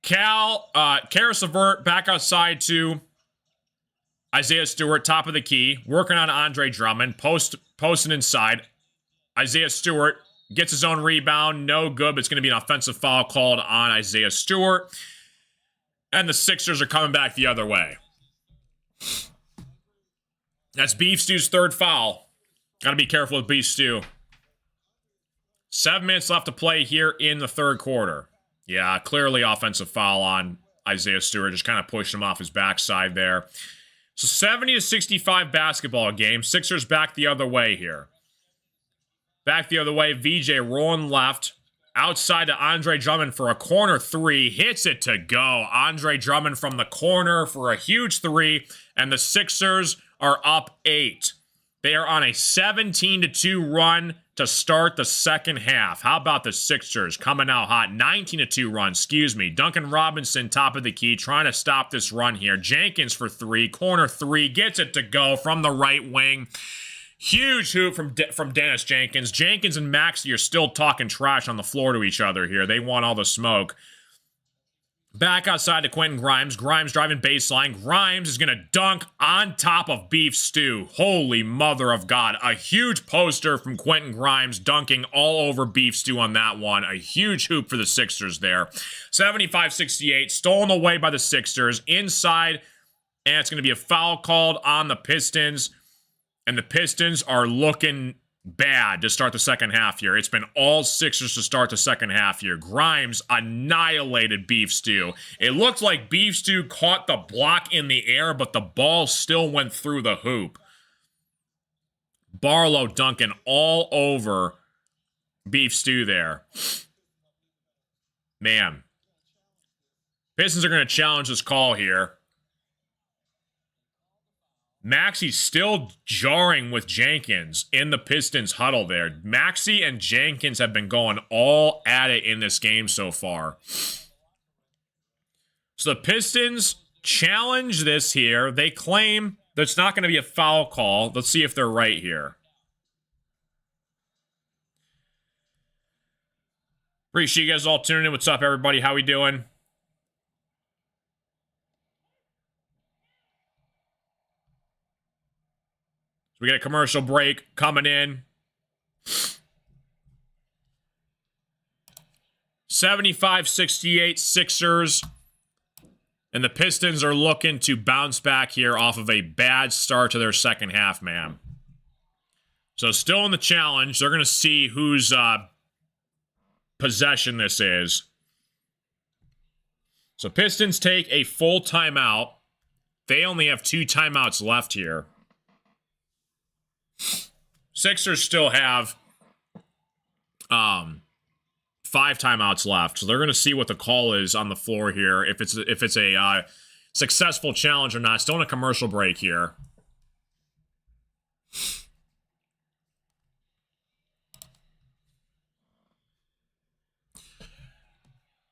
Karis LeVert back outside to Isaiah Stewart, top of the key, working on Andre Drummond, posting inside. Isaiah Stewart gets his own rebound, no good, but it's going to be an offensive foul called on Isaiah Stewart. And the Sixers are coming back the other way. That's Beef Stew's third foul. Got to be careful with Beef Stew. 7 minutes left to play here in the third quarter. Yeah, clearly offensive foul on Isaiah Stewart. Just kind of pushed him off his backside there. So 70-65 basketball game. Sixers back the other way here. Back the other way. VJ rolling left. Outside to Andre Drummond for a corner three. Hits it to go. Andre Drummond from the corner for a huge three. And the Sixers are up 8. They are on a 17-2 run to start the second half. How about the Sixers coming out hot? 19-2 run, excuse me. Duncan Robinson, top of the key, trying to stop this run here. Jenkins for 3, corner 3, gets it to go from the right wing. Huge hoop from Dennis Jenkins. Jenkins and Maxey are still talking trash on the floor to each other here. They want all the smoke. Back outside to Quentin Grimes. Grimes driving baseline. Grimes is going to dunk on top of Beef Stew. Holy mother of God. A huge poster from Quentin Grimes dunking all over Beef Stew on that one. A huge hoop for the Sixers there. 75-68. Stolen away by the Sixers. Inside. And it's going to be a foul called on the Pistons. And the Pistons are looking bad to start the second half here. It's been all Sixers to start the second half here. Grimes annihilated Beef Stew. It looked like Beef Stew caught the block in the air, but the ball still went through the hoop. Barlow dunking all over Beef Stew there. Man. Pistons are going to challenge this call here. Maxey's still jarring with Jenkins in the Pistons huddle there. Maxey and Jenkins have been going all at it in this game so far. So the Pistons challenge this here. They claim there's not going to be a foul call. Let's see if they're right here. Appreciate you guys all tuning in. What's up, everybody? How we doing? So we get a commercial break coming in. 75-68 Sixers. And the Pistons are looking to bounce back here off of a bad start to their second half, man. So still in the challenge. They're going to see whose possession this is. So Pistons take a full timeout. They only have 2 timeouts left here. Sixers still have 5 timeouts left, so they're going to see what the call is on the floor here. If it's a successful challenge or not. Still in a commercial break here.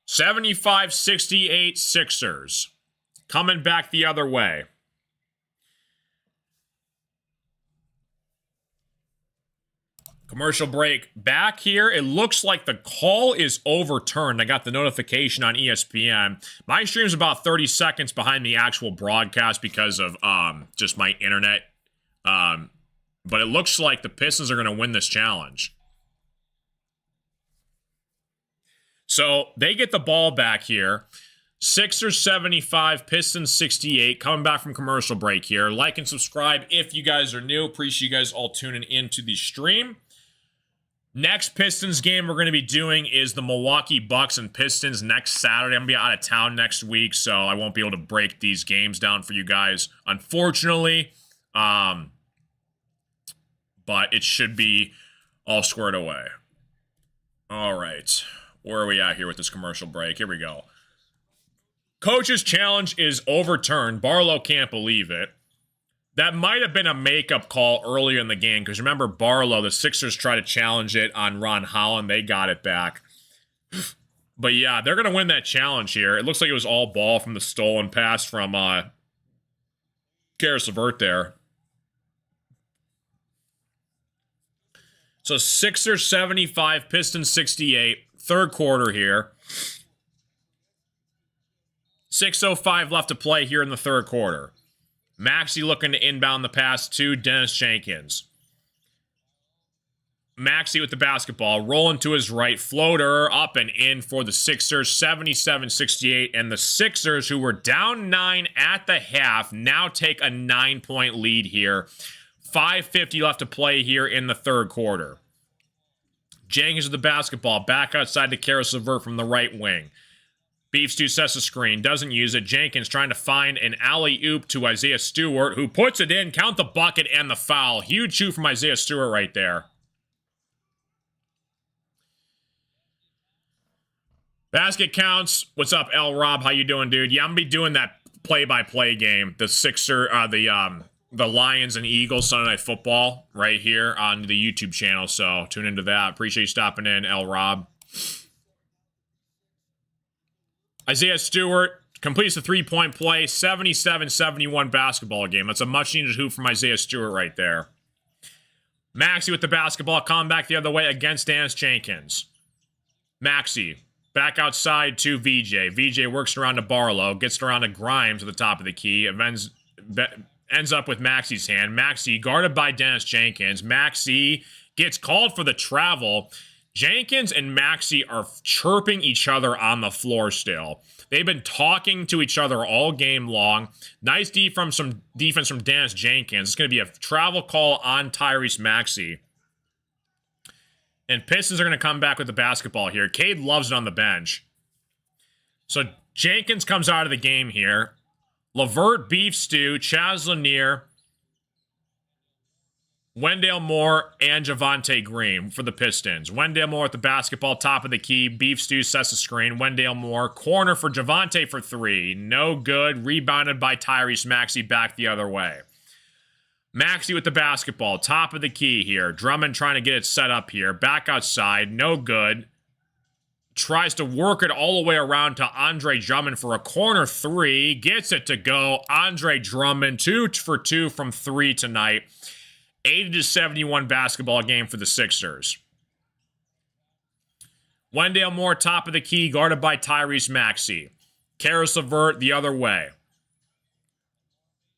$75-68 Sixers coming back the other way. Commercial break back here. It looks like the call is overturned. I got the notification on ESPN. My stream's about 30 seconds behind the actual broadcast because of just my internet. But it looks like the Pistons are going to win this challenge. So they get the ball back here. Sixers 75, Pistons 68. Coming back from commercial break here. Like and subscribe if you guys are new. Appreciate you guys all tuning into the stream. Next Pistons game we're going to be doing is the Milwaukee Bucks and Pistons next Saturday. I'm going to be out of town next week, so I won't be able to break these games down for you guys, unfortunately. But it should be all squared away. All right. Where are we at here with this commercial break? Here we go. Coach's challenge is overturned. Barlow can't believe it. That might have been a makeup call earlier in the game, because remember Barlow, the Sixers tried to challenge it on Ron Holland. They got it back. But yeah, they're going to win that challenge here. It looks like it was all ball from the stolen pass from Karis LeVert there. So Sixers 75, Pistons 68. Third quarter here. 6:05 left to play here in the third quarter. Maxey looking to inbound the pass to Dennis Jenkins. Maxey with the basketball, rolling to his right, floater up and in for the Sixers, 77-68. And the Sixers, who were down 9 at the half, now take a 9-point lead here. 5:50 left to play here in the third quarter. Jenkins with the basketball, back outside to Karis LeVert from the right wing. Beef Stew sets the screen, doesn't use it. Jenkins trying to find an alley-oop to Isaiah Stewart, who puts it in. Count the bucket and the foul. Huge shoot from Isaiah Stewart right there. Basket counts. What's up, L. Rob? How you doing, dude? Yeah, I'm gonna be doing that play-by-play game. The Lions and Eagles Sunday Night Football right here on the YouTube channel. So tune into that. Appreciate you stopping in, L. Rob. Isaiah Stewart completes the three-point play, 77-71 basketball game. That's a much-needed hoop from Isaiah Stewart right there. Maxey with the basketball, coming back the other way against Dennis Jenkins. Maxey back outside to VJ. VJ works around to Barlow, gets around to Grimes at the top of the key, ends up with Maxey's hand. Maxey guarded by Dennis Jenkins. Maxey gets called for the travel. Jenkins and Maxey are chirping each other on the floor still. They've been talking to each other all game long. Nice defense from Dennis Jenkins. It's going to be a travel call on Tyrese Maxey. And Pistons are going to come back with the basketball here. Cade loves it on the bench. So Jenkins comes out of the game here. LeVert, Beef Stew, Chaz Lanier, Wendell Moore, and Javonte Green for the Pistons. Wendell Moore at the basketball, top of the key. Beef Stew sets the screen. Wendell Moore, corner for Javonte for three. No good. Rebounded by Tyrese Maxey back the other way. Maxey with the basketball, top of the key here. Drummond trying to get it set up here. Back outside, no good. Tries to work it all the way around to Andre Drummond for a corner three. Gets it to go. Andre Drummond, 2 for 2 from 3 tonight. 80-71 basketball game for the Sixers. Wendell Moore, top of the key, guarded by Tyrese Maxey. Karis LeVert the other way.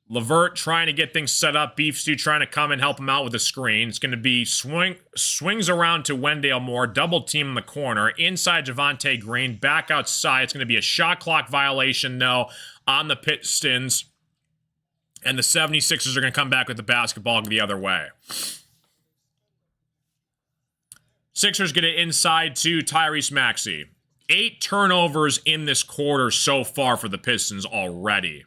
LeVert trying to get things set up. Beef Stew trying to come and help him out with a screen. It's going to be swings around to Wendell Moore. Double team in the corner. Inside Javonte Green. Back outside. It's going to be a shot clock violation, though, on the Pistons. And the 76ers are going to come back with the basketball the other way. Sixers get it inside to Tyrese Maxey. 8 turnovers in this quarter so far for the Pistons already.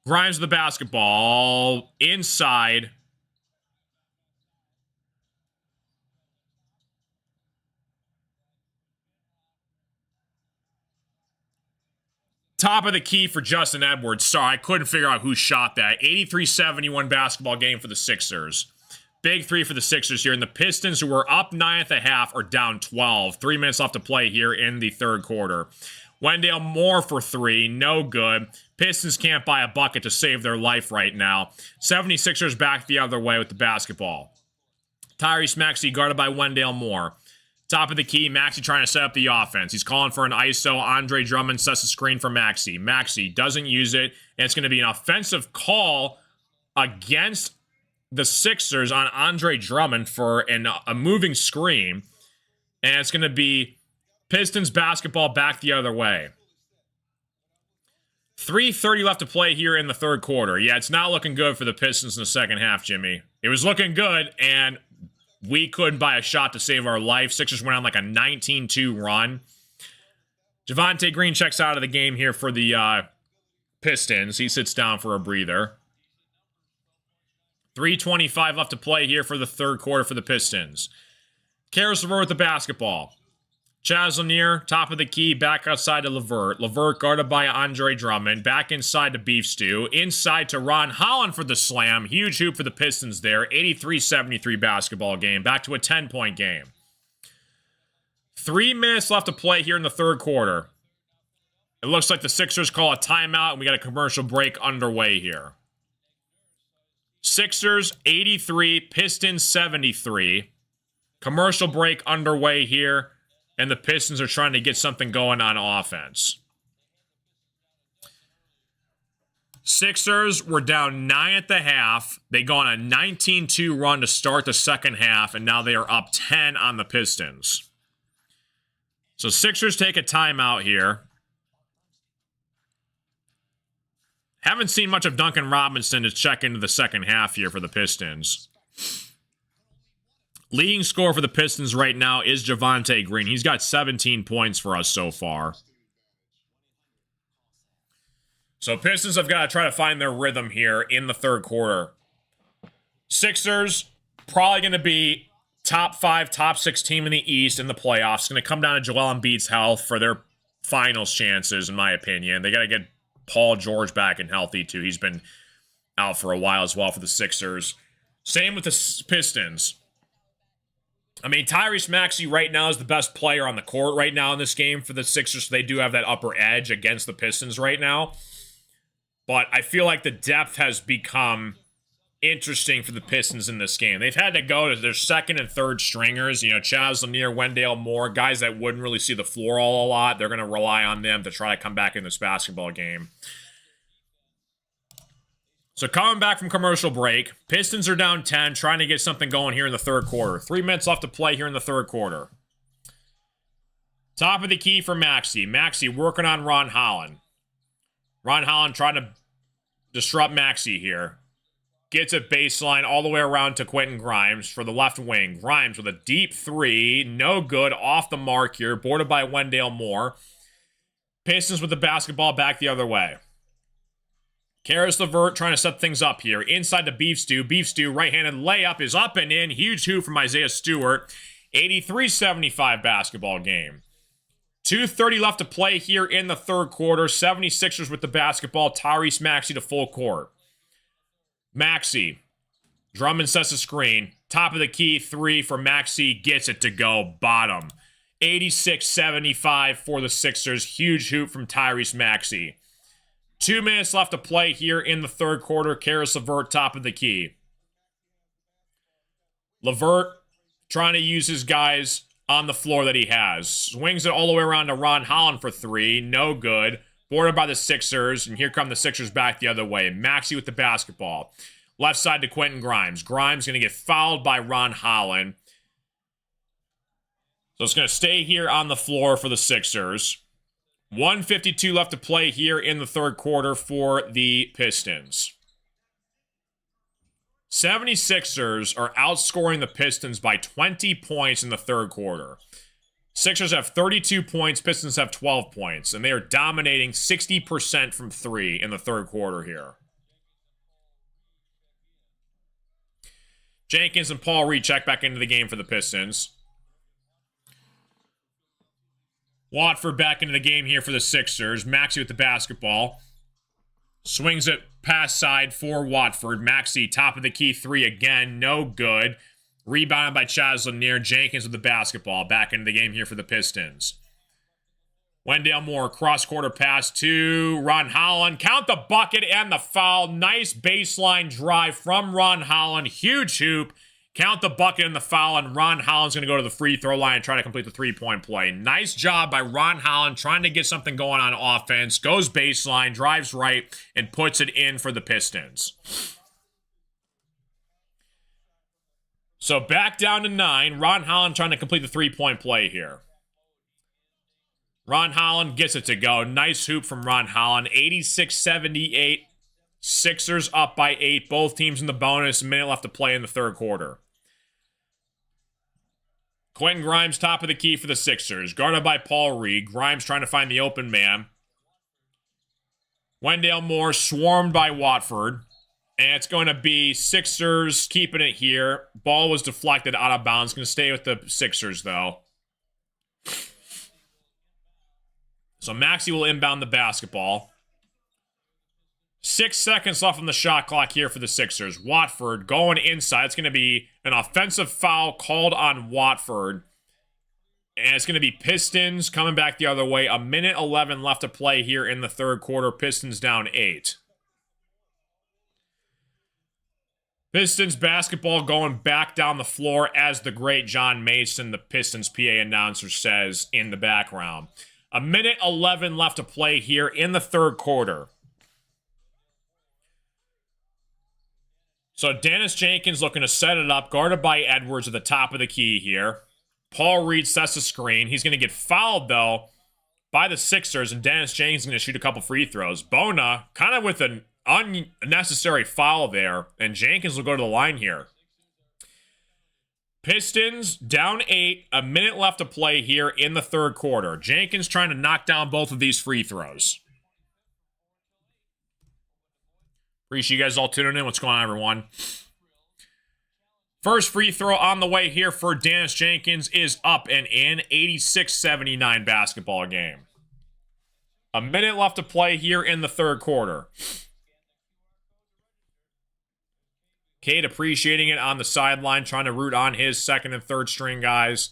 Grimes with the basketball inside. Top of the key for Justin Edwards. Sorry, I couldn't figure out who shot that. 83-71 basketball game for the Sixers. Big three for the Sixers here. And the Pistons, who were up 9 at the half, are down 12. 3 minutes left to play here in the third quarter. Wendell Moore for 3. No good. Pistons can't buy a bucket to save their life right now. 76ers back the other way with the basketball. Tyrese Maxey guarded by Wendell Moore. Top of the key, Maxey trying to set up the offense. He's calling for an ISO. Andre Drummond sets the screen for Maxey. Maxey doesn't use it, and it's going to be an offensive call against the Sixers on Andre Drummond for a moving screen. And it's going to be Pistons basketball back the other way. 3:30 left to play here in the third quarter. Yeah, it's not looking good for the Pistons in the second half, Jimmy. It was looking good, and we couldn't buy a shot to save our life. Sixers went on like a 19-2 run. Javonte Green checks out of the game here for the Pistons. He sits down for a breather. 3:25 left to play here for the third quarter for the Pistons. Karis LeVert with the basketball. Chaz Lanier, top of the key, back outside to LeVert. LeVert guarded by Andre Drummond. Back inside to Beef Stew. Inside to Ron Holland for the slam. Huge hoop for the Pistons there. 83-73 basketball game. Back to a 10-point game. 3 minutes left to play here in the third quarter. It looks like the Sixers call a timeout, and we got a commercial break underway here. Sixers 83, Pistons 73. Commercial break underway here. And the Pistons are trying to get something going on offense. Sixers were down 9 at the half. They go on a 19-2 run to start the second half, and now they are up 10 on the Pistons. So Sixers take a timeout here. Haven't seen much of Duncan Robinson to check into the second half here for the Pistons. Leading scorer for the Pistons right now is Javonte Green. He's got 17 points for us so far. So Pistons have got to try to find their rhythm here in the third quarter. Sixers, probably going to be top 5, top 6 team in the East in the playoffs. It's going to come down to Joel Embiid's health for their finals chances, in my opinion. They got to get Paul George back and healthy, too. He's been out for a while as well for the Sixers. Same with the Pistons. I mean, Tyrese Maxey right now is the best player on the court right now in this game for the Sixers, so they do have that upper edge against the Pistons right now. But I feel like the depth has become interesting for the Pistons in this game. They've had to go to their second and third stringers, Chaz Lanier, Wendell Moore, guys that wouldn't really see the floor a lot. They're going to rely on them to try to come back in this basketball game. So coming back from commercial break, Pistons are down 10, trying to get something going here in the third quarter. 3 minutes left to play here in the third quarter. Top of the key for Maxey. Maxey working on Ron Holland. Ron Holland trying to disrupt Maxey here. Gets it baseline all the way around to Quentin Grimes for the left wing. Grimes with a deep 3. No good. Off the mark here. Boarded by Wendell Moore. Pistons with the basketball back the other way. Karis LeVert trying to set things up here. Inside to Beef Stew. Beef Stew, right-handed layup is up and in. Huge hoop from Isaiah Stewart. 83-75 basketball game. 2:30 left to play here in the third quarter. 76ers with the basketball. Tyrese Maxey to full court. Maxey. Drummond sets a screen. Top of the key, 3 for Maxey. Gets it to go. Bottom. 86-75 for the Sixers. Huge hoop from Tyrese Maxey. 2 minutes left to play here in the third quarter. Karis LeVert, top of the key. LeVert trying to use his guys on the floor that he has. Swings it all the way around to Ron Holland for 3. No good. Boarded by the Sixers. And here come the Sixers back the other way. Maxey with the basketball. Left side to Quentin Grimes. Grimes going to get fouled by Ron Holland. So it's going to stay here on the floor for the Sixers. 1:52 left to play here in the third quarter for the Pistons. 76ers are outscoring the Pistons by 20 points in the third quarter. Sixers have 32 points, Pistons have 12 points, and they are dominating 60% from 3 in the third quarter here. Jenkins and Paul Reed check back into the game for the Pistons. Watford back into the game here for the Sixers. Maxey with the basketball. Swings it pass side for Watford. Maxey, top of the key 3 again. No good. Rebounded by Chaz Lanier. Jenkins with the basketball. Back into the game here for the Pistons. Wendell Moore, cross-quarter pass to Ron Holland. Count the bucket and the foul. Nice baseline drive from Ron Holland. Huge hoop. Count the bucket and the foul, and Ron Holland's going to go to the free throw line and try to complete the three-point play. Nice job by Ron Holland trying to get something going on offense. Goes baseline, drives right, and puts it in for the Pistons. So back down to 9. Ron Holland trying to complete the three-point play here. Ron Holland gets it to go. Nice hoop from Ron Holland. 86-78. Sixers up by 8. Both teams in the bonus. A minute left to play in the third quarter. Quentin Grimes, top of the key for the Sixers. Guarded by Paul Reed. Grimes trying to find the open man. Wendell Moore swarmed by Watford. And it's going to be Sixers keeping it here. Ball was deflected out of bounds. Going to stay with the Sixers, though. So Maxey will inbound the basketball. 6 seconds left on the shot clock here for the Sixers. Watford going inside. It's going to be an offensive foul called on Watford. And it's going to be Pistons coming back the other way. 1:11 left to play here in the third quarter. Pistons down 8. Pistons basketball going back down the floor as the great John Mason, the Pistons PA announcer, says in the background. 1:11 left to play here in the third quarter. So Dennis Jenkins looking to set it up, guarded by Edwards at the top of the key here. Paul Reed sets the screen. He's going to get fouled, though, by the Sixers, and Dennis Jenkins is going to shoot a couple free throws. Bona kind of with an unnecessary foul there, and Jenkins will go to the line here. Pistons down 8, a minute left to play here in the third quarter. Jenkins trying to knock down both of these free throws. Appreciate you guys all tuning in. What's going on, everyone? First free throw on the way here for Dennis Jenkins is up and in. 86-79 basketball game. A minute left to play here in the third quarter. Cade appreciating it on the sideline, trying to root on his second and third string guys.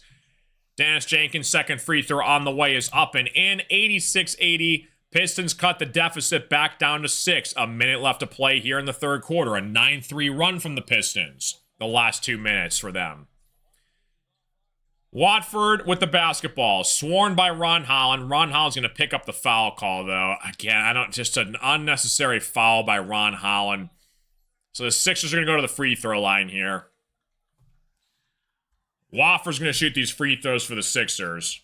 Dennis Jenkins' second free throw on the way is up and in. 86-80. Pistons cut the deficit back down to 6. A minute left to play here in the third quarter. A 9-3 run from the Pistons. The last 2 minutes for them. Watford with the basketball. Sworn by Ron Holland. Ron Holland's going to pick up the foul call, though. Again, just an unnecessary foul by Ron Holland. So the Sixers are going to go to the free throw line here. Watford's going to shoot these free throws for the Sixers.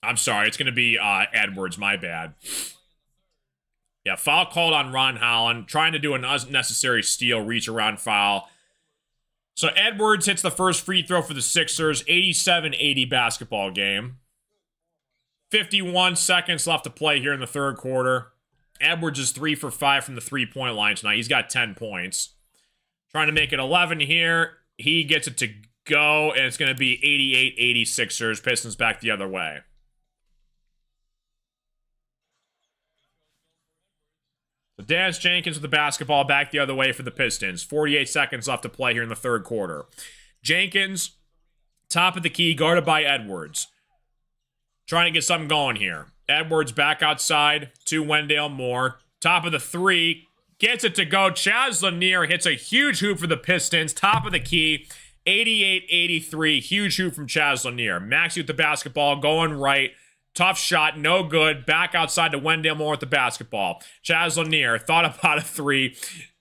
I'm sorry, it's going to be Edwards, my bad. Yeah, foul called on Ron Holland. Trying to do an unnecessary steal, reach around foul. So Edwards hits the first free throw for the Sixers. 87-80 basketball game. 51 seconds left to play here in the third quarter. Edwards is 3 for 5 from the three-point line tonight. He's got 10 points. Trying to make it 11 here. He gets it to go, and it's going to be 88-80 Sixers. Pistons back the other way. So Dennis Jenkins with the basketball back the other way for the Pistons. 48 seconds left to play here in the third quarter. Jenkins, top of the key, guarded by Edwards. Trying to get something going here. Edwards back outside to Wendell Moore. Top of the three. Gets it to go. Chaz Lanier hits a huge hoop for the Pistons. Top of the key. 88-83. Huge hoop from Chaz Lanier. Maxey with the basketball going right. Tough shot, no good. Back outside to Wendell Moore with the basketball. Chaz Lanier thought about a three.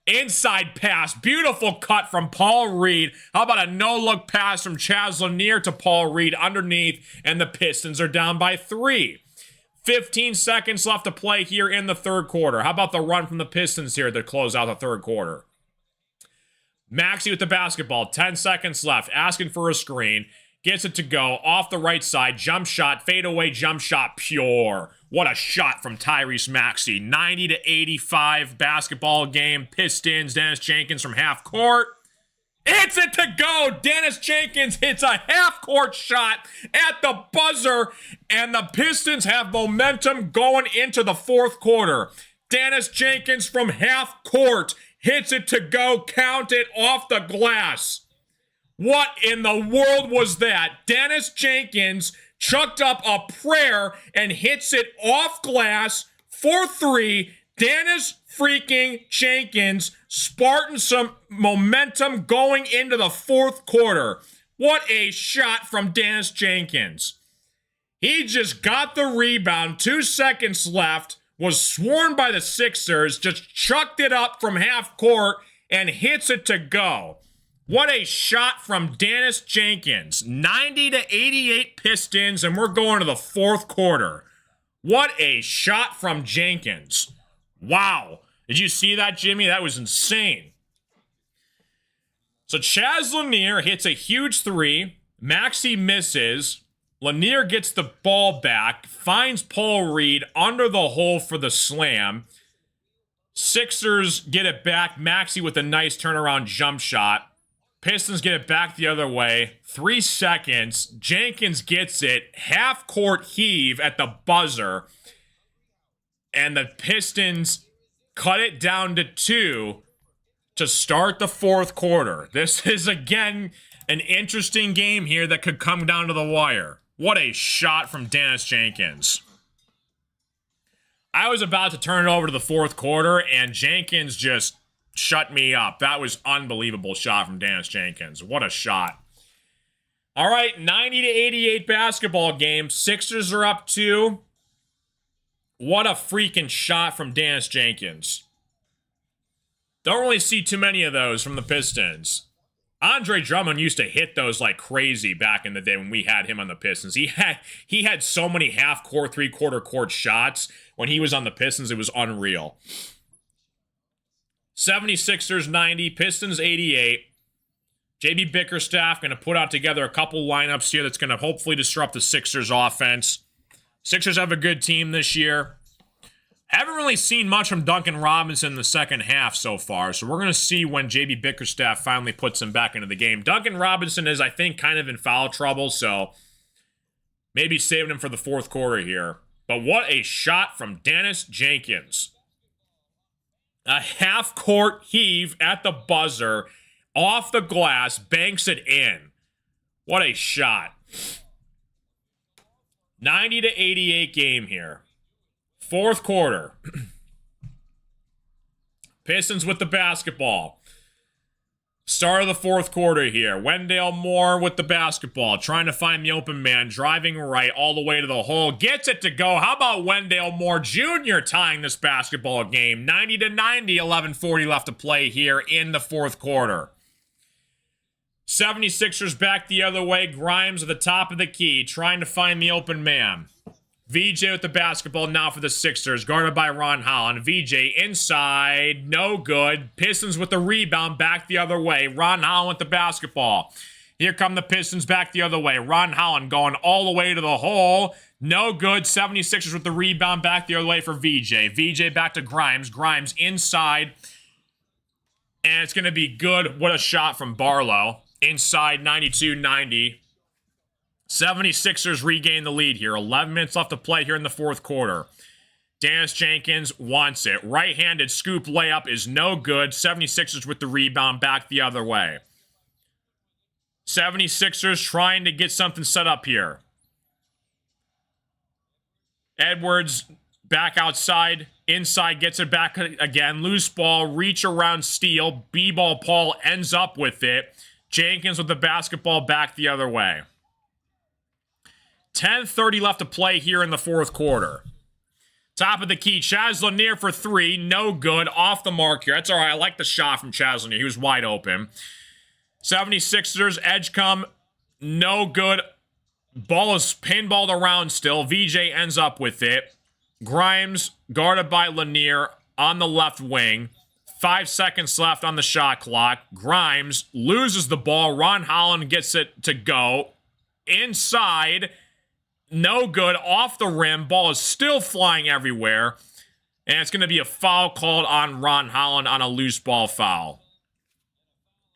Inside pass. Beautiful cut from Paul Reed. How about a no-look pass from Chaz Lanier to Paul Reed underneath, and the Pistons are down by 3. 15 seconds left to play here in the third quarter. How about the run from the Pistons here to close out the third quarter? Maxey with the basketball. 10 seconds left. Asking for a screen. Gets it to go off the right side. Jump shot. Fadeaway jump shot. Pure. What a shot from Tyrese Maxey. 90-85 basketball game. Pistons. Dennis Jenkins from half court. Hits it to go. Dennis Jenkins hits a half-court shot at the buzzer, and the Pistons have momentum going into the fourth quarter. Dennis Jenkins from half court hits it to go. Count it off the glass. What in the world was that? Dennis Jenkins chucked up a prayer and hits it off glass for 3. Dennis freaking Jenkins sparking some momentum going into the fourth quarter. What a shot from Dennis Jenkins. He just got the rebound. 2 seconds left. Was sworn by the Sixers. Just chucked it up from half court and hits it to go. What a shot from Dennis Jenkins. 90-88 Pistons, and we're going to the fourth quarter. What a shot from Jenkins. Wow. Did you see that, Jimmy? That was insane. So Chaz Lanier hits a huge 3. Maxey misses. Lanier gets the ball back. Finds Paul Reed under the hole for the slam. Sixers get it back. Maxey with a nice turnaround jump shot. Pistons get it back the other way. 3 seconds. Jenkins gets it. Half-court heave at the buzzer. And the Pistons cut it down to 2 to start the fourth quarter. This is, again, an interesting game here that could come down to the wire. What a shot from Dennis Jenkins. I was about to turn it over to the fourth quarter, and Jenkins just shut me up. That was unbelievable shot from Dennis Jenkins. What a shot. All right, 90-88 basketball game. Sixers are up 2. What a freaking shot from Dennis Jenkins. Don't really see too many of those from the Pistons. Andre Drummond used to hit those like crazy back in the day when we had him on the Pistons. He had so many half-court, three-quarter court shots when he was on the Pistons. It was unreal. 76ers 90, Pistons 88. JB Bickerstaff going to put out together a couple lineups here that's going to hopefully disrupt the Sixers offense. Sixers have a good team this year. Haven't really seen much from Duncan Robinson in the second half so far, so we're going to see when JB Bickerstaff finally puts him back into the game. Duncan Robinson is, I think, kind of in foul trouble, so maybe saving him for the fourth quarter here. But what a shot from Dennis Jenkins. A half-court heave at the buzzer, off the glass, banks it in. What a shot. 90-88 game here. Fourth quarter. Pistons with the basketball. Start of the fourth quarter here. Wendell Moore with the basketball. Trying to find the open man. Driving right all the way to the hole. Gets it to go. How about Wendell Moore Jr. tying this basketball game? 90-90. 11:40 left to play here in the fourth quarter. 76ers back the other way. Grimes at the top of the key. Trying to find the open man. VJ with the basketball now for the Sixers, guarded by Ron Holland. VJ inside, no good. Pistons with the rebound, back the other way. Ron Holland with the basketball. Here come the Pistons back the other way. Ron Holland going all the way to the hole. No good. 76ers with the rebound, back the other way for VJ. VJ back to Grimes. Grimes inside. And it's going to be good. What a shot from Barlow. Inside, 92-90. 76ers regain the lead here. 11 minutes left to play here in the fourth quarter. Dennis Jenkins wants it. Right-handed scoop layup is no good. 76ers with the rebound, back the other way. 76ers trying to get something set up here. Edwards back outside. Inside, gets it back again. Loose ball, reach around steal. B-ball Paul ends up with it. Jenkins with the basketball, back the other way. 10:30 left to play here in the fourth quarter. Top of the key, Chaz Lanier for three. No good. Off the mark here. That's all right. I like the shot from Chaz Lanier. He was wide open. 76ers, edge come. No good. Ball is pinballed around still. VJ ends up with it. Grimes, guarded by Lanier on the left wing. 5 seconds left on the shot clock. Grimes loses the ball. Ron Holland gets it to go. Inside. No good. Off the rim. Ball is still flying everywhere. And it's going to be a foul called on Ron Holland on a loose ball foul.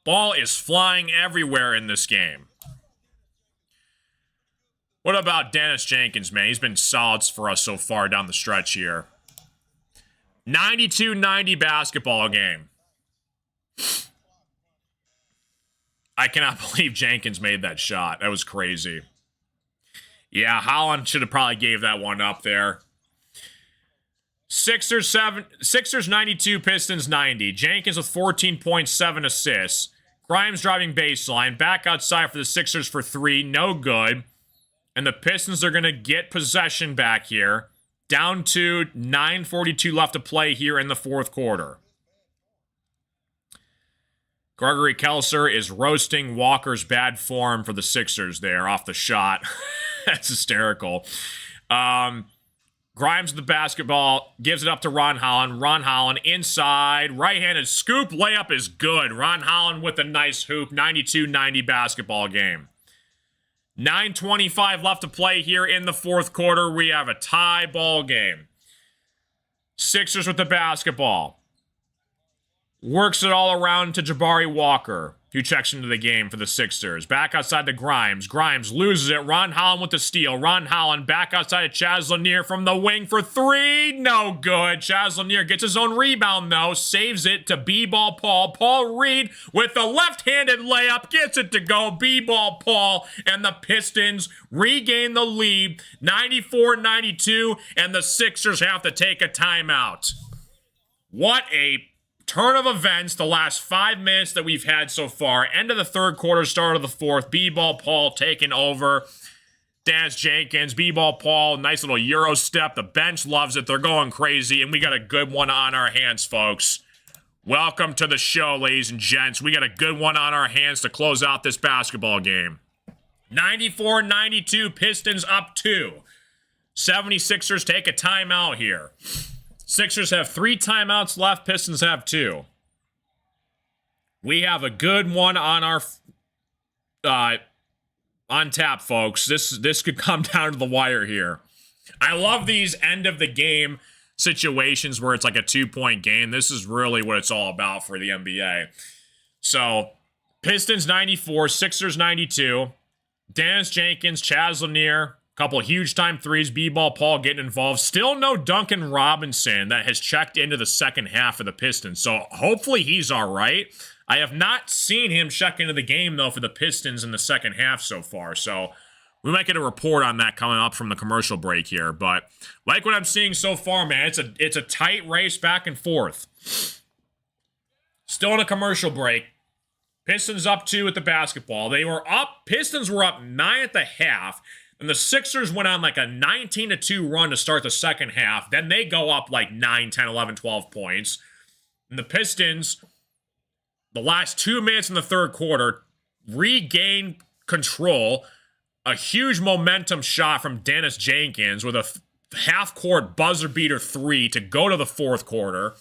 Ball is flying everywhere in this game. What about Dennis Jenkins, man? He's been solid for us so far down the stretch here. 92-90 basketball game. I cannot believe Jenkins made that shot. That was crazy. Yeah, Holland should have probably gave that one up there. Sixers 92, Pistons 90. Jenkins with 14.7 assists. Grimes driving baseline. Back outside for the Sixers for three. No good. And the Pistons are going to get possession back here. Down to 9:42 left to play here in the fourth quarter. Gregory Kelser is roasting Walker's bad form for the Sixers there off the shot. That's hysterical. Grimes with the basketball, gives it up to Ron Holland. Ron Holland inside, right-handed scoop, layup is good. Ron Holland with a nice hoop, 92-90 basketball game. 9:25 left to play here in the fourth quarter. We have a tie ball game. Sixers with the basketball. Works it all around to Jabari Walker, who checks into the game for the Sixers. Back outside to Grimes. Grimes loses it. Ron Holland with the steal. Ron Holland back outside to Chaz Lanier from the wing for three. No good. Chaz Lanier gets his own rebound, though. Saves it to B-ball Paul. Paul Reed with the left-handed layup. Gets it to go. B-ball Paul. And the Pistons regain the lead. 94-92. And the Sixers have to take a timeout. What a turn of events the last 5 minutes that we've had so far. End of the third quarter, start of the fourth. B-ball Paul taking over. Dennis Jenkins, B-ball Paul, nice little Euro step. The bench loves it. They're going crazy, and we got a good one on our hands, folks. Welcome to the show, ladies and gents. We got a good one on our hands to close out this basketball game. 94-92, Pistons up 2. 76ers take a timeout here. Sixers have 3 timeouts left. Pistons have 2. We have a good one on our on tap, folks. This could come down to the wire here. I love these end of the game situations where it's like a 2-point game. This is really what it's all about for the NBA. So, Pistons 94, Sixers 92. Dennis Jenkins, Chaz Lanier, couple huge time threes, B-ball Paul getting involved. Still no Duncan Robinson that has checked into the second half of the Pistons. So, hopefully he's all right. I have not seen him check into the game, though, for the Pistons in the second half so far. So, we might get a report on that coming up from the commercial break here. But like what I'm seeing so far, man, it's a tight race back and forth. Still in a commercial break. Pistons up 2 with the basketball. They were up. Pistons were up 9 at the half. And the Sixers went on like a 19-2 run to start the second half. Then they go up like 9, 10, 11, 12 points. And the Pistons, the last 2 minutes in the third quarter, regain control. A huge momentum shot from Dennis Jenkins with a half-court buzzer beater 3 to go to the fourth quarter.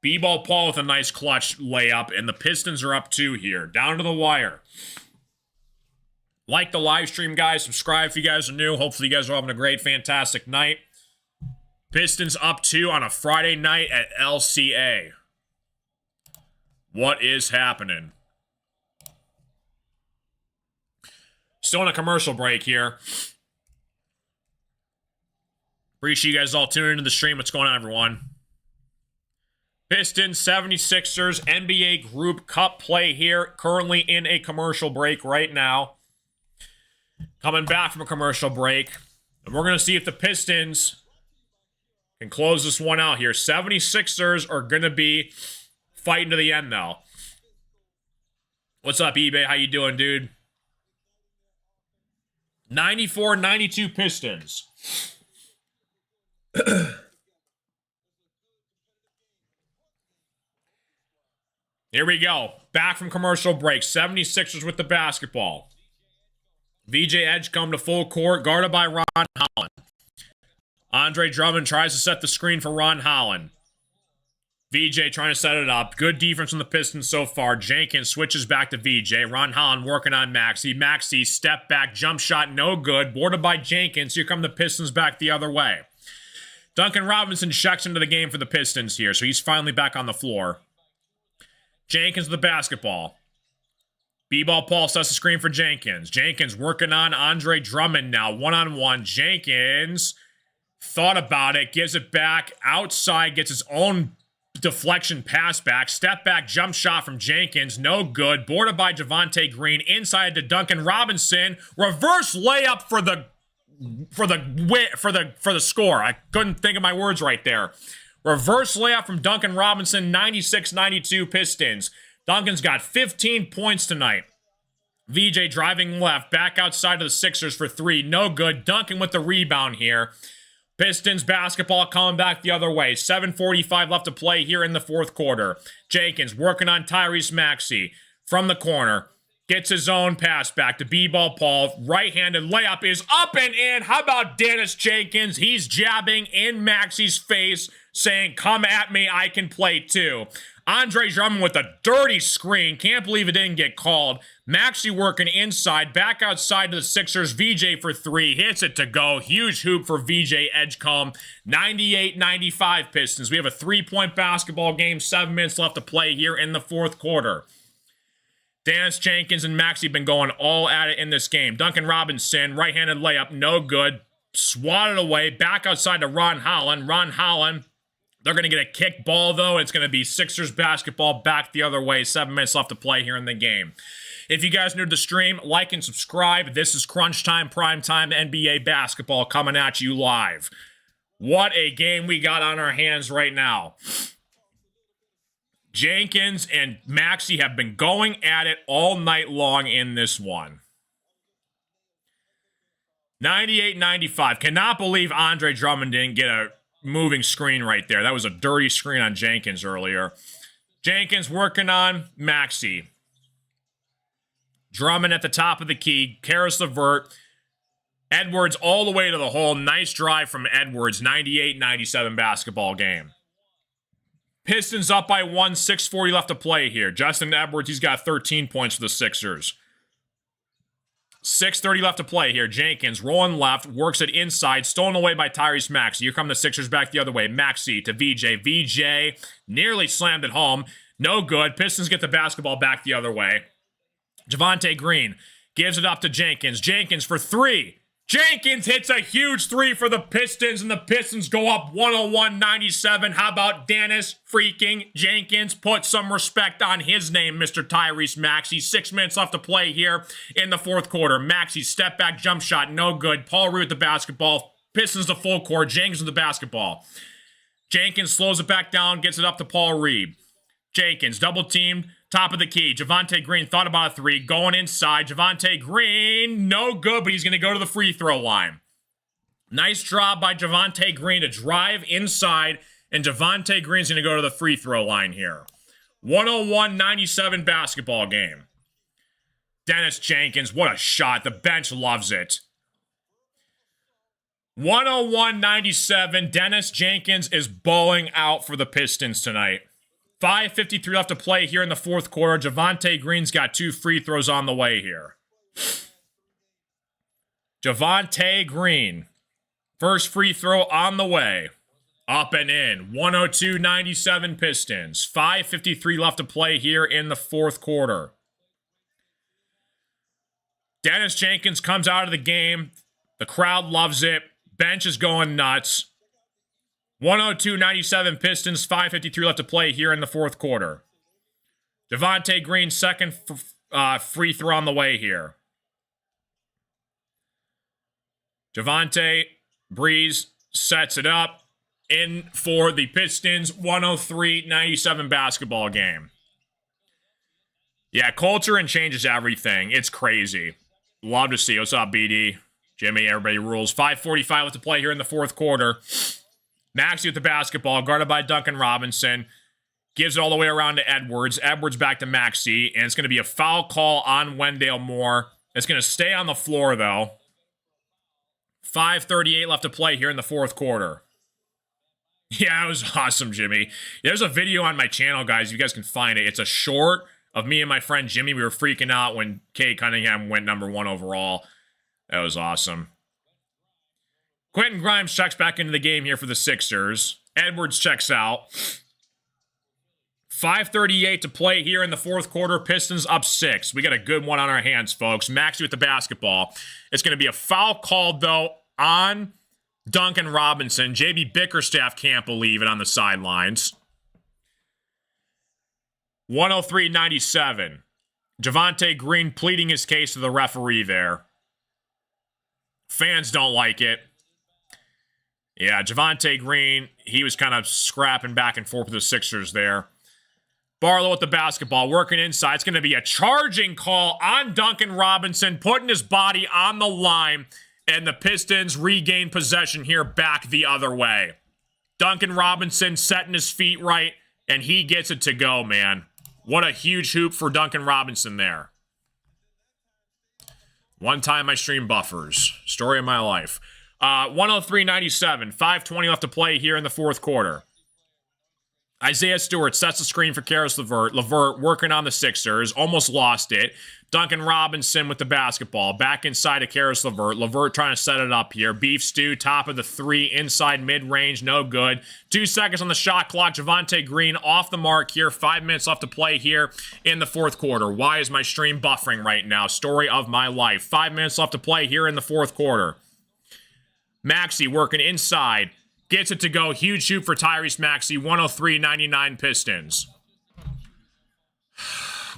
B-ball Paul with a nice clutch layup, and the Pistons are up 2 here. Down to the wire. Like the live stream, guys. Subscribe if you guys are new. Hopefully you guys are having a great, fantastic night. Pistons up 2 on a Friday night at LCA. What is happening? Still in a commercial break here. Appreciate you guys all tuning into the stream. What's going on, everyone? Pistons, 76ers, NBA Group Cup play here. Currently in a commercial break right now. Coming back from a commercial break. And we're going to see if the Pistons can close this one out here. 76ers are going to be fighting to the end, though. What's up, eBay? How you doing, dude? 94-92 Pistons. Here we go. Back from commercial break. 76ers with the basketball. VJ Edgecombe to full court, guarded by Ron Holland. Andre Drummond tries to set the screen for Ron Holland. VJ trying to set it up. Good defense from the Pistons so far. Jenkins switches back to VJ. Ron Holland working on Maxey. Maxey, step back, jump shot, no good. Boarded by Jenkins. Here come the Pistons back the other way. Duncan Robinson checks into the game for the Pistons here, so he's finally back on the floor. Jenkins with the basketball. B-ball Paul sets the screen for Jenkins. Jenkins working on Andre Drummond now. One-on-one. Jenkins thought about it, gives it back outside, gets his own deflection pass back. Step back jump shot from Jenkins. No good. Boarded by Javonte Green. Inside to Duncan Robinson. Reverse layup for the score. I couldn't think of my words right there. Reverse layup from Duncan Robinson. 96-92 Pistons. Duncan's got 15 points tonight. VJ driving left. Back outside of the Sixers for 3. No good. Duncan with the rebound here. Pistons basketball coming back the other way. 7:45 left to play here in the fourth quarter. Jenkins working on Tyrese Maxey from the corner. Gets his own pass back to B-ball Paul. Right-handed layup is up and in. How about Dennis Jenkins? He's jabbing in Maxey's face, saying, come at me, I can play too. Andre Drummond with a dirty screen. Can't believe it didn't get called. Maxey working inside. Back outside to the Sixers. VJ for 3. Hits it to go. Huge hoop for VJ Edgecombe. 98-95 Pistons. We have a 3-point basketball game. 7 minutes left to play here in the fourth quarter. Dennis Jenkins and Maxey been going all at it in this game. Duncan Robinson, right-handed layup, no good. Swatted away. Back outside to Ron Holland. Ron Holland. They're going to get a kick ball, though. It's going to be Sixers basketball back the other way. 7 minutes left to play here in the game. If you guys are new to the stream, like and subscribe. This is Crunch Time, Prime Time, NBA basketball coming at you live. What a game we got on our hands right now. Jenkins and Maxey have been going at it all night long in this one. 98-95. Cannot believe Andre Drummond didn't get a moving screen right there. That was a dirty screen on Jenkins earlier. Jenkins working on Maxey. Drummond at the top of the key. Karis LeVert. Edwards all the way to the hole. Nice drive from Edwards. 98-97 basketball game. Pistons up by 1, 6:40 left to play here. Justin Edwards, he's got 13 points for the Sixers. 6:30 left to play here. Jenkins rolling left, works it inside, stolen away by Tyrese Maxey. Here come the Sixers back the other way. Maxey to VJ. VJ nearly slammed it home. No good. Pistons get the basketball back the other way. Javonte Green gives it up to Jenkins. Jenkins for three. Jenkins hits a huge three for the Pistons, and the Pistons go up 101-97. How about Dennis freaking Jenkins? Put some respect on his name, Mr. Tyrese Maxey. 6 minutes left to play here in the fourth quarter. Maxey, step back jump shot, no good. Paul Reed with the basketball. Pistons to full court. Jenkins with the basketball. Jenkins slows it back down, gets it up to Paul Reed. Jenkins, double teamed, top of the key. Javonte Green thought about a three, going inside. Javonte Green, no good, but he's going to go to the free throw line. Nice job by Javonte Green to drive inside, and Javonte Green's going to go to the free throw line here. 101-97 basketball game. Dennis Jenkins, what a shot. The bench loves it. 101-97. Dennis Jenkins is bowling out for the Pistons tonight. 5:53 left to play here in the fourth quarter. Javonte Green's got 2 free throws on the way here. Javonte Green. First free throw on the way. Up and in. 102-97 Pistons. 5:53 left to play here in the fourth quarter. Dennis Jenkins comes out of the game. The crowd loves it. Bench is going nuts. 102-97 Pistons, 5:53 left to play here in the fourth quarter. Javonte Green, second free throw on the way here. Javonte Breeze sets it up in for the Pistons, 103-97 basketball game. Yeah, culture and changes everything. It's crazy. Love to see. What's up, BD? Jimmy, everybody rules. 5:45 left to play here in the fourth quarter. Maxey with the basketball, guarded by Duncan Robinson. Gives it all the way around to Edwards. Edwards back to Maxey, and it's going to be a foul call on Wendell Moore. It's going to stay on the floor, though. 5:38 left to play here in the fourth quarter. Yeah, it was awesome, Jimmy. There's a video on my channel, guys. You guys can find it. It's a short of me and my friend Jimmy. We were freaking out when Kay Cunningham went number 1 overall. That was awesome. Quentin Grimes checks back into the game here for the Sixers. Edwards checks out. 5:38 to play here in the fourth quarter. Pistons up 6. We got a good one on our hands, folks. Maxey with the basketball. It's going to be a foul called, though, on Duncan Robinson. JB Bickerstaff can't believe it on the sidelines. 103-97. Javonte Green pleading his case to the referee there. Fans don't like it. Yeah, Javonte Green, he was kind of scrapping back and forth with the Sixers there. Barlow with the basketball, working inside. It's going to be a charging call on Duncan Robinson, putting his body on the line, and the Pistons regain possession here back the other way. Duncan Robinson setting his feet right, and he gets it to go, man. What a huge hoop for Duncan Robinson there. One time I streamed buffers. Story of my life. 103-97. 5:20 left to play here in the fourth quarter. Isaiah Stewart sets the screen for Karis LeVert. LeVert working on the Sixers. Almost lost it. Duncan Robinson with the basketball. Back inside to Karis LeVert. LeVert trying to set it up here. Beef stew, top of the 3, inside mid-range, no good. 2 seconds on the shot clock. Javonte Green off the mark here. 5 minutes left to play here in the fourth quarter. Why is my stream buffering right now? Story of my life. 5 minutes left to play here in the fourth quarter. Maxey working inside. Gets it to go. Huge shoot for Tyrese Maxey. 103-99 Pistons.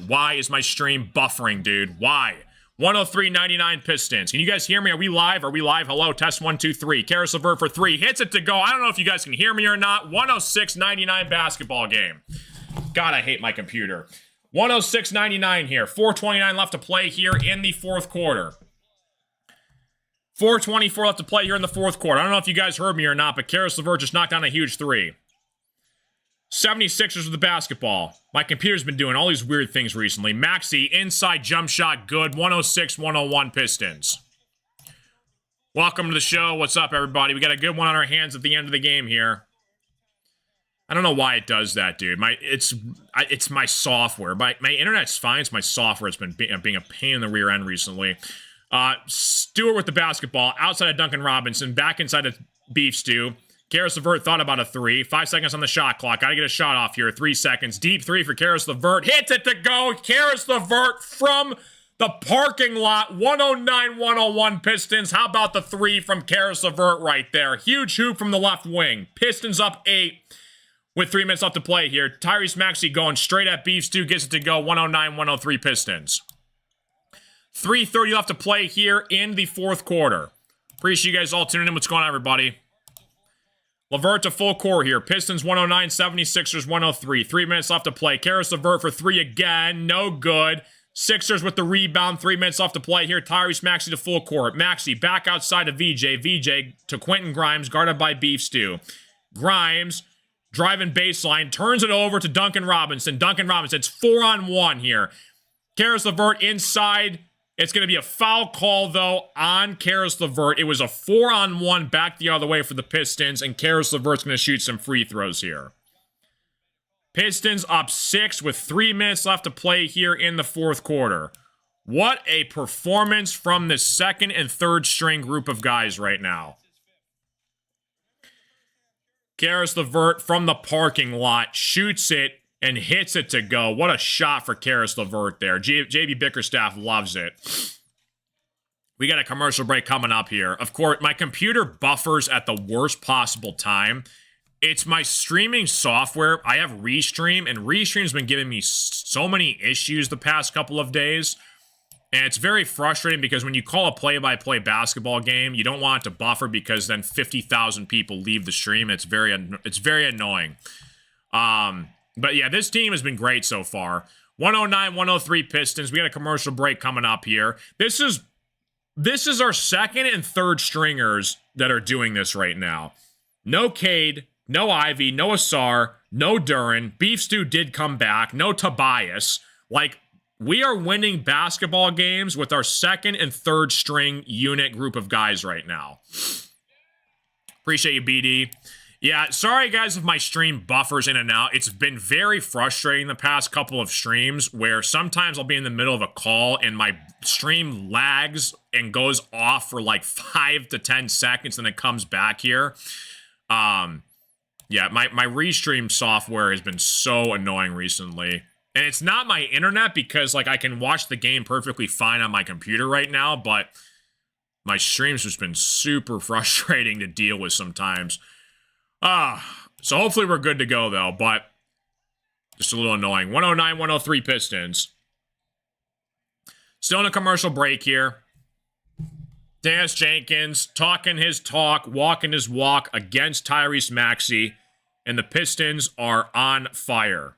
Why is my stream buffering, dude? Why? 103-99 Pistons. Can you guys hear me? Are we live? Are we live? Hello, test 1, 2, 3. Karis LeVert for 3. Hits it to go. I don't know if you guys can hear me or not. 106-99 basketball game. God, I hate my computer. 106-99 here. 4:29 left to play here in the fourth quarter. 4:24 left to play here in the fourth quarter. I don't know if you guys heard me or not, but Karis LeVert just knocked down a huge 3. 76ers with the basketball. My computer's been doing all these weird things recently. Maxey, inside jump shot, good. 106-101 Pistons. Welcome to the show. What's up, everybody? We got a good one on our hands at the end of the game here. I don't know why it does that, dude. It's my software. My internet's fine. It's my software. It's been being a pain in the rear end recently. Stewart with the basketball outside of Duncan Robinson, back inside of Beef Stew. Karis LeVert thought about a three. 5 seconds on the shot clock. Got to get a shot off here. 3 seconds. Deep three for Karis LeVert. Hits it to go. Karis LeVert from the parking lot. 109-101 Pistons. How about the three from Karis LeVert right there? Huge hoop from the left wing. Pistons up 8 with 3 minutes left to play here. Tyrese Maxey going straight at Beef Stew. Gets it to go. 109-103 Pistons. 3:30 left to play here in the fourth quarter. Appreciate you guys all tuning in. What's going on, everybody? LeVert to full court here. Pistons 109, 76ers 103. 3 minutes left to play. Karis LeVert for 3 again. No good. Sixers with the rebound. 3 minutes left to play here. Tyrese Maxey to full court. Maxey back outside of VJ. VJ to Quentin Grimes, guarded by Beef Stew. Grimes driving baseline. Turns it over to Duncan Robinson. Duncan Robinson. It's 4-on-1 here. Karis LeVert inside. It's going to be a foul call, though, on Karis LeVert. It was a 4-on-1 back the other way for the Pistons, and Karis LeVert's going to shoot some free throws here. Pistons up 6 with 3 minutes left to play here in the fourth quarter. What a performance from the second and third string group of guys right now. Karis LeVert from the parking lot shoots it and hits it to go. What a shot for Karis LeVert there. JB Bickerstaff loves it. We got a commercial break coming up here. Of course, my computer buffers at the worst possible time. It's my streaming software. I have Restream, and Restream's been giving me so many issues the past couple of days. And it's very frustrating because when you call a play-by-play basketball game, you don't want it to buffer because then 50,000 people leave the stream. It's very annoying. But yeah, this team has been great so far. 109-103 Pistons. We got a commercial break coming up here. This is our second and third stringers that are doing this right now. No Cade, no Ivy, no Asar, no Duran. Beef Stew did come back. No Tobias. Like, we are winning basketball games with our second and third string unit group of guys right now. Appreciate you, BD. Yeah, sorry guys if my stream buffers in and out. It's been very frustrating the past couple of streams where sometimes I'll be in the middle of a call and my stream lags and goes off for like 5 to 10 seconds and it comes back here. Yeah, my Restream software has been so annoying recently. And it's not my internet because like I can watch the game perfectly fine on my computer right now, but my stream's just been super frustrating to deal with sometimes. So hopefully we're good to go, though, but just a little annoying. 109-103 Pistons. Still in a commercial break here. Dennis Jenkins talking his talk, walking his walk against Tyrese Maxey, and the Pistons are on fire.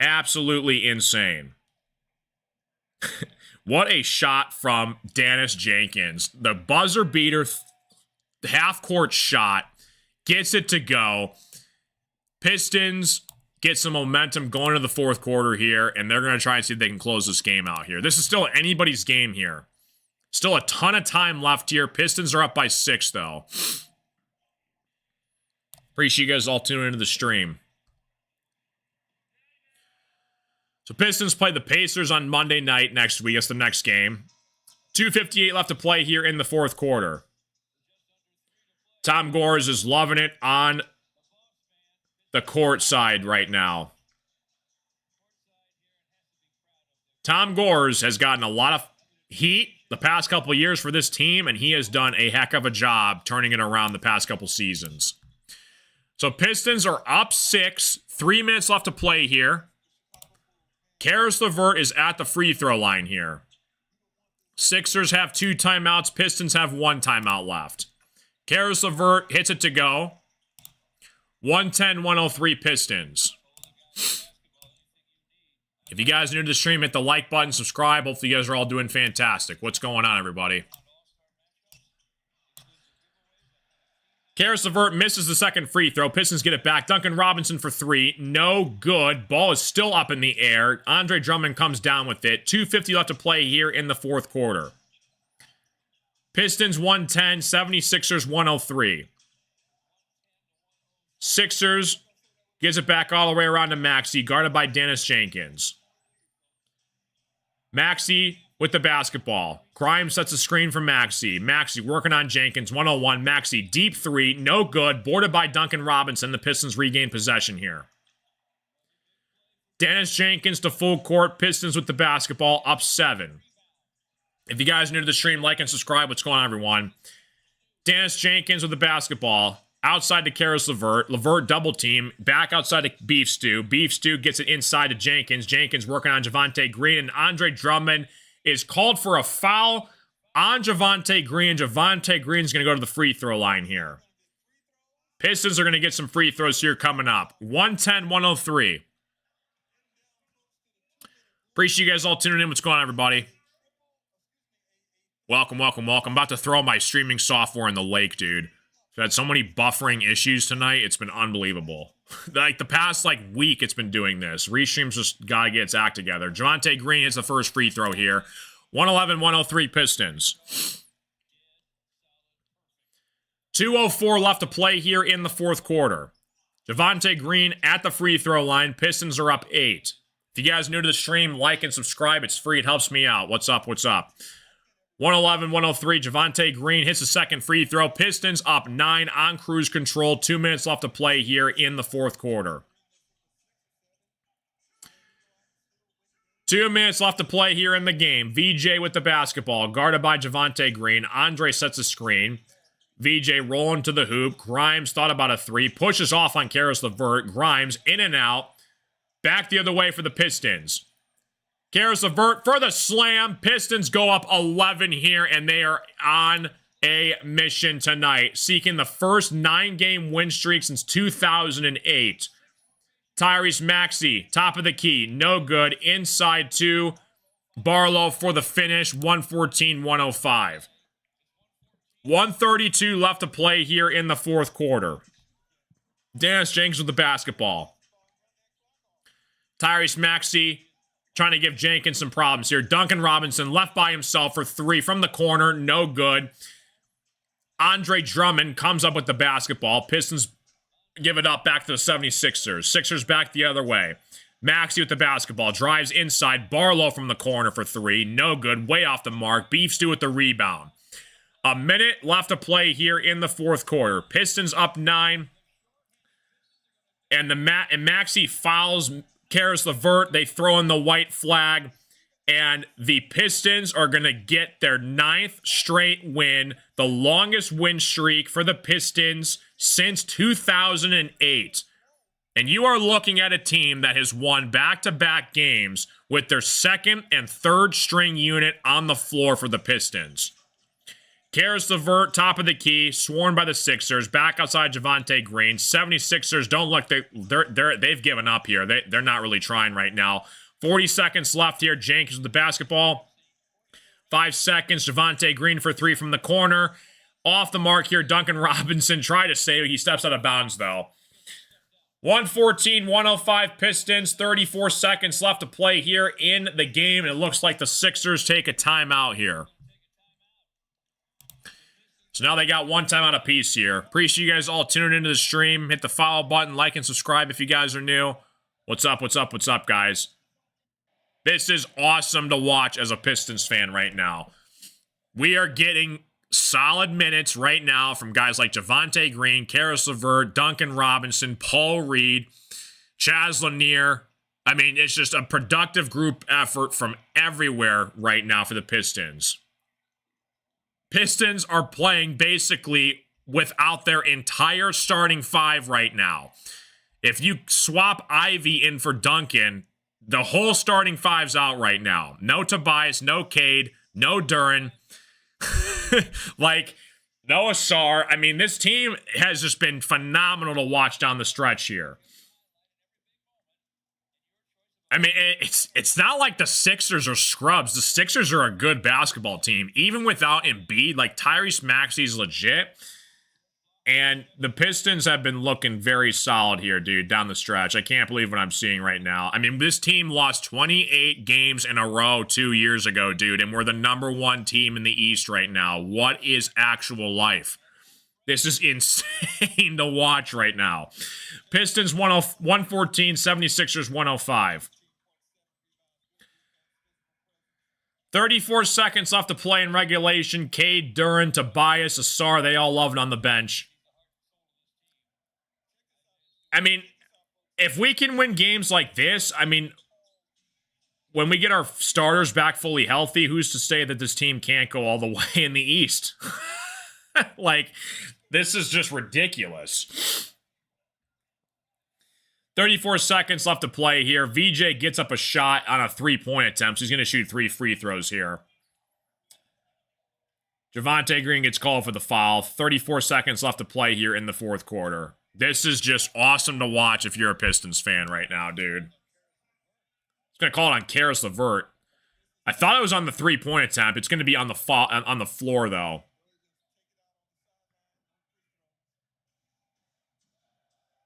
Absolutely insane. What a shot from Dennis Jenkins. The buzzer beater, half-court shot. Gets it to go. Pistons get some momentum going into the fourth quarter here, and they're going to try and see if they can close this game out here. This is still anybody's game here. Still a ton of time left here. Pistons are up by 6, though. Appreciate you guys all tuning into the stream. So Pistons play the Pacers on Monday night next week. That's the next game. 2:58 left to play here in the fourth quarter. Tom Gores is loving it on the court side right now. Tom Gores has gotten a lot of heat the past couple of years for this team, and he has done a heck of a job turning it around the past couple seasons. So Pistons are up 6, 3 minutes left to play here. Karis LeVert is at the free throw line here. Sixers have 2 timeouts. Pistons have 1 timeout left. Karis LeVert hits it to go. 110-103 Pistons. If you guys are new to the stream, hit the like button, subscribe. Hopefully you guys are all doing fantastic. What's going on, everybody? Karis LeVert misses the second free throw. Pistons get it back. Duncan Robinson for 3. No good. Ball is still up in the air. Andre Drummond comes down with it. 2:50 left to play here in the fourth quarter. Pistons 110, 76ers 103. Sixers gives it back all the way around to Maxey, guarded by Dennis Jenkins. Maxey with the basketball. Grimes sets a screen for Maxey. Maxey working on Jenkins, 101. Maxey, deep three, no good. Boarded by Duncan Robinson. The Pistons regain possession here. Dennis Jenkins to full court. Pistons with the basketball, up 7. If you guys are new to the stream, like and subscribe. What's going on, everyone? Dennis Jenkins with the basketball. Outside to Karis LeVert. LeVert double team. Back outside to Beef Stew. Beef Stew gets it inside to Jenkins. Jenkins working on Javonte Green. And Andre Drummond is called for a foul on Javonte Green. Javonte Green is going to go to the free throw line here. Pistons are going to get some free throws here coming up. 110-103. Appreciate you guys all tuning in. What's going on, everybody? Welcome, welcome, welcome. I'm about to throw my streaming software in the lake, dude. I've had so many buffering issues tonight. It's been unbelievable. Like, the past, week, it's been doing this. Restream's just gotta get its act together. Javonte Green hits the first free throw here. 111-103 Pistons. 2:04 left to play here in the fourth quarter. Javonte Green at the free throw line. Pistons are up 8. If you guys are new to the stream, like and subscribe. It's free. It helps me out. What's up? What's up? 111-103, Javonte Green hits the second free throw. Pistons up 9 on cruise control. 2 minutes left to play here in the fourth quarter. 2 minutes left to play here in the game. VJ with the basketball, guarded by Javonte Green. Andre sets a screen. VJ rolling to the hoop. Grimes thought about a three. Pushes off on Karis LeVert. Grimes in and out. Back the other way for the Pistons. Karis LeVert for the slam. Pistons go up 11 here, and they are on a mission tonight, seeking the first 9-game win streak since 2008. Tyrese Maxey, top of the key, no good. Inside 2. Barlow for the finish, 114-105. 132 left to play here in the fourth quarter. Dennis Jenkins with the basketball. Tyrese Maxey trying to give Jenkins some problems here. Duncan Robinson left by himself for 3 from the corner. No good. Andre Drummond comes up with the basketball. Pistons give it up back to the 76ers. Sixers back the other way. Maxey with the basketball. Drives inside. Barlow from the corner for 3. No good. Way off the mark. Beef Stew with the rebound. A minute left to play here in the fourth quarter. Pistons up 9. And Maxey fouls Karis LeVert. They throw in the white flag, and the Pistons are going to get their 9th straight win, the longest win streak for the Pistons since 2008. And you are looking at a team that has won back-to-back games with their second and third string unit on the floor for the Pistons. Karis LeVert, top of the key, sworn by the Sixers, back outside Javonte Green. 76ers don't look, they've given up here. They're not really trying right now. 40 seconds left here. Jenkins with the basketball. 5 seconds. Javonte Green for 3 from the corner. Off the mark here. Duncan Robinson tried to save it. He steps out of bounds, though. 114-105 Pistons. 34 seconds left to play here in the game. And it looks like the Sixers take a timeout here. So now they got one timeout apiece here. Appreciate you guys all tuning into the stream. Hit the follow button, like and subscribe if you guys are new. What's up, what's up, what's up, guys? This is awesome to watch as a Pistons fan right now. We are getting solid minutes right now from guys like Javonte Green, Karis LeVert, Duncan Robinson, Paul Reed, Chaz Lanier. I mean, it's just a productive group effort from everywhere right now for the Pistons. Pistons are playing basically without their entire starting 5 right now. If you swap Ivy in for Duncan, the whole starting 5's out right now. No Tobias, no Cade, no Duren. No Asar. I mean, this team has just been phenomenal to watch down the stretch here. I mean, it's not like the Sixers are scrubs. The Sixers are a good basketball team. Even without Embiid, Tyrese Maxey's legit. And the Pistons have been looking very solid here, dude, down the stretch. I can't believe what I'm seeing right now. I mean, this team lost 28 games in a row 2 years ago, dude, and we're the #1 team in the East right now. What is actual life? This is insane to watch right now. Pistons 114, 76ers 105. 34 seconds left to play in regulation. Cade, Duran, Tobias, Asar, they all love it on the bench. I mean, if we can win games like this, I mean, when we get our starters back fully healthy, who's to say that this team can't go all the way in the East? Like, this is just ridiculous. 34 seconds left to play here. VJ gets up a shot on a three-point attempt. So he's going to shoot 3 free throws here. Javonte Green gets called for the foul. 34 seconds left to play here in the fourth quarter. This is just awesome to watch if you're a Pistons fan right now, dude. He's going to call it on Karis LeVert. I thought it was on the three-point attempt. It's going to be on the floor, though.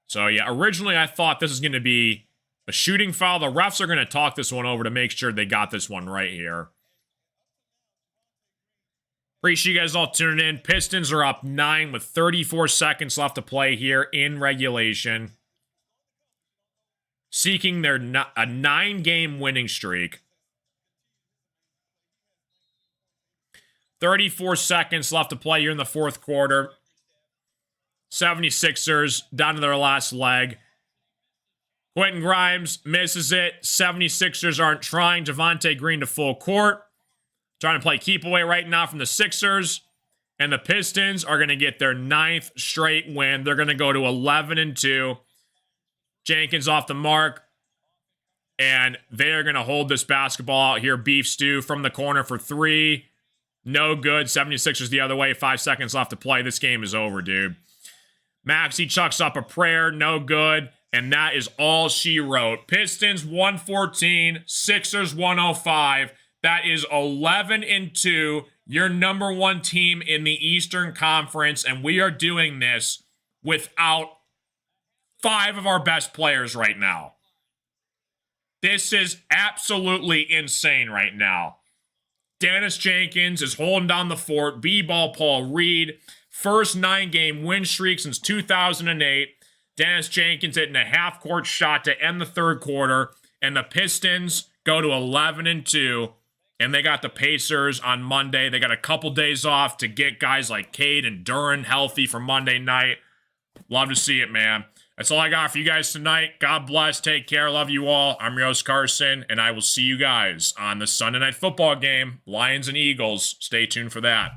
So, yeah, originally I thought this was going to be a shooting foul. The refs are going to talk this one over to make sure they got this one right here. Appreciate you guys all tuning in. Pistons are up 9 with 34 seconds left to play here in regulation. Seeking their a 9-game winning streak. 34 seconds left to play here in the fourth quarter. 76ers down to their last leg. Quentin Grimes misses it. 76ers aren't trying. Javonte Green to full court. Trying to play keep away right now from the Sixers. And the Pistons are going to get their 9th straight win. They're going to go to 11-2. Jenkins off the mark. And they're going to hold this basketball out here. Beef stew from the corner for 3. No good. 76ers the other way. 5 seconds left to play. This game is over, dude. Maxey chucks up a prayer, no good, and that is all she wrote. Pistons 114, Sixers 105. That is 11-2, your number 1 team in the Eastern Conference, and we are doing this without 5 of our best players right now. This is absolutely insane right now. Dennis Jenkins is holding down the fort. B-ball Paul Reed. First 9-game win streak since 2008. Dennis Jenkins hitting a half-court shot to end the third quarter. And the Pistons go to 11-2. And they got the Pacers on Monday. They got a couple days off to get guys like Cade and Duran healthy for Monday night. Love to see it, man. That's all I got for you guys tonight. God bless. Take care. Love you all. I'm your host, Carson. And I will see you guys on the Sunday Night Football game. Lions and Eagles. Stay tuned for that.